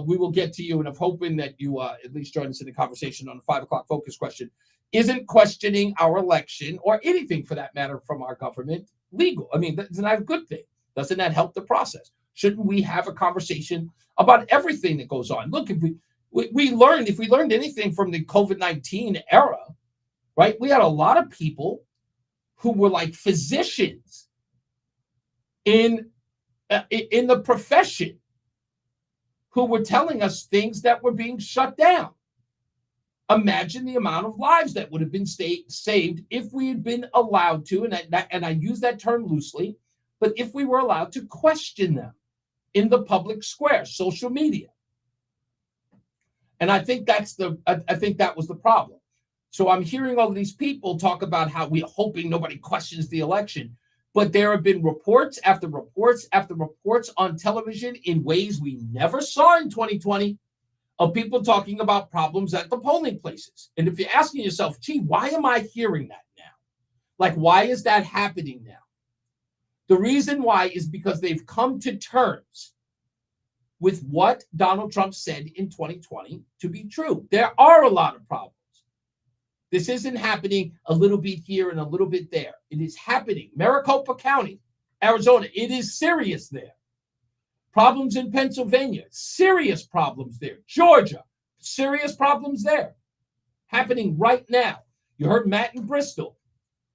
We will get to you, and I'm hoping that you at least join us in the conversation on the 5 o'clock focus question. Isn't questioning our election or anything for that matter from our government legal? I mean, isn't that a good thing? Doesn't that help the process? Shouldn't we have a conversation about everything that goes on? Look, if we learned anything from the COVID-19 era, right? We had a lot of people who were like physicians in the profession who were telling us things that were being shut down. Imagine the amount of lives that would have been saved if we had been allowed to, and I use that term loosely, but if we were allowed to question them in the public square, social media. And I think that was the problem. So I'm hearing all of these people talk about how we're hoping nobody questions the election, but there have been reports after reports after reports on television in ways we never saw in 2020 of people talking about problems at the polling places. And if you're asking yourself, gee, why am I hearing that now? Like, why is that happening now? The reason why is because they've come to terms with what Donald Trump said in 2020 to be true. There are a lot of problems. This isn't happening a little bit here and a little bit there. It is happening. Maricopa County, Arizona, it is serious there. Problems in Pennsylvania, serious problems there. Georgia, serious problems there. Happening right now. You heard Matt in Bristol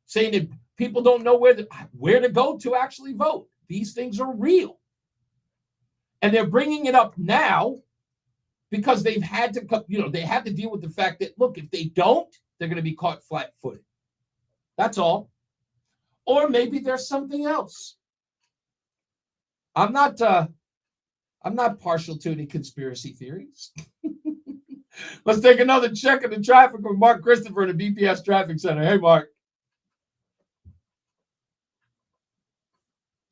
saying that people don't know where to go to actually vote. These things are real. And they're bringing it up now because they've had to, they have to deal with the fact that, look, if they don't, they're going to be caught flat-footed. That's all. Or maybe there's something else. I'm not partial to any conspiracy theories. Let's take another check of the traffic with Mark Christopher in the BPS Traffic Center. Hey, Mark.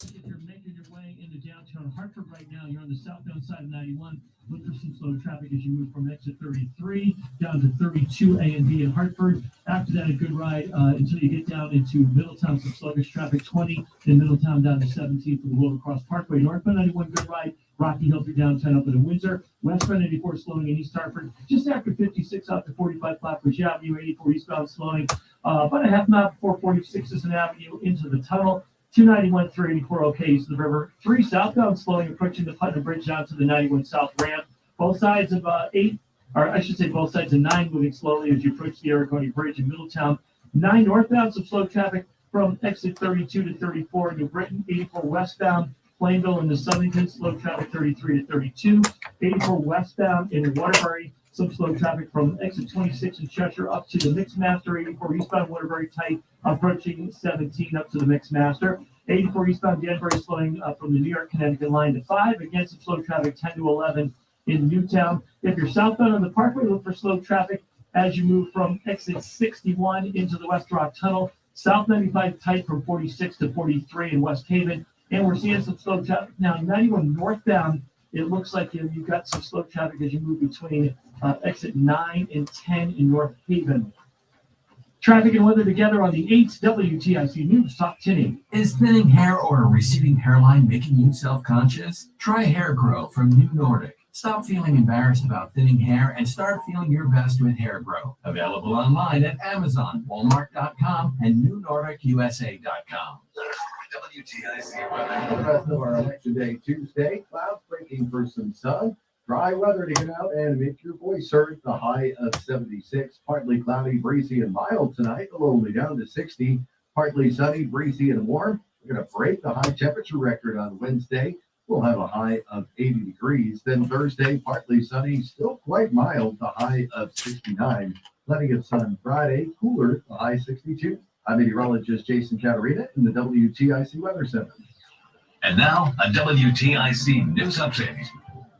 If you're making your way into downtown Hartford right now, you're on the southbound side of 91. Look for some slow traffic as you move from exit 33 down to 32 A and B in Hartford. After that, a good ride until you get down into Middletown. Some sluggish traffic, 20 in Middletown down to 17 for the Wilbercross Parkway. Northbound 91, good ride. Rocky Hill through downtown up into Windsor. Westbound 84 slowing in East Hartford. Just after 56 out to 45 Flatbush Avenue. 84 eastbound slowing about a half mile before 46th Avenue into the tunnel. 291 through 84 okay east of the river. 3 southbound slowing approaching the Putnam Bridge down to the 91 south ramp. Both sides of both sides of 9 moving slowly as you approach the Ariconi Bridge in Middletown. 9 northbound, some slow traffic from exit 32 to 34 in New Britain. 84 westbound, Plainville and the Southington, slow traffic 33 to 32. 84 westbound in Waterbury, some slow traffic from exit 26 in Cheshire up to the Mixmaster. 84 eastbound Waterbury tight, approaching 17 up to the Mixmaster. 84 eastbound Danbury slowing from the New York Connecticut line to 5. Again, some slow traffic 10 to 11 in Newtown. If you're southbound on the Parkway, look for slow traffic as you move from exit 61 into the West Rock Tunnel. South 95 tight from 46 to 43 in West Haven. And we're seeing some slow traffic now. 91 northbound, it looks like you've got some slow traffic as you move between exit 9 and 10 in North Haven. Traffic and weather together on the 8th WTIC News Talk 1080. Is thinning hair or a receding hairline making you self-conscious? Try Hair Grow from New Nordic. Stop feeling embarrassed about thinning hair and start feeling your best with Hair Grow. Available online at Amazon, Walmart.com, and NewNordicUSA.com. WTIC weather. The rest of our election day Tuesday, clouds breaking for some sun. Dry weather to get out and make your voice heard. The high of 76. Partly cloudy, breezy, and mild tonight. The low only down to 60. Partly sunny, breezy, and warm. We're going to break the high temperature record on Wednesday. We'll have a high of 80 degrees. Then Thursday, partly sunny, still quite mild. The high of 69. Plenty of sun Friday, cooler. The high 62. I'm meteorologist Jason Caterina in the WTIC Weather Center. And now, a WTIC News Update.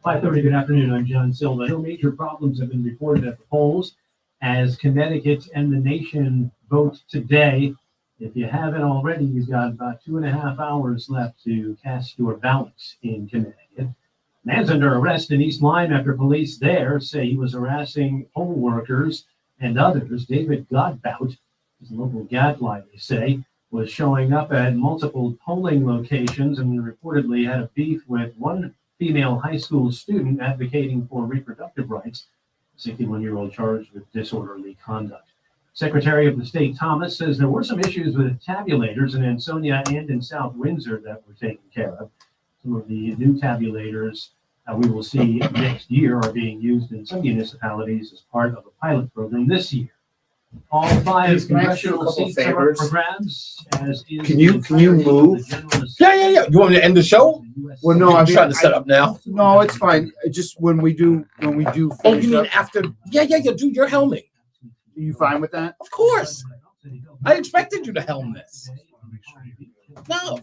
5:30, good afternoon. I'm John Silva. No major problems have been reported at the polls as Connecticut and the nation vote today. If you haven't already, you've got about 2.5 hours left to cast your ballots in Connecticut. Man's under arrest in East Lyme after police there say he was harassing poll workers and others. David Godbout, his local gadfly, they say, was showing up at multiple polling locations and reportedly had a beef with one female high school student advocating for reproductive rights, 61-year-old charged with disorderly conduct. Secretary of the State Thomas says there were some issues with tabulators in Ansonia and in South Windsor that were taken care of. Some of the new tabulators we will see next year are being used in some municipalities as part of a pilot program this year. All 5 congressional seats are up for grabs. Can you move? Yeah. You want me to end the show? Well, no, I'm trying to set up now. No, it's fine. Just when we do. Oh, you mean after? Yeah. Do your helming. Are you fine with that? Of course. I expected you to helm this. No.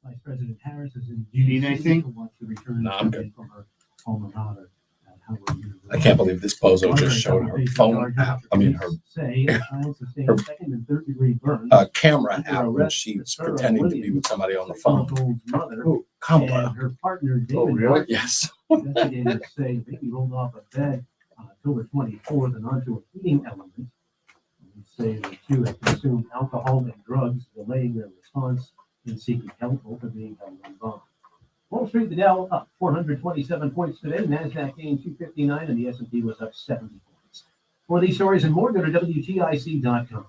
Vice President Harris is in. You need anything? No, I'm good. From her alma mater at Howard University. I can't believe this pozo just showed her phone app. I mean, her camera app when she's pretending to be with somebody on the phone. Oh, Kamala. Her partner, David. Oh, really? Yes. Investigators say the baby rolled off a bed on October 24th and onto a heating element. They say the two had consumed alcohol and drugs, delaying their response in seeking help, both are being held on bond. Wall Street, the Dow up 427 points today. NASDAQ gained 259 and the S&P was up 70 points. For these stories and more, go to WTIC.com.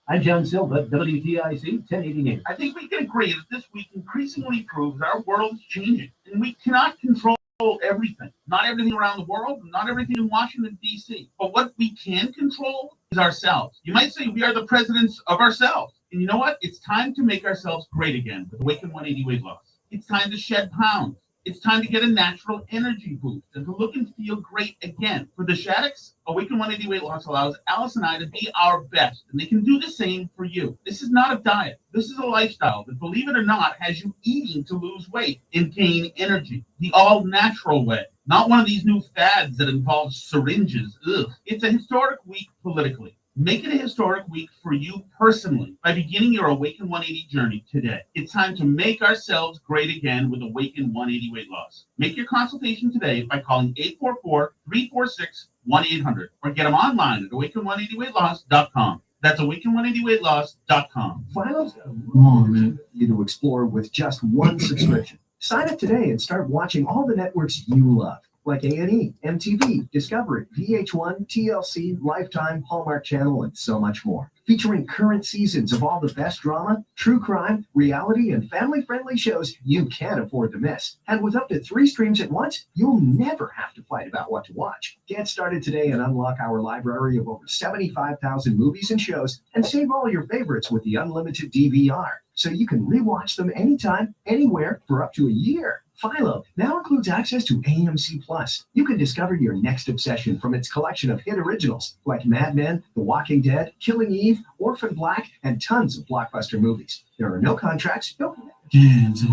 I'm John Silva, WTIC 1080 News. I think we can agree that this week increasingly proves our world is changing, and we cannot control everything. Not everything around the world, not everything in Washington, D.C. But what we can control is ourselves. You might say we are the presidents of ourselves. And you know what? It's time to make ourselves great again with Awaken 180 weight loss. It's time to shed pounds. It's time to get a natural energy boost and to look and feel great again. For the Shaddocks, Awaken 180 weight loss allows Alice and I to be our best, and they can do the same for you. This is not a diet. This is a lifestyle that, believe it or not, has you eating to lose weight and gain energy. The all-natural way. Not one of these new fads that involves syringes. Ugh. It's a historic week politically. Make it a historic week for you personally by beginning your Awaken 180 journey today. It's time to make ourselves great again with Awaken 180 weight loss. Make your consultation today by calling 844-346-1800 or get them online at awaken180weightloss.com. That's awaken180weightloss.com. Philo's got a Come on, man. you to explore with just one subscription. Sign up today and start watching all the networks you love, like A&E, MTV, Discovery, VH1, TLC, Lifetime, Hallmark Channel, and so much more. Featuring current seasons of all the best drama, true crime, reality, and family-friendly shows you can't afford to miss. And with up to 3 streams at once, you'll never have to fight about what to watch. Get started today and unlock our library of over 75,000 movies and shows, and save all your favorites with the unlimited DVR, so you can rewatch them anytime, anywhere, for up to a year. Philo now includes access to AMC Plus. You can discover your next obsession from its collection of hit originals like Mad Men, The Walking Dead, Killing Eve, Orphan Black, and tons of blockbuster movies. There are no contracts, no commitments.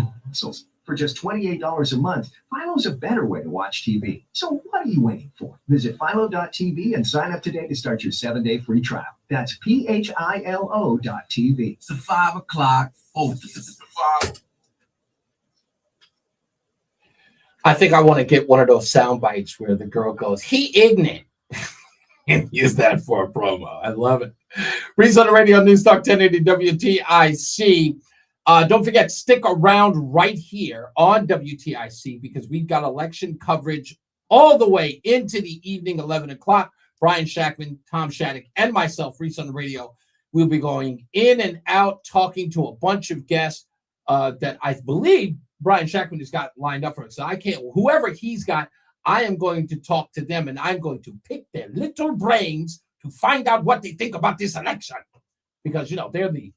For just $28 a month, Philo's a better way to watch TV. So what are you waiting for? Visit philo.tv and sign up today to start your 7-day free trial. That's philo.tv. It's the 5 o'clock focus. I think I want to get one of those sound bites where the girl goes, "He ignorant," and use that for a promo. I love it. Reese on the Radio, NewsTalk 1080 WTIC. Don't forget, stick around right here on WTIC because we've got election coverage all the way into the evening, 11 o'clock. Brian Shackman, Tom Shattuck, and myself, Reese on the Radio, we'll be going in and out, talking to a bunch of guests that I believe Brian Shackman has got lined up for us. So I can't, whoever he's got, I am going to talk to them and I'm going to pick their little brains to find out what they think about this election. Because, you know, they're the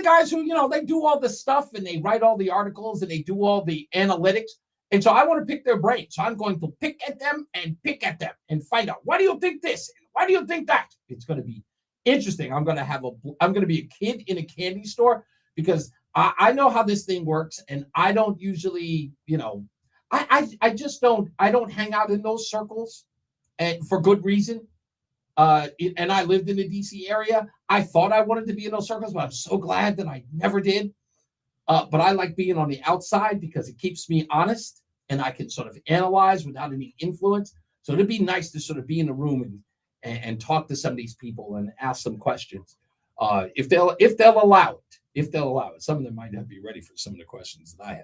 guys who, you know, they do all the stuff and they write all the articles and they do all the analytics. And so I want to pick their brains. So I'm going to pick at them and find out, why do you think this? And why do you think that? It's going to be interesting. I'm going to be a kid in a candy store because I know how this thing works, and I don't usually, you know, I don't hang out in those circles, and for good reason. And I lived in the DC area. I thought I wanted to be in those circles, but I'm so glad that I never did. But I like being on the outside because it keeps me honest, and I can sort of analyze without any influence. So it'd be nice to sort of be in the room and talk to some of these people and ask them questions, if they'll allow it. If they'll allow it. Some of them might not be ready for some of the questions that I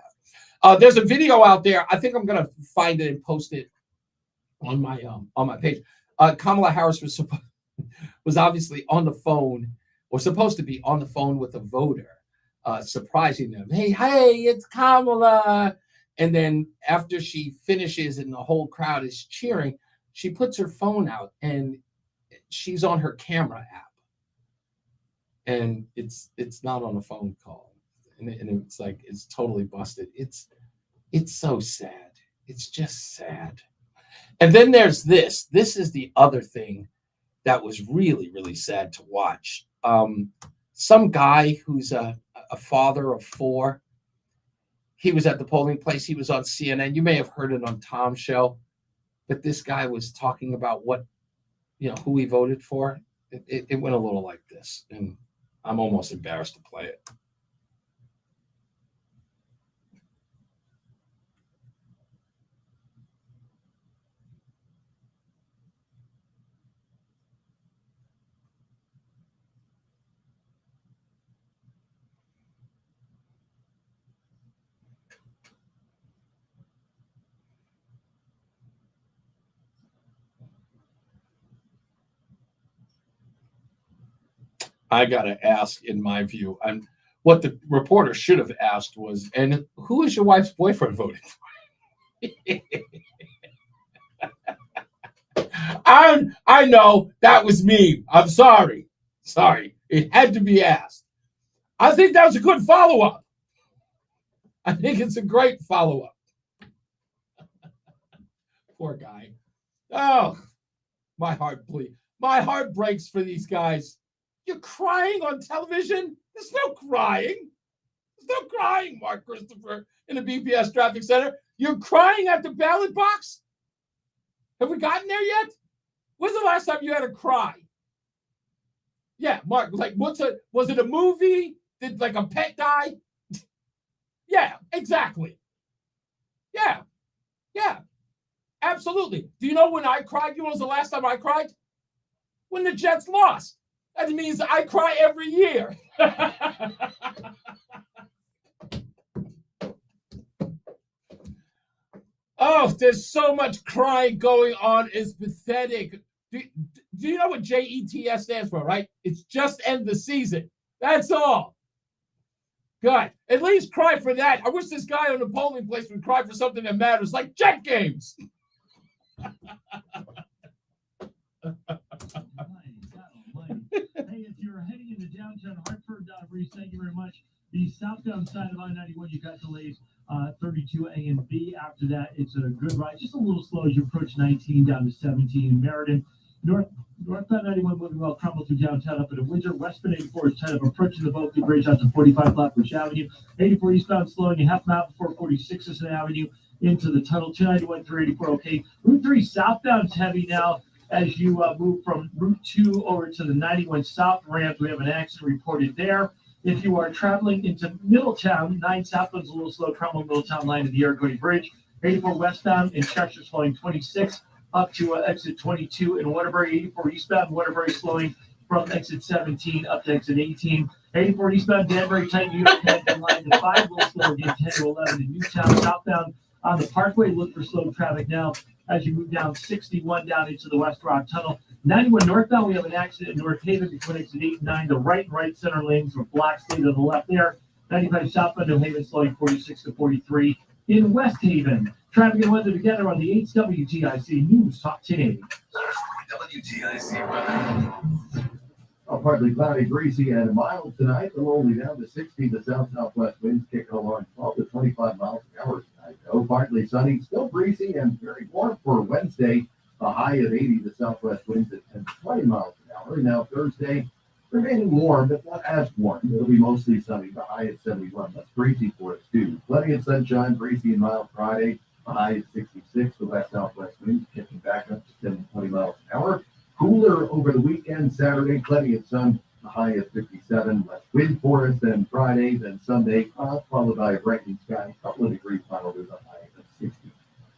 have. There's a video out there. I think I'm going to find it and post it on my page. Kamala Harris was obviously on the phone, or supposed to be on the phone with a voter, surprising them. Hey, it's Kamala. And then after she finishes and the whole crowd is cheering, she puts her phone out and she's on her camera app. And it's not on a phone call, and it's like it's totally busted. It's so sad. It's just sad. And then there's this. This is the other thing that was really, really sad to watch. Some guy who's a father of 4. He was at the polling place. He was on CNN. You may have heard it on Tom's show, but this guy was talking about who he voted for. It went a little like this, and I'm almost embarrassed to play it. I gotta ask, in my view, and what the reporter should have asked was, and who is your wife's boyfriend voting for? I know that was me. I'm sorry. Sorry. It had to be asked. I think that was a good follow-up. I think it's a great follow-up. Poor guy. Oh, my heart bleeds. My heart breaks for these guys. You're crying on television? There's no crying. There's no crying, Mark Christopher, in the BPS Traffic Center. You're crying at the ballot box? Have we gotten there yet? When's the last time you had a cry? Yeah, Mark, like, was it a movie? Did like a pet die? Yeah, exactly. Yeah, absolutely. Do you know when I cried? You know when was the last time I cried? When the Jets lost. That means I cry every year. Oh, there's so much crying going on. It's pathetic. Do you know what JETS stands for, right? It's just end the season. That's all. God, at least cry for that. I wish this guy on the polling place would cry for something that matters, like Jet games. Hey, if you're heading into downtown Hartford, Reese, thank you very much. The southbound side of I-91, you got delays 32A and B. After that, it's a good ride. Just a little slow as you approach 19 down to 17 in Meriden. Northbound 91 moving well, crumble through downtown up into Windsor. Westbound 84 is kind of approaching the Berkeley Bridge out to 45 Flatbush Avenue. 84 eastbound slowing a half mile before 46th Avenue into the tunnel. 291 through 84 okay. Route 3 southbound's heavy now as you move from Route 2 over to the 91 South ramp. We have an accident reported there. If you are traveling into Middletown, 9 southbound's a little slow, Cromwell Middletown line of the Argody Bridge. 84 westbound in Cheshire slowing 26 up to exit 22 in Waterbury. 84 eastbound Waterbury slowing from exit 17 up to exit 18. 84 eastbound Danbury tight New York Connecting line to 5 will slow again 10 to 11 in Newtown. Southbound on the Parkway, look for slow traffic now as you move down 61 down into the West Rock Tunnel. 91 northbound, we have an accident in North Haven between exit 8 and 9. The right and right center lanes were blocked, stay to the left there. 95 southbound New Haven slowing 46 to 43 in West Haven. Traffic and weather together on the 8th WTIC News Talk 1080. WTIC weather. Partly cloudy, breezy, and mild tonight. The low only down to 60. The south-southwest winds kicking along 12 to 25 miles an hour tonight. Partly sunny, still breezy, and very warm for Wednesday. A high of 80. The southwest winds at 10 to 20 miles an hour. Now Thursday, remaining warm, but not as warm. It'll be mostly sunny. The high at 71. That's breezy for us, too. Plenty of sunshine, breezy and mild Friday. The high is 66. The west-southwest winds kicking back up to 10 to 20 miles an hour. Cooler over the weekend, Saturday, plenty of sun, the high of 57. Less wind for us than Friday, then Sunday, followed by a brightening sky, a couple of degrees final with a high of 60.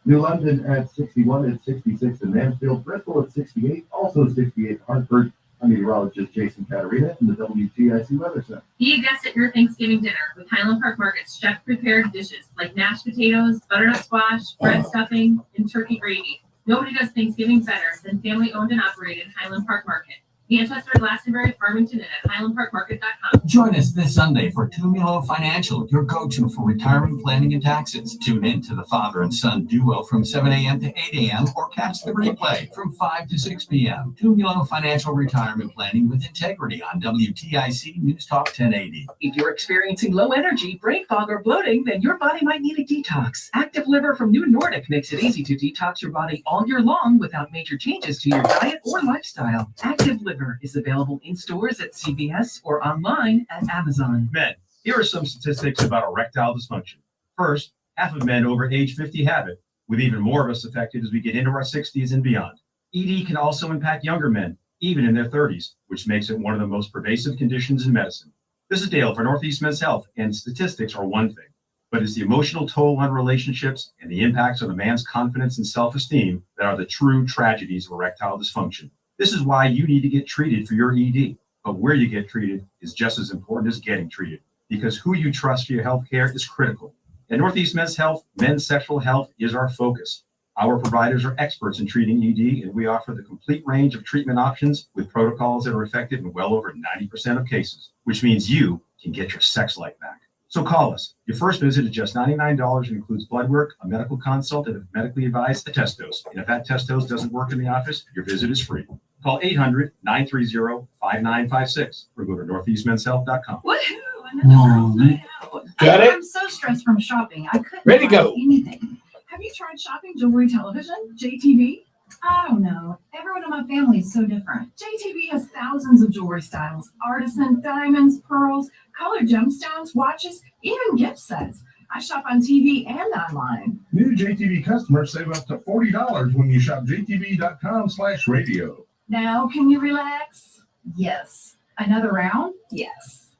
New London at 61, at 66 in Mansfield. Bristol at 68, also 68 in Hartford. I'm meteorologist Jason Caterina in the WTIC Weather Center. Be a guest at your Thanksgiving dinner with Highland Park Market's chef-prepared dishes like mashed potatoes, butternut squash, bread stuffing, and turkey gravy. Nobody does Thanksgiving better than family-owned and operated Highland Park Market. Manchester, Glastonbury, Farmington, and at highlandparkmarket.com. Join us this Sunday for Tumulo Financial, your go-to for retirement planning and taxes. Tune in to the father and son duo from 7 a.m. to 8 a.m. or catch the replay from 5 to 6 p.m. Tumulo Financial Retirement Planning with Integrity on WTIC News Talk 1080. If you're experiencing low energy, brain fog, or bloating, then your body might need a detox. Active Liver from New Nordic makes it easy to detox your body all year long without major changes to your diet or lifestyle. Active Liver is available in stores at CVS or online at Amazon. Men, here are some statistics about erectile dysfunction. First, half of men over age 50 have it, with even more of us affected as we get into our 60s and beyond. ED can also impact younger men, even in their 30s, which makes it one of the most pervasive conditions in medicine. This is Dale for Northeast Men's Health, and statistics are one thing, but it's the emotional toll on relationships and the impacts on a man's confidence and self-esteem that are the true tragedies of erectile dysfunction. This is why you need to get treated for your ED. But where you get treated is just as important as getting treated, because who you trust for your health care is critical. At Northeast Men's Health, men's sexual health is our focus. Our providers are experts in treating ED, and we offer the complete range of treatment options with protocols that are effective in well over 90% of cases, which means you can get your sex life back. So call us. Your first visit is just $99 and includes blood work, a medical consult, and if medically advised, a test dose. And if that test dose doesn't work in the office, your visit is free. Call 800-930-5956 or go to northeastmenshealth.com. Woohoo! Another girl's night out. Got it? I'm so stressed from shopping. I couldn't Ready to buy go. anything. Have you tried shopping jewelry television? JTV? I don't know. Everyone in my family is so different. JTV has thousands of jewelry styles, artisan, diamonds, pearls, colored gemstones, watches, even gift sets. I shop on TV and online. New JTV customers save up to $40 when you shop jtv.com/radio. Now, can you relax? Yes. Another round? Yes.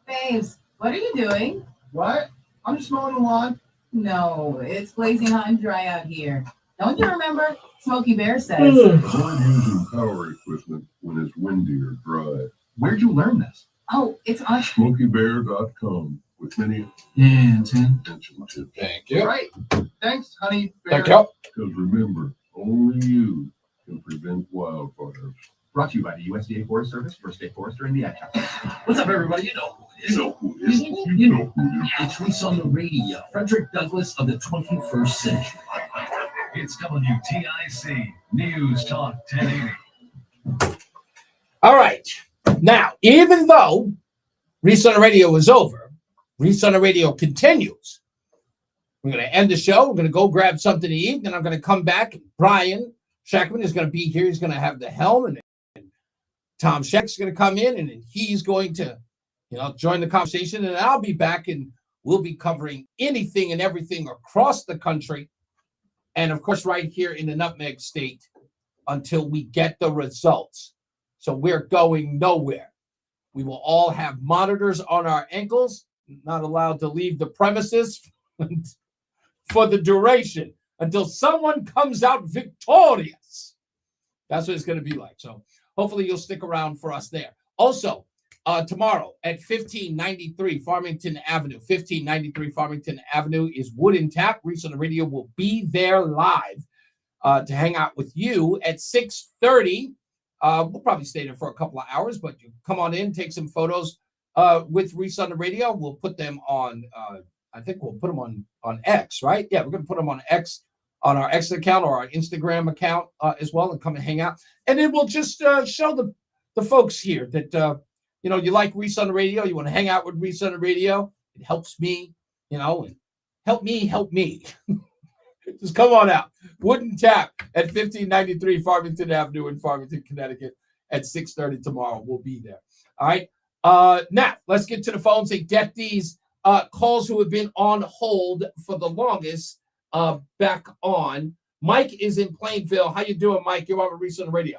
Babes, what are you doing? What? I'm just mowing the lawn. No, it's blazing hot and dry out here. Don't you remember? Smokey Bear says. Avoid using power equipment when it's windy or dry. Where'd you learn this? Oh, it's on SmokeyBear.com with many Tim. attention tips. Thank you. Right. Thanks, honey. Thank you. Because remember, only you can prevent wildfires. Brought to you by the USDA Forest Service, First State Forester, and the Ad Council. What's up, everybody? You know who it is. You know who it is. You You know know who it is. It's Reese on the Radio, Frederick Douglass of the 21st century. It's WTIC News Talk 1080. All right. Now, even though Reese on the Radio is over, Reese on the Radio continues. We're going to end the show. We're going to go grab something to eat. Then I'm going to come back. Brian Shackman is going to be here. He's going to have the helm. And Tom Scheck's going to come in. And then he's going to, join the conversation. And I'll be back. And we'll be covering anything and everything across the country. And, of course, right here in the Nutmeg State until we get the results. So we're going nowhere. We will all have monitors on our ankles, not allowed to leave the premises for the duration until someone comes out victorious. That's what it's going to be like. So hopefully you'll stick around for us there. Also, tomorrow at 1593 Farmington Avenue, 1593 Farmington Avenue is Wood and Tap. Reese on the Radio will be there live to hang out with you at 6:30. We'll probably stay there for a couple of hours, but you come on in, take some photos with Reese on the Radio. We'll put them on, I think we'll put them on X, right? Yeah, we're going to put them on X, on our X account or our Instagram account as well, and come and hang out. And then we'll just show the folks here that, you like Reese on the Radio, you want to hang out with Reese on the Radio. It helps me, and help me. Just come on out. Wood and Tap at 1593 Farmington Avenue in Farmington, Connecticut at 6:30 tomorrow. We'll be there. All right. Now, let's get to the phones and get these calls who have been on hold for the longest back on. Mike is in Plainville. How you doing, Mike? You're on Reese on the Radio.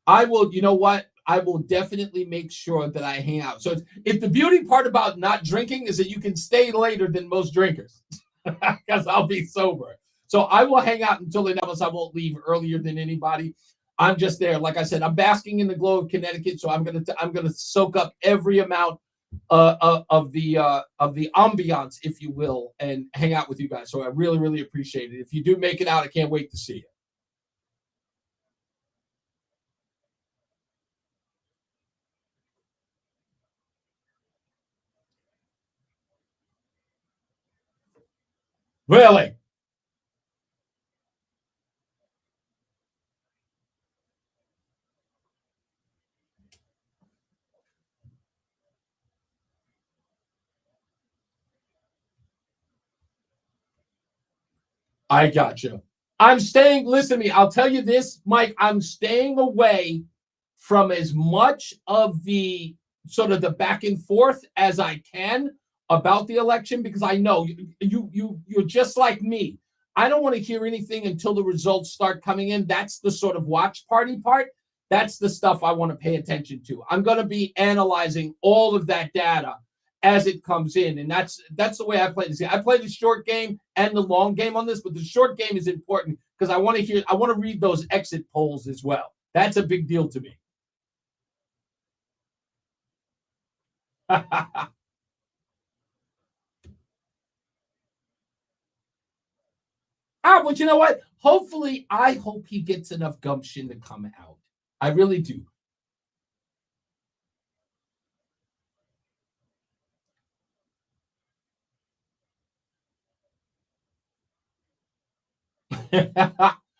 I will, I will definitely make sure that I hang out. So if the beauty part about not drinking is that you can stay later than most drinkers because I'll be sober. So I will hang out until they announce I won't leave earlier than anybody. I'm just there. Like I said, I'm basking in the glow of Connecticut. So I'm gonna soak up every amount of the ambiance, if you will, and hang out with you guys. So I really, really appreciate it. If you do make it out, I can't wait to see you. Really? I got you. Listen to me, I'll tell you this, Mike, I'm staying away from as much of the sort of the back and forth as I can about the election, because I know you're just like me. I don't want to hear anything until the results start coming in. That's the sort of watch party part. That's the stuff I want to pay attention to. I'm going to be analyzing all of that data as it comes in. And that's the way I play this game. I play the short game and the long game on this, but the short game is important because I want to read those exit polls as well. That's a big deal to me. But you know what? I hope he gets enough gumption to come out. I really do.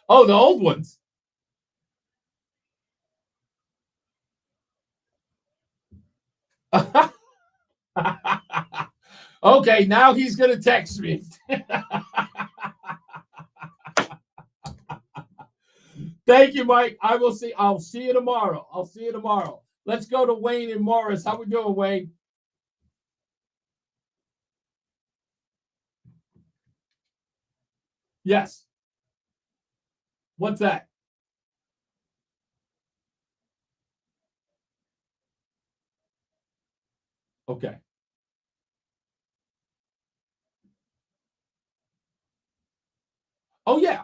Oh, the old ones. Okay, now he's going to text me. Thank you, Mike. I'll see you tomorrow. Let's go to Wayne and Morris. How we doing, Wayne? Yes. What's that? Okay. Oh, yeah.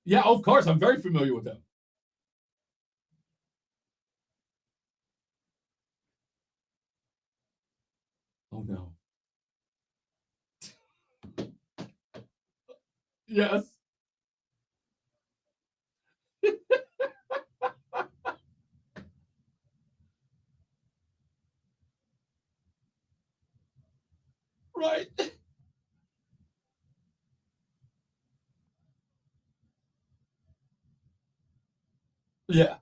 Yeah, of course. I'm very familiar with them. Oh, no. Yes. Right. Yeah.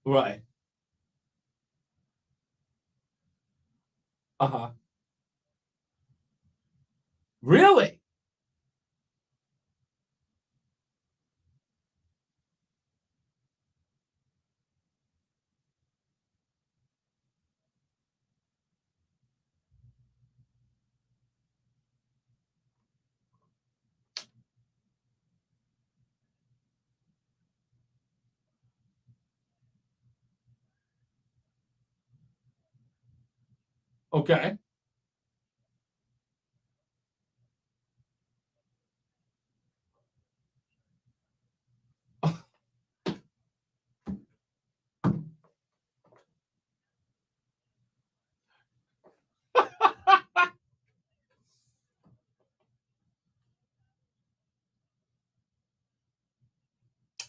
Right. Uh-huh. Really? Okay.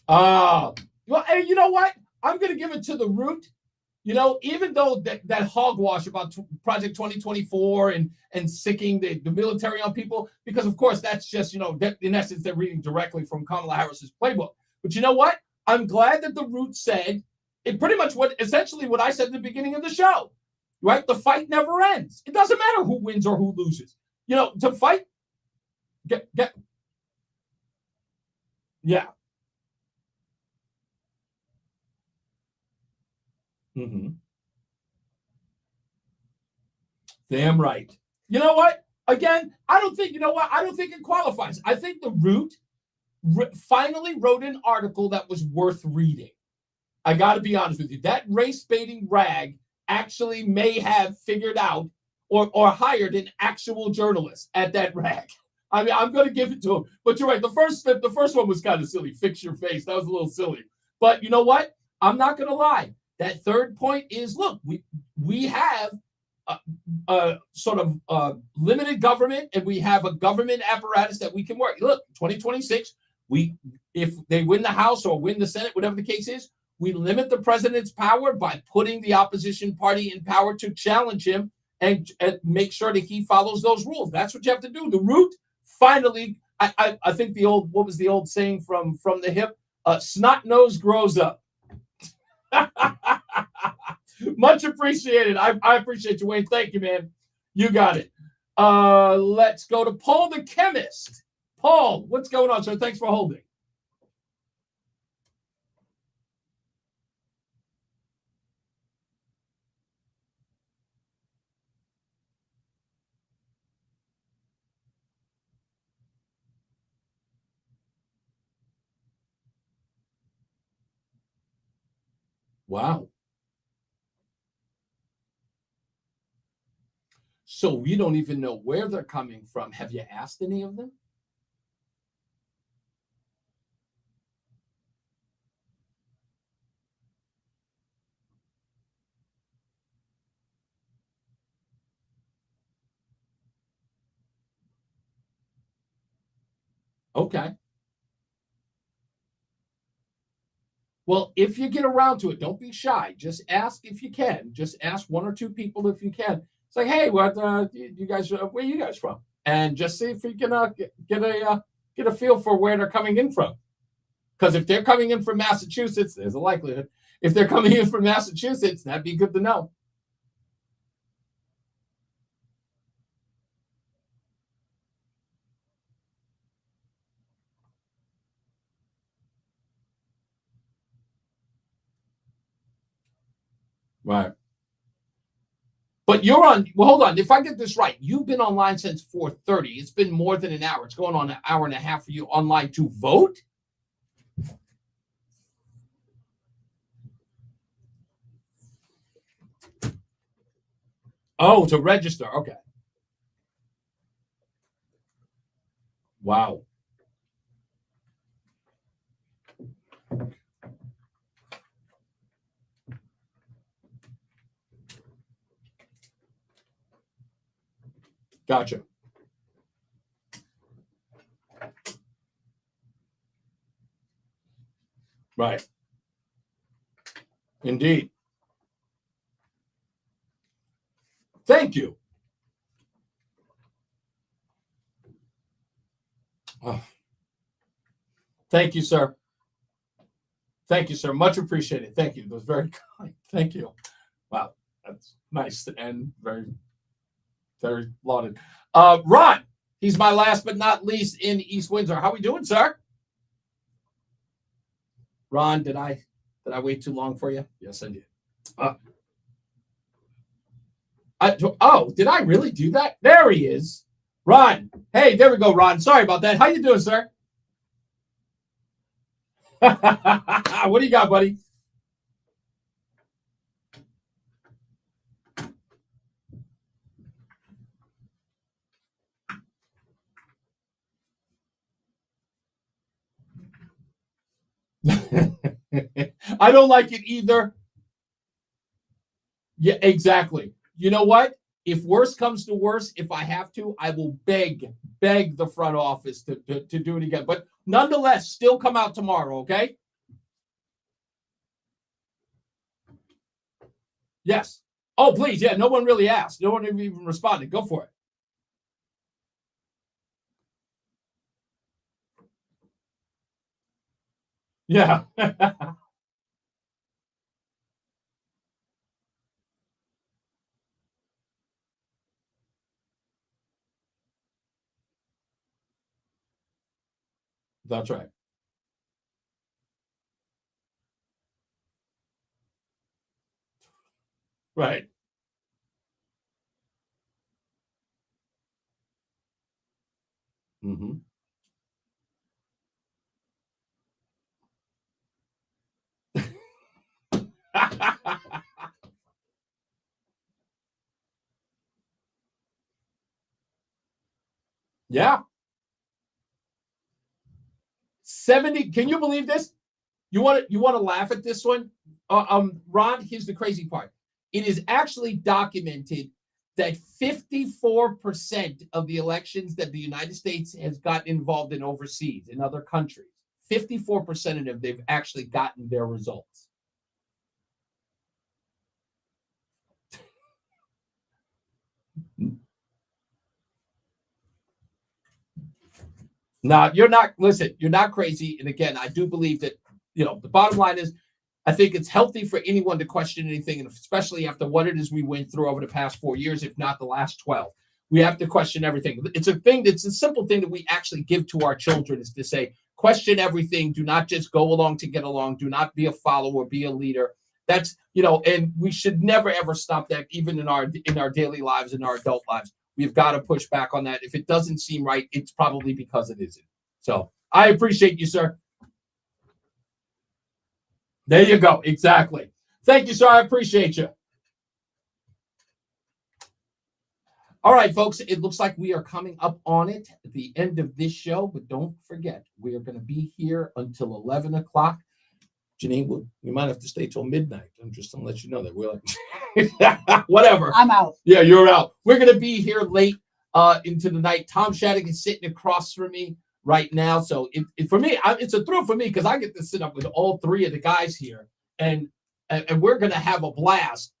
Well, and you know what? I'm going to give it to the root. You know, even though that hogwash about Project 2024 and sicking the military on people, because of course that's just, in essence, they're reading directly from Kamala Harris's playbook. But you know what? I'm glad that the root said it pretty much essentially what I said at the beginning of the show, right? The fight never ends. It doesn't matter who wins or who loses. To fight, yeah. Mm-hmm. Damn right. You know what? Again, I don't think it qualifies. I think the root finally wrote an article that was worth reading. I got to be honest with you. That race baiting rag actually may have figured out or hired an actual journalist at that rag. I mean, I'm going to give it to him. But you're right. The first one was kind of silly. Fix your face. That was a little silly. But you know what? I'm not going to lie. That third point is, look, we have sort of limited government, and we have a government apparatus that we can work. Look, 2026, if they win the House or win the Senate, whatever the case is, we limit the president's power by putting the opposition party in power to challenge him and make sure that he follows those rules. That's what you have to do. The root finally, I think what was the old saying from the hip? Snot nose grows up. Much appreciated. I appreciate you, Wayne. Thank you, man. You got it. Let's go to Paul the chemist. Paul, what's going on, sir? Thanks for holding. Wow. So we don't even know where they're coming from. Have you asked any of them? Okay. Well, if you get around to it, don't be shy. Just ask if you can. Just ask one or two people if you can. It's like, hey, what you guys? Where are you guys from? And just see if you can get a feel for where they're coming in from. Because if they're coming in from Massachusetts, there's a likelihood. If they're coming in from Massachusetts, that'd be good to know. Right. But you're on, well, hold on. If I get this right, you've been online since 4:30. It's been more than an hour. It's going on an hour and a half for you online to vote? Oh, to register. Okay. Wow. Gotcha. Right. Indeed. Thank you. Oh. Thank you, sir. Thank you, sir. Much appreciated. Thank you. That was very kind. Thank you. Wow. That's nice and very, very lauded. Ron, he's my last but not least in East Windsor. How we doing, sir? Ron, did I wait too long for you? Yes, I did. Did I really do that? There he is. Ron. Hey, there we go, Ron. Sorry about that. How you doing, sir? What do you got, buddy? I don't like it either. Yeah, exactly. You know what? If worse comes to worse, if I have to, I will beg the front office to do it again. But nonetheless, still come out tomorrow, okay? Yes. Oh, please. Yeah, no one really asked. No one even responded. Go for it. Yeah. That's right. Right. Mm-hmm. Yeah. 70. Can you believe this? You want to laugh at this one? Ron, here's the crazy part. It is actually documented that 54% of the elections that the United States has gotten involved in overseas, in other countries, 54% of them, they've actually gotten their results. Now, you're not crazy. And again, I do believe that, the bottom line is, I think it's healthy for anyone to question anything, and especially after what it is we went through over the past 4 years, if not the last 12. We have to question everything. It's a simple thing that we actually give to our children, is to say, question everything. Do not just go along to get along. Do not be a follower, be a leader. That's, and we should never, ever stop that, even in our daily lives, in our adult lives. We've got to push back on that. If it doesn't seem right, it's probably because it isn't. So I appreciate you, sir. There you go. Exactly. Thank you, sir. I appreciate you. All right, folks, it looks like we are coming up on it at the end of this show, but don't forget, we are going to be here until 11 o'clock. Janine, we might have to stay till midnight. I'm just going to let you know that we're like, whatever. I'm out. Yeah, you're out. We're going to be here late into the night. Tom Shattuck is sitting across from me right now. So for me, it's a thrill for me because I get to sit up with all three of the guys here, and we're going to have a blast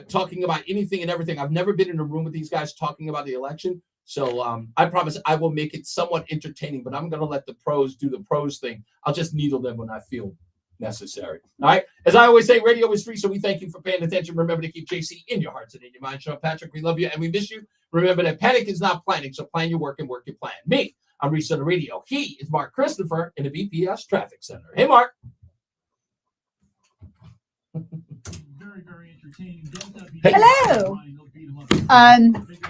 talking about anything and everything. I've never been in a room with these guys talking about the election. So I promise I will make it somewhat entertaining, but I'm going to let the pros do the pros thing. I'll just needle them when I feel necessary. All right. As I always say, radio is free, so we thank you for paying attention. Remember to keep JC in your hearts and in your mind. Sean Patrick, we love you and we miss you. Remember that panic is not planning, so plan your work and work your plan. Me, I'm Reese On The Radio. He is Mark Christopher in the BPS Traffic Center. Hey, Mark. Hello.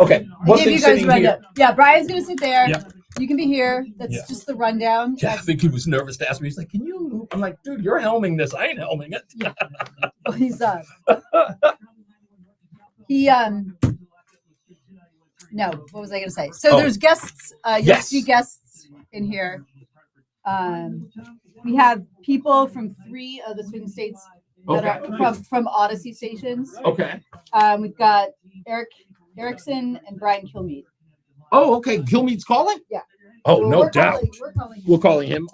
Okay. I gave you guys a rundown. Yeah, Brian's gonna sit there. Yep. You can be here. That's just the rundown. Yeah, I think he was nervous to ask me. He's like, "Can you move?" I'm like, "Dude, you're helming this. I ain't helming it." Well, he's no, what was I gonna say? So there's guests, you'll see guests in here. We have people from 3 of the swing states that are from Odyssey stations. Okay. We've got Eric Erickson and Brian Kilmeade. Oh, okay. Kilmeade's calling? Yeah. Oh, So no we're doubt. We're calling him. We're calling him.